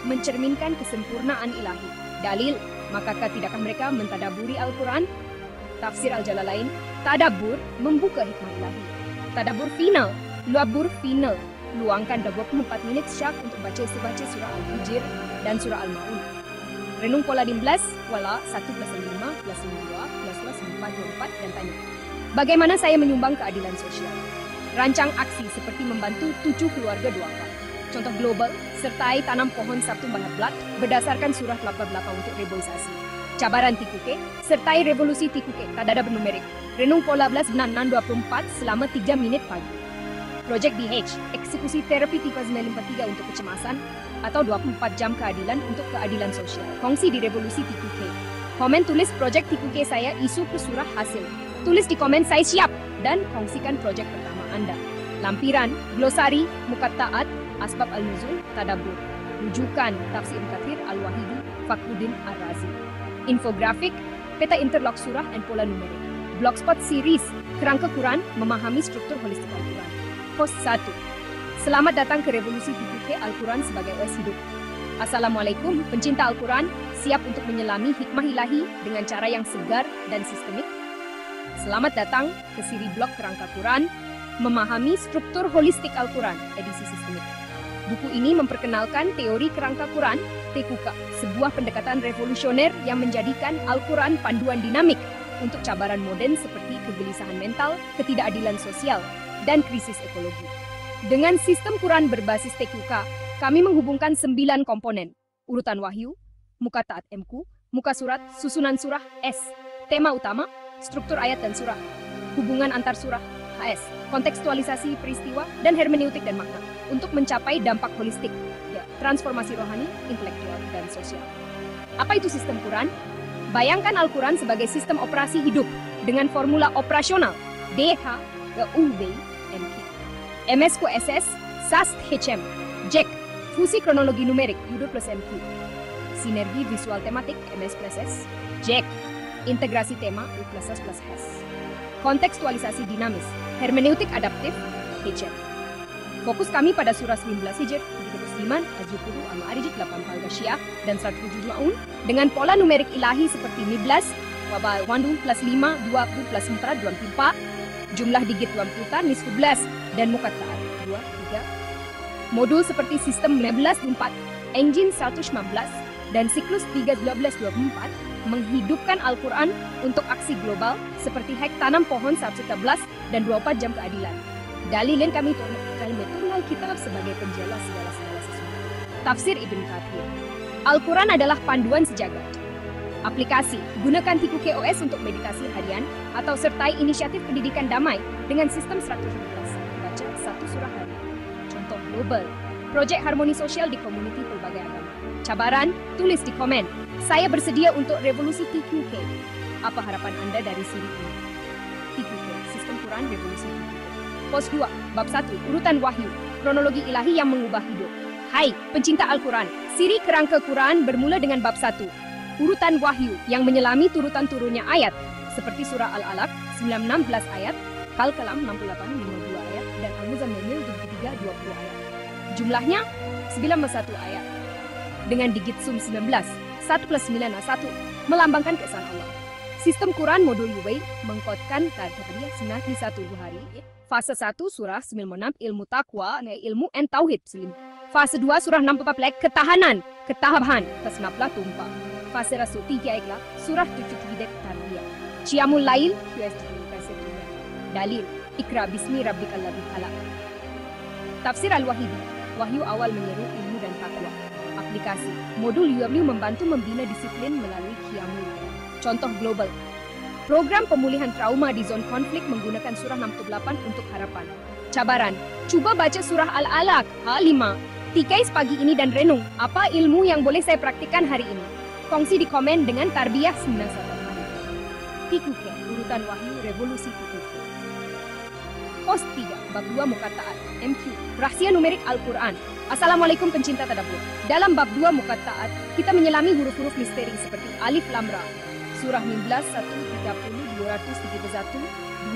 mencerminkan kesempurnaan ilahi. Dalil, makakah tidakkah mereka mentadaburi Al-Quran? Tafsir Al-Jalalain, tadabbur membuka hikmah ilahi. Tadabbur final, luabur final, luangkan 24 menit syak untuk baca surah Al-Hijr dan surah Al-Ma'un. Renung pola 15, pola 1 plus 5, plus 2, plus 4, 24, dan tanya. Bagaimana saya menyumbang keadilan sosial? Rancang aksi seperti membantu 7 keluarga duafa. Contoh global, sertai tanam pohon Sabtu Bahat berdasarkan surah 88 untuk reboisasi. Cabaran TQK, sertai revolusi TQK, tadada bernumerik. Renung pola 11, 624 selama 3 menit pagi. Project BH, eksekusi terapi tipe 953 untuk kecemasan, atau 24 jam keadilan untuk keadilan sosial. Kongsi di revolusi TQK. Komen tulis project TQK saya isu ke surah hasil. Tulis di komen saya siap, dan kongsikan project pertama Anda. Lampiran, glosari, Muqatta'at, Asbab Al-Nuzul, Tadabbur. Rujukan, Tafsir Kathir Al-Wahidi, Fakhruddin Ar-Razi. Infografik, peta interlok surah dan pola numerik. Blogspot series, Kerangka Quran, memahami struktur holistik Al-Quran. Post 1. Selamat datang ke revolusi TQK Al-Quran sebagai OS hidup. Assalamualaikum, pencinta Al-Quran, siap untuk menyelami hikmah ilahi dengan cara yang segar dan sistemik? Selamat datang ke siri blog Kerangka Quran, memahami struktur holistik Al-Quran, edisi sistemik. Buku ini memperkenalkan teori kerangka Quran, TQK, sebuah pendekatan revolusioner yang menjadikan Al-Quran panduan dinamik untuk cabaran modern seperti kegelisahan mental, ketidakadilan sosial, dan krisis ekologi. Dengan sistem Quran berbasis TQK, kami menghubungkan 9 komponen, urutan wahyu, Muqatta'at MQ, muka surat, susunan surah, S, tema utama, struktur ayat dan surah, hubungan antar surah, HS, kontekstualisasi peristiwa, dan hermeneutik dan makna, untuk mencapai dampak holistik, ya, transformasi rohani, intelektual, dan sosial. Apa itu sistem Quran? Bayangkan Al-Quran sebagai sistem operasi hidup dengan formula operasional DH ke UB MQ. MS ke SS, SAS HM, JEK, fusi kronologi numerik UD plus MQ. Sinergi visual tematik MS plus S, JEK, integrasi tema U plus S plus HES. Kontekstualisasi dinamis, hermeneutik adaptif, HM. Fokus kami pada surah 19 Hijr, 39, Az-Zukhruf, Al-Ma'arij, 8 Al-Ghasyiyah, dan 107 Ma'un dengan pola numerik ilahi seperti 19, Wabal Wandu plus 5, 20 plus 4, 24, jumlah digit 20, nisfu 11, dan Muqatta'at 2, 3. Modul seperti sistem 1924, engine 119, dan siklus 3, 12, 24 menghidupkan Al-Quran untuk aksi global seperti hak tanam pohon 111 dan 24 jam keadilan. Dalilin kami turun Alkitab sebagai penjelas segala sesuatu. Tafsir Ibn Kathir. Al-Quran adalah panduan sejagat. Aplikasi, gunakan TQK OS untuk meditasi harian atau sertai inisiatif pendidikan damai dengan sistem 100 baca 1 surah hari. Contoh global, Projek harmoni sosial di komuniti pelbagai agama. Cabaran, tulis di komen. Saya bersedia untuk revolusi TQK. Apa harapan Anda dari siri ini? TQK, Sistem Quran Revolusi TQK. Pos 2, Bab 1, Urutan Wahyu, Kronologi Ilahi yang Mengubah Hidup. Hai, pencinta Al-Quran. Siri kerangka Quran bermula dengan Bab 1, Urutan Wahyu yang menyelami turutan turunnya ayat, seperti surah Al-Alaq 16 ayat, Kal-Kalam 68-52 ayat, dan Al-Muzammil 23-20 ayat. Jumlahnya 91 ayat. Dengan digit sum 19, 1 plus 9 1, melambangkan keesaan Allah. Sistem Quran modul Yuwei mengkodkan tadabiyah sunat di 1 hari. Fase 1 surah 96 ilmu takwa, ilmu and tauhid selim. Fase 2 surah 64 ketahanan, ketahaban, kesnaplah tumpah. Fase rasul 3 iklah surah 73 tarbiyah. Qiyamul Lail QSD kasetnya. Dalil Ikra bismi rabbikal ladzi khalaq. Tafsir Al-Wahidi, wahyu awal menyeru ilmu dan takwa. Aplikasi modul UW membantu membina disiplin melalui Qiyamul Lail. Contoh global. Program pemulihan trauma di zon konflik menggunakan surah 68 untuk harapan. Cabaran, coba baca surah Al-Alaq H5. Tikais pagi ini dan renung, apa ilmu yang boleh saya praktikkan hari ini? Kongsi di komen dengan tarbiyah 91 hari. TQK, Urutan Wahyu Revolusi TQK. Pos 3, Bab 2 Muqatta'at, MQ, Rahasia Numerik Al-Quran. Assalamualaikum pencinta tadabbur. Dalam Bab 2 Muqatta'at, kita menyelami huruf-huruf misteri seperti Alif Lam Ra, Surah 19, 1, 30, 231,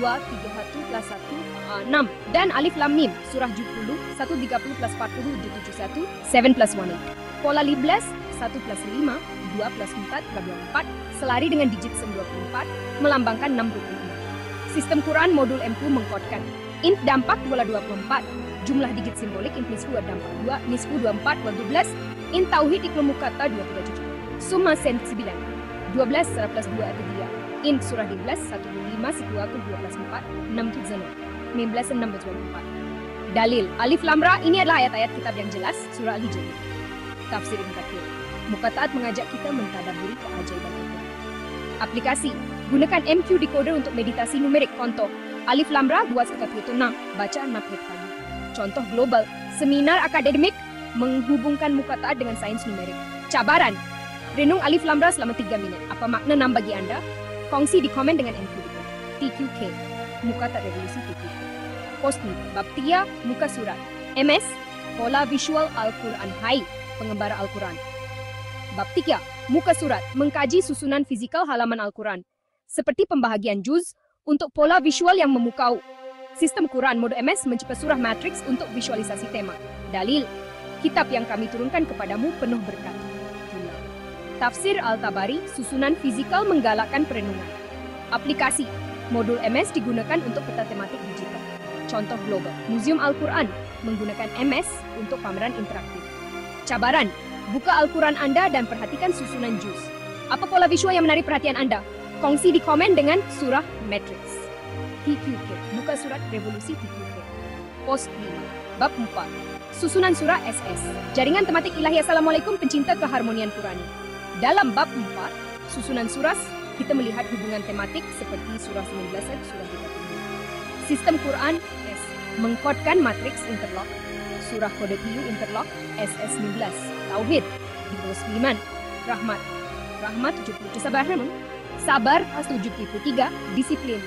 2, 31 plus 1, 6. Dan Alif Lam Mim, Surah 70, 1, 30 plus 40, 71, 7 plus 18. Pola 15, 1 plus 5, 2 plus 4, 24, selari dengan digit 24, melambangkan 625. Sistem Quran modul MQ mengkodkan int dampak 224, jumlah digit simbolik int nisfu dampak 2, nisfu 24, 12, int tauhid ikhlum mukata 27, summa sen 9. 12 plus 2 ada 3. Int surah 12 1 5 1 12 4 6 7 19 6 24. Dalil Alif Lam Ra ini adalah ayat-ayat kitab yang jelas surah Al-Hijr. Tafsir Ibn Katsir. Muqatta'at mengajak kita mentadabburi keajaiban Al-Quran. Aplikasi gunakan MQ decoder untuk meditasi numerik. Contoh Alif Lam Ra 2 baca 6 pagi. Contoh global seminar akademik menghubungkan Muqatta'at dengan sains numerik. Cabaran renung Alif Lam Ra selama 3 menit. Apa makna 6 bagi Anda? Kongsi di komen dengan MQ. TQK, Muqatta'at Revolusi TQK. Post Bab 3, Muka Surat. MS, Pola Visual Al-Quran. Hai, pengembara Al-Quran. Bab 3, Muka Surat, mengkaji susunan fizikal halaman Al-Quran. Seperti pembahagian juz untuk pola visual yang memukau. Sistem Quran mode MS mencipta surah matriks untuk visualisasi tema. Dalil, kitab yang kami turunkan kepadamu penuh berkat. Tafsir Al-Tabari, susunan fizikal menggalakkan perenungan. Aplikasi, modul MS digunakan untuk peta tematik digital. Contoh global, Museum Al-Quran menggunakan MS untuk pameran interaktif. Cabaran, buka Al-Quran Anda dan perhatikan susunan juz. Apa pola visual yang menarik perhatian Anda? Kongsi di komen dengan surah Matrix. TQK, buka surat Revolusi TQK. Post 5, Bab 4, susunan surah SS. Jaringan tematik ilahi. Assalamualaikum pencinta keharmonian Qurani. Dalam bab 4, susunan surah, kita melihat hubungan tematik seperti surah 19 dan surah 32. Sistem Quran S mengkodkan matriks interlock, surah kode TU interlock SS 19, Tauhid 39, Rahmat 70, Sabar 73, Disiplin,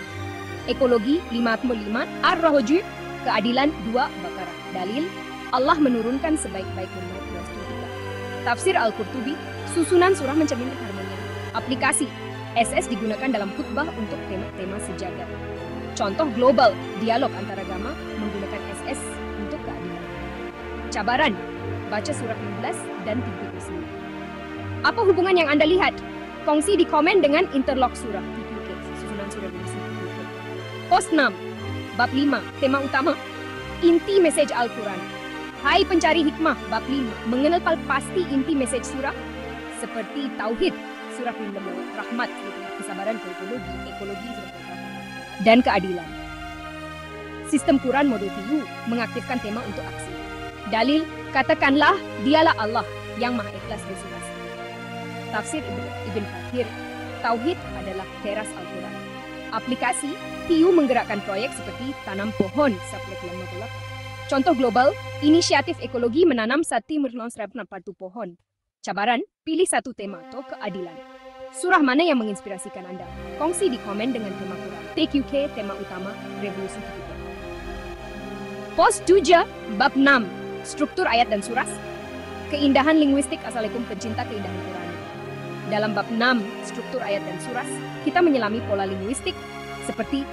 Ekologi 55, Ar-Rahju, Keadilan 2, Baqarah. Dalil Allah menurunkan sebaik-baik umat 23. Tafsir Al-Qurtubi, susunan surah mencerminkan harmoni. Aplikasi SS digunakan dalam khutbah untuk tema-tema sejagat. Contoh global, dialog antaragama menggunakan SS untuk keadilan. Cabaran, baca surah 15 dan 39. Apa hubungan yang Anda lihat? Kongsi di komen dengan interlock surah TQK, susunan surah Revolusi TQK. Post 6, bab 5, tema utama, inti mesej Al-Quran. Hai pencari hikmah, bab 5, mengenal pasti inti mesej surah seperti Tauhid, surah 15, Rahmat, kesabaran, ekologi, dan keadilan. Sistem Quran mode TU mengaktifkan tema untuk aksi. Dalil, katakanlah dialah Allah yang maha ikhlas bersuara. Tafsir Ibn Katsir, Tauhid adalah teras Al-Quran. Aplikasi, TU menggerakkan proyek seperti tanam pohon, Saplek Lemah. Contoh global, inisiatif ekologi menanam 140 pohon. Cabaran, pilih satu tema atau keadilan. Surah mana yang menginspirasikan Anda? Kongsi di komen dengan tema Quran. TQK, tema utama, revolusi TQK. Pos 7, bab 6, struktur ayat dan surah. Keindahan linguistik. Assalamualaikum pencinta keindahan Quran. Dalam bab 6, struktur ayat dan surah, kita menyelami pola linguistik seperti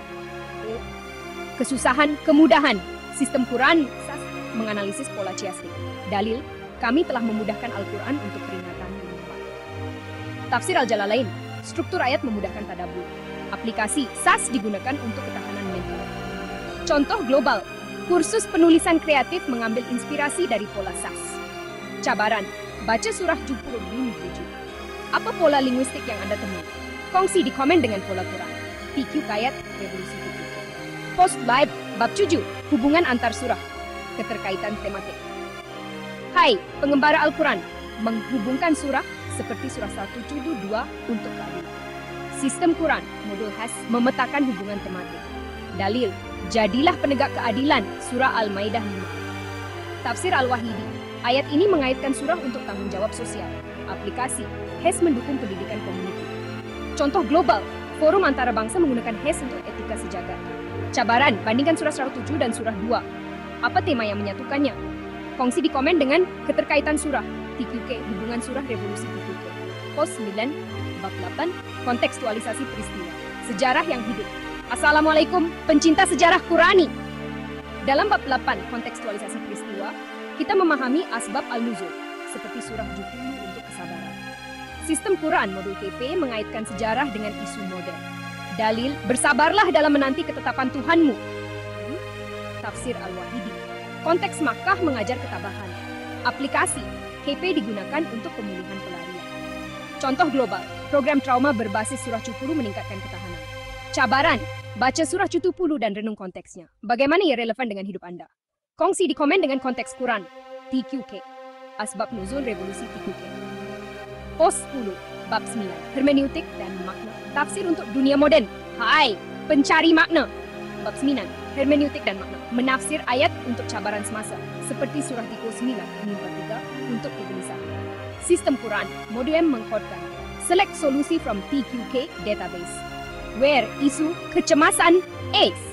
kesusahan, kemudahan. Sistem Quran menganalisis pola chiastik. Dalil, kami telah memudahkan Al-Quran untuk peringatan menyembah. Tafsir Al-Jalalain, struktur ayat memudahkan tadabbur. Aplikasi SAS digunakan untuk ketahanan mental. Contoh global, kursus penulisan kreatif mengambil inspirasi dari pola SAS. Cabaran, baca surah Jupur 7. Apa pola linguistik yang Anda temui? Kongsi di komen dengan pola Quran. TQ Kayat, revolusi TQ. Post live, bab 7, hubungan antar surah, keterkaitan tematik. Hai, pengembara Al-Quran, menghubungkan surah seperti surah 172 untuk keadilan. Sistem Quran, modul khas, memetakan hubungan tematik. Dalil, jadilah penegak keadilan, surah Al-Maidah 5. Tafsir Al-Wahidi, ayat ini mengaitkan surah untuk tanggung jawab sosial. Aplikasi, HES mendukung pendidikan komuniti. Contoh global, forum antara bangsa menggunakan HES untuk etika sejagat. Cabaran, bandingkan surah 107 dan surah 2. Apa tema yang menyatukannya? Kongsi di komen dengan keterkaitan surah. TQK, hubungan surah revolusi TQK. Pos 9, bab 8, kontekstualisasi peristiwa. Sejarah yang hidup. Assalamualaikum, pencinta sejarah Qurani. Dalam bab 8, kontekstualisasi peristiwa, kita memahami asbab al-nuzul, seperti surah Jupur untuk kesabaran. Sistem Quran modul KP mengaitkan sejarah dengan isu modern. Dalil, bersabarlah dalam menanti ketetapan Tuhanmu. Tafsir Al-Wahidi, konteks Makkah mengajar ketabahan. Aplikasi, KP digunakan untuk pemulihan pelarian. Contoh global, program trauma berbasis surah Jupur meningkatkan ketahanan. Cabaran, baca surah Jupur dan renung konteksnya. Bagaimana ia relevan dengan hidup Anda? Kongsi di komen dengan konteks Quran. TQK, asbab nuzul revolusi TQK. Pos 10, bab 9, hermeneutik dan makna. Tafsir untuk dunia modern. Hai, pencari makna. Bab 9, hermeneutik dan makna. Menafsir ayat untuk cabaran semasa, seperti surah Tiku 9, Nimpa 3, untuk kegelisahan. Sistem Quran, modul M mengkodkan. Select solusi from TQK database. Where isu kecemasan ACE.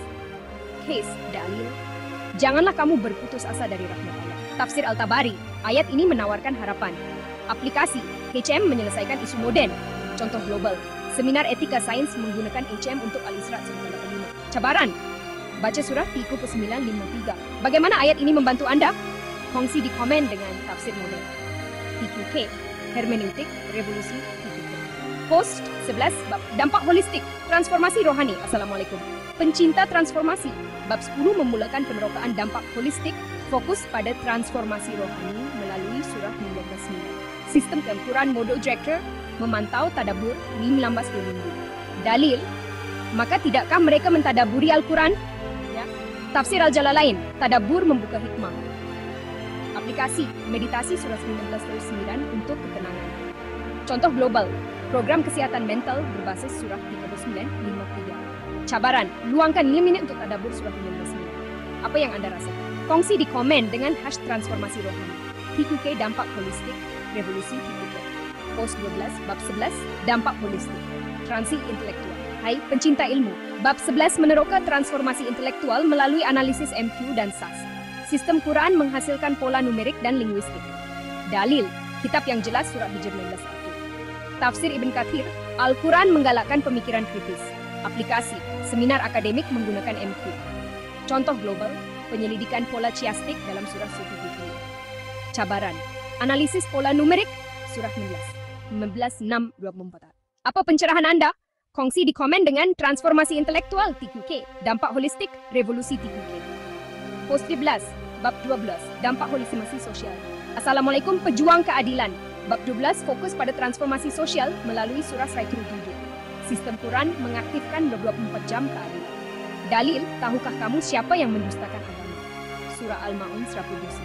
Case, dalil. Janganlah kamu berputus asa dari rahmat Allah. Tafsir Al-Tabari, ayat ini menawarkan harapan. Aplikasi, HM menyelesaikan isu modern. Contoh global, seminar etika sains menggunakan HM untuk Al-Isra 185. Cabaran, baca surah Tiku 953. Bagaimana ayat ini membantu Anda? Kongsi di komen dengan tafsir modern. TQK, hermeneutik, revolusi TQK. Post 11, bab dampak holistik, transformasi rohani. Assalamualaikum, pencinta transformasi. Bab 10 memulakan penerokaan dampak holistik, fokus pada transformasi rohani melalui surah 19. Sistem Quran modul director memantau tadabbur 15 minggu. Dalil, maka tidakkah mereka mentadaburi Al-Quran? Ya. Tafsir Al-Jalalain, tadabbur membuka hikmah. Aplikasi, meditasi surah 19-9 untuk ketenangan. Contoh global, program kesehatan mental berbasis surah 39-53. Cabaran, luangkan 5 menit untuk tadabbur surah 19. Apa yang Anda rasakan? Kongsi di komen dengan #transformasi rohani. TQK dampak holistik, revolusi TQK. Pos 12, bab 11, dampak holistik. Transi intelektual. Hai, pencinta ilmu. Bab 11 meneroka transformasi intelektual melalui analisis MQ dan SAS. Sistem Quran menghasilkan pola numerik dan linguistik. Dalil, kitab yang jelas surah Hijr 19:1. Tafsir Ibn Kathir, Al-Quran menggalakkan pemikiran kritis. Aplikasi, seminar akademik menggunakan MQ. Contoh global, penyelidikan pola chiastik dalam surah Sufi. Cabaran, analisis pola numerik, surah 19:6-24. Apa pencerahan Anda? Kongsi di komen dengan transformasi intelektual TQK, dampak holistik, revolusi TQK. Post 13, bab 12, dampak holistimasi sosial. Assalamualaikum pejuang keadilan. Bab 12 fokus pada transformasi sosial melalui surah 107. Sistem Quran mengaktifkan 24 jam keadilan. Dalil, tahukah kamu siapa yang mendustakan agama? Surah Al-Ma'un 100.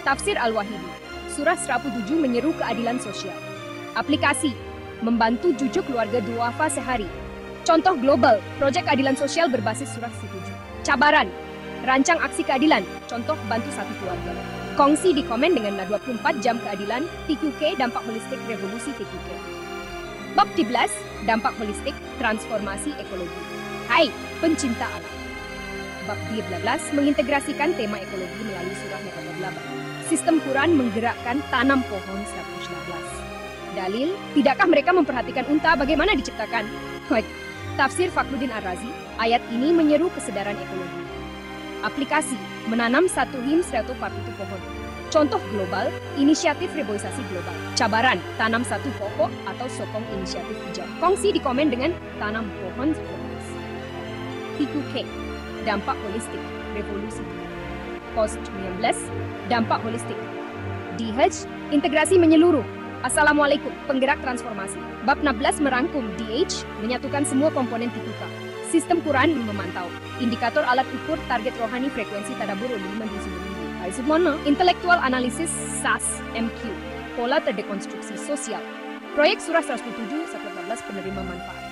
Tafsir Al-Wahidi, surah 107 menyeru keadilan sosial. Aplikasi, membantu jujuk keluarga duafa sehari. Contoh global, proyek keadilan sosial berbasis surah 107. Cabaran, Rancang aksi keadilan, contoh bantu satu keluarga. Kongsi di komen dengan 24 jam keadilan, TQK dampak holistik revolusi TQK. Bab 13, dampak holistik transformasi ekologi. Hai, pencinta alam. Bab 13 mengintegrasikan tema ekologi melalui surah Al-Baqarah. Sistem Quran menggerakkan tanam pohon 116. Dalil, tidakkah mereka memperhatikan unta bagaimana diciptakan? Tafsir Fakhruddin Ar-Razi, ayat ini menyeru kesadaran ekologi. Aplikasi, menanam 1 him 140 pohon. Contoh global, inisiatif reboisasi global. Cabaran, tanam 1 pokok atau sokong inisiatif hijau. Kongsi di komen dengan tanam pohon 11. TQK, dampak holistik, revolusi. Post 19, dampak holistik. DH, integrasi menyeluruh. Assalamualaikum, penggerak transformasi. Bab 16 merangkum DH, menyatukan semua komponen TQK. Sistem Quran memantau. Indikator alat ukur target rohani frekuensi tadabbur 5 di sumber. Intelektual analisis SAS MQ. Pola terdekonstruksi sosial. Proyek surah 107-114 penerima manfaat.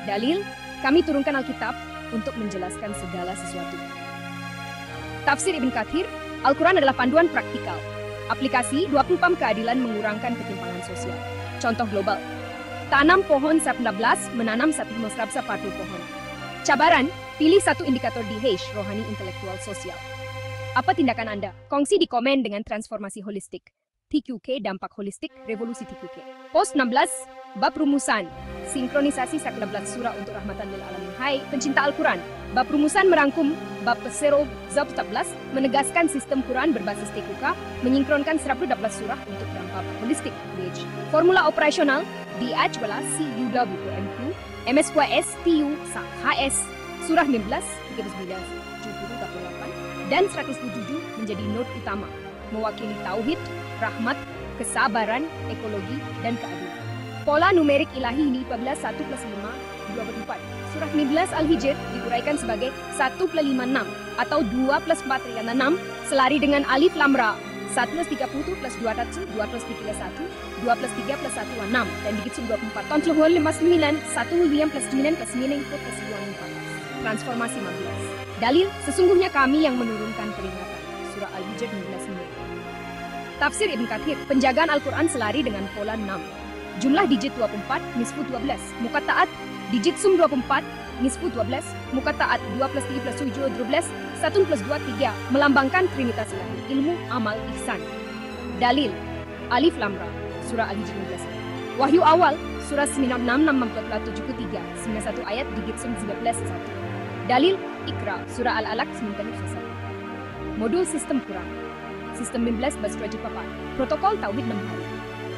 Dalil, kami turunkan Alkitab untuk menjelaskan segala sesuatu. Tafsir Ibn Kathir, Al-Quran adalah panduan praktikal. Aplikasi 24 keadilan mengurangkan ketimpangan sosial. Contoh global, tanam pohon 16, menanam 1 musrabsa 40 pohon. Cabaran, pilih 1 indikator DH, rohani intelektual sosial. Apa tindakan Anda? Kongsi di komen dengan transformasi holistik. TQK dampak holistik revolusi TQK. Post 16, bab rumusan. Sinkronisasi 11 surah untuk rahmatan lil alamin. Hai, pencinta Al-Quran. Bab rumusan merangkum bab pesero Zab 14 menegaskan sistem Quran berbasis TQK, menyinkronkan 11 surah untuk dampak holistik. DH. Formula operasional DH adalah CUWMQ, MSQS, TU, HS, surah 19, 39, 70, 48, dan 107 menjadi node utama, mewakili tauhid, rahmat, kesabaran, ekologi, dan keadilan. Pola numerik ilahi ini 14 1 plus 5, 24. Surah 19 Al-Hijr diuraikan sebagai 1 plus 5, 6 atau 2 plus 4 riana 6 selari dengan alif lam ra. 1 plus 30 plus 200, 2 plus 3 1, 2 plus 3 plus 1 6 dan digit 24. Ton 59, 1 liam plus 9 plus 9 plus 2 14. Transformasi 15. Dalil, sesungguhnya kami yang menurunkan peringatan. Surah Al-Hijr 19. Tafsir Ibn Kathir, penjagaan Al-Quran selari dengan pola 6. Jumlah digit 24, nisfu 12. Mukataat, digit sum 24, nisfu 12. Mukataat 2 plus 3 plus 7, 12. 1 plus 2, 3. Melambangkan Trinitas ilahi, ilmu, amal, ihsan. Dalil, alif lam ra. Surah Al-Hijr 19. Wahyu awal, surah 96, 67 ke 3. 91 ayat, digit sum 19, 1. Dalil, Iqra, surah Al-Alaq 91. Modul sistem Quran. Sistem 15 berstrategi papat. Protokol Tauhid 6 hari.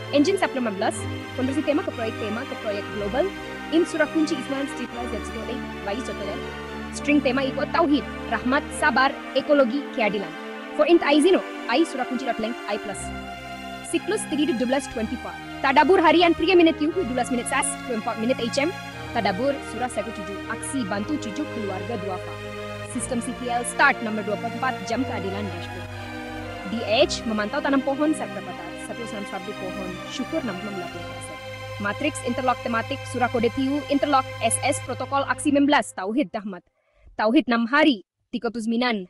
Engine Sapler 15, konversi tema ke proyek global. In surah kunci Ismail Streetlight Z8, bayi sotoler. String tema ikut Tauhid, Rahmat, Sabar, Ekologi, Keadilan. For int Aizino, I surah kunci .length I+. Siklus 3-12-24. Tadabur harian 3 menit U, 12 menit SAS, 24 menit HM. Tadabur surah 17, aksi bantu cucu keluarga duafa. Sistem CTL start nomor 24, jam keadilan dashboard. DH memantau tanam pohon serta 191 pohon, syukur 68%. Matriks interlock tematik, surah kode TU, interlock, SS, protokol aksi 19, Tauhid Rahmat. Tauhid 6 hari, 39.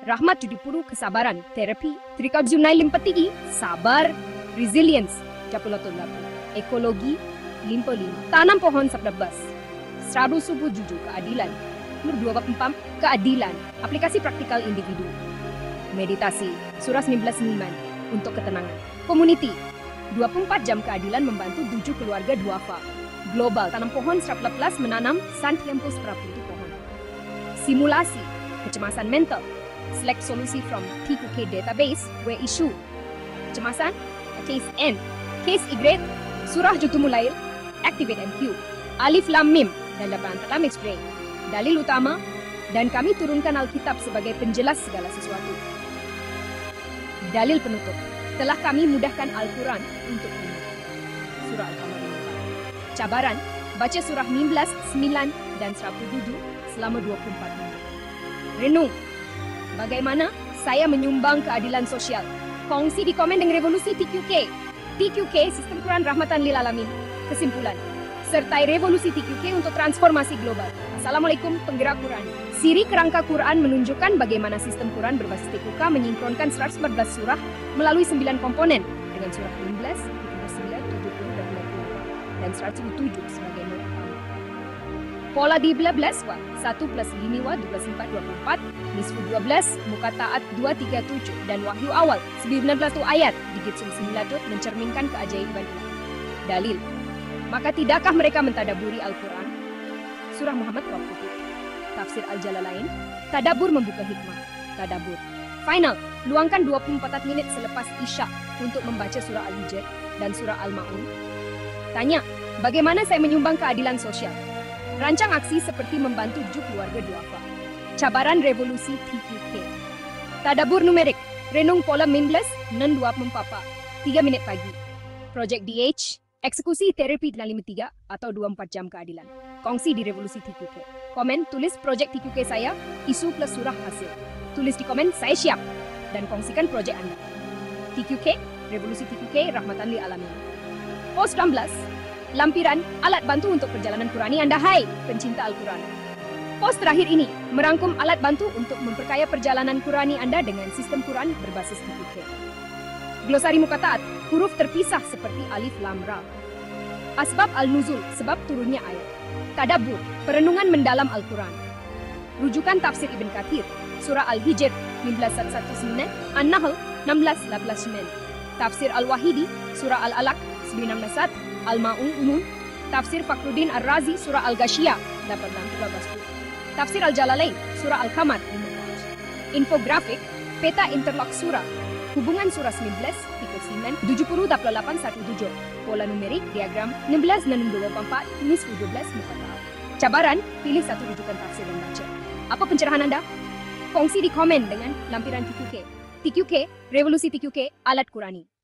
Rahmat 70, kesabaran, terapi, Trikab Zunai limpati, sabar, resilience, 38. Ekologi, 55. Tanam pohon 11. Seradu subuh jujur, keadilan. Nomor 24, keadilan, aplikasi praktikal individu. Meditasi, surah 19 Niman, untuk ketenangan. Community, 24 jam keadilan membantu 7 keluarga duafa. Global, tanam pohon 11 menanam Santiampus peraputu pohon. Simulasi, kecemasan mental. Select solusi from TQK database, where issue. Kecemasan, case N. Case Y, surah Jutumulail, activate MQ. Alif Lam Mim, dan lapan Lam X-Ray. Dalil utama, dan kami turunkan Alkitab sebagai penjelas segala sesuatu. Dalil penutup, telah kami mudahkan Al-Quran untuk umat. Surah Al-Qamar 4. Cabaran, baca surah 19, 9, dan 107 selama 24 menit. Renung, bagaimana saya menyumbang keadilan sosial? Kongsi di komen dengan revolusi TQK. TQK, Sistem Quran Rahmatan Lil Alamin. Kesimpulan, sertai revolusi TQK untuk transformasi global. Assalamualaikum penggerak Quran. Siri kerangka Quran menunjukkan bagaimana sistem Quran berbasis TQK menyingkronkan 114 surah melalui 9 komponen dengan surah 15, 39, 70, dan 28 dan 107 sebagai not utama. Pola di 12 wa 1 plus lini wa 12 4 24, nisfu 12, muka taat 237 dan wahyu awal 19 ayat digit 9 mencerminkan keajaiban ilahi. Dalil. Maka tidakkah mereka mentadaburi Al-Quran? Surah Muhammad 20. Tafsir Al-Jalalain, tadabur membuka hikmah. Tadabur. Final, luangkan 24 menit selepas Isya untuk membaca surah Al-Hijr dan surah Al-Ma'un. Tanya, bagaimana saya menyumbang keadilan sosial? Rancang aksi seperti membantu 7 keluarga duafa. Cabaran revolusi TQK. Tadabur numerik, renung pola 19, nan 24, 3 menit pagi. Project DH, eksekusi terapi dalam 3 atau 24 jam keadilan. Kongsi di revolusi TQK. Komen, tulis projek TQK saya, isu plus surah hasil. Tulis di komen, saya siap. Dan kongsikan projek Anda. TQK, revolusi TQK, rahmatan lil alamin. Post 16, lampiran, alat bantu untuk perjalanan Qurani Anda, hai, pencinta Al-Quran. Post terakhir ini, merangkum alat bantu untuk memperkaya perjalanan Qurani Anda dengan sistem Quran berbasis TQK. Glosari muka taat, huruf terpisah seperti alif lam ra. Asbab al-nuzul, sebab turunnya ayat. Tadabbur, perenungan mendalam Al-Quran. Rujukan tafsir Ibn Kathir, surah Al-Hijr 1519, An-Nahl 1618, tafsir Al-Wahidi, surah Al-Alaq 961, Al-Ma'un umum, tafsir Fakhruddin Ar-Razi, surah Al-Ghashiyah 1812, tafsir Al-Jalalain, surah Al-Qamar 15. Infografik, peta interlock surah, hubungan surah 19, titik 9, 70-8817, pola numerik, diagram, 16 dan 24, nisfu 12, muka taat. Cabaran, pilih satu rujukan tafsir dan baca. Apa pencerahan Anda? Kongsi di komen dengan lampiran TQK. TQK, revolusi TQK, alat Qurani.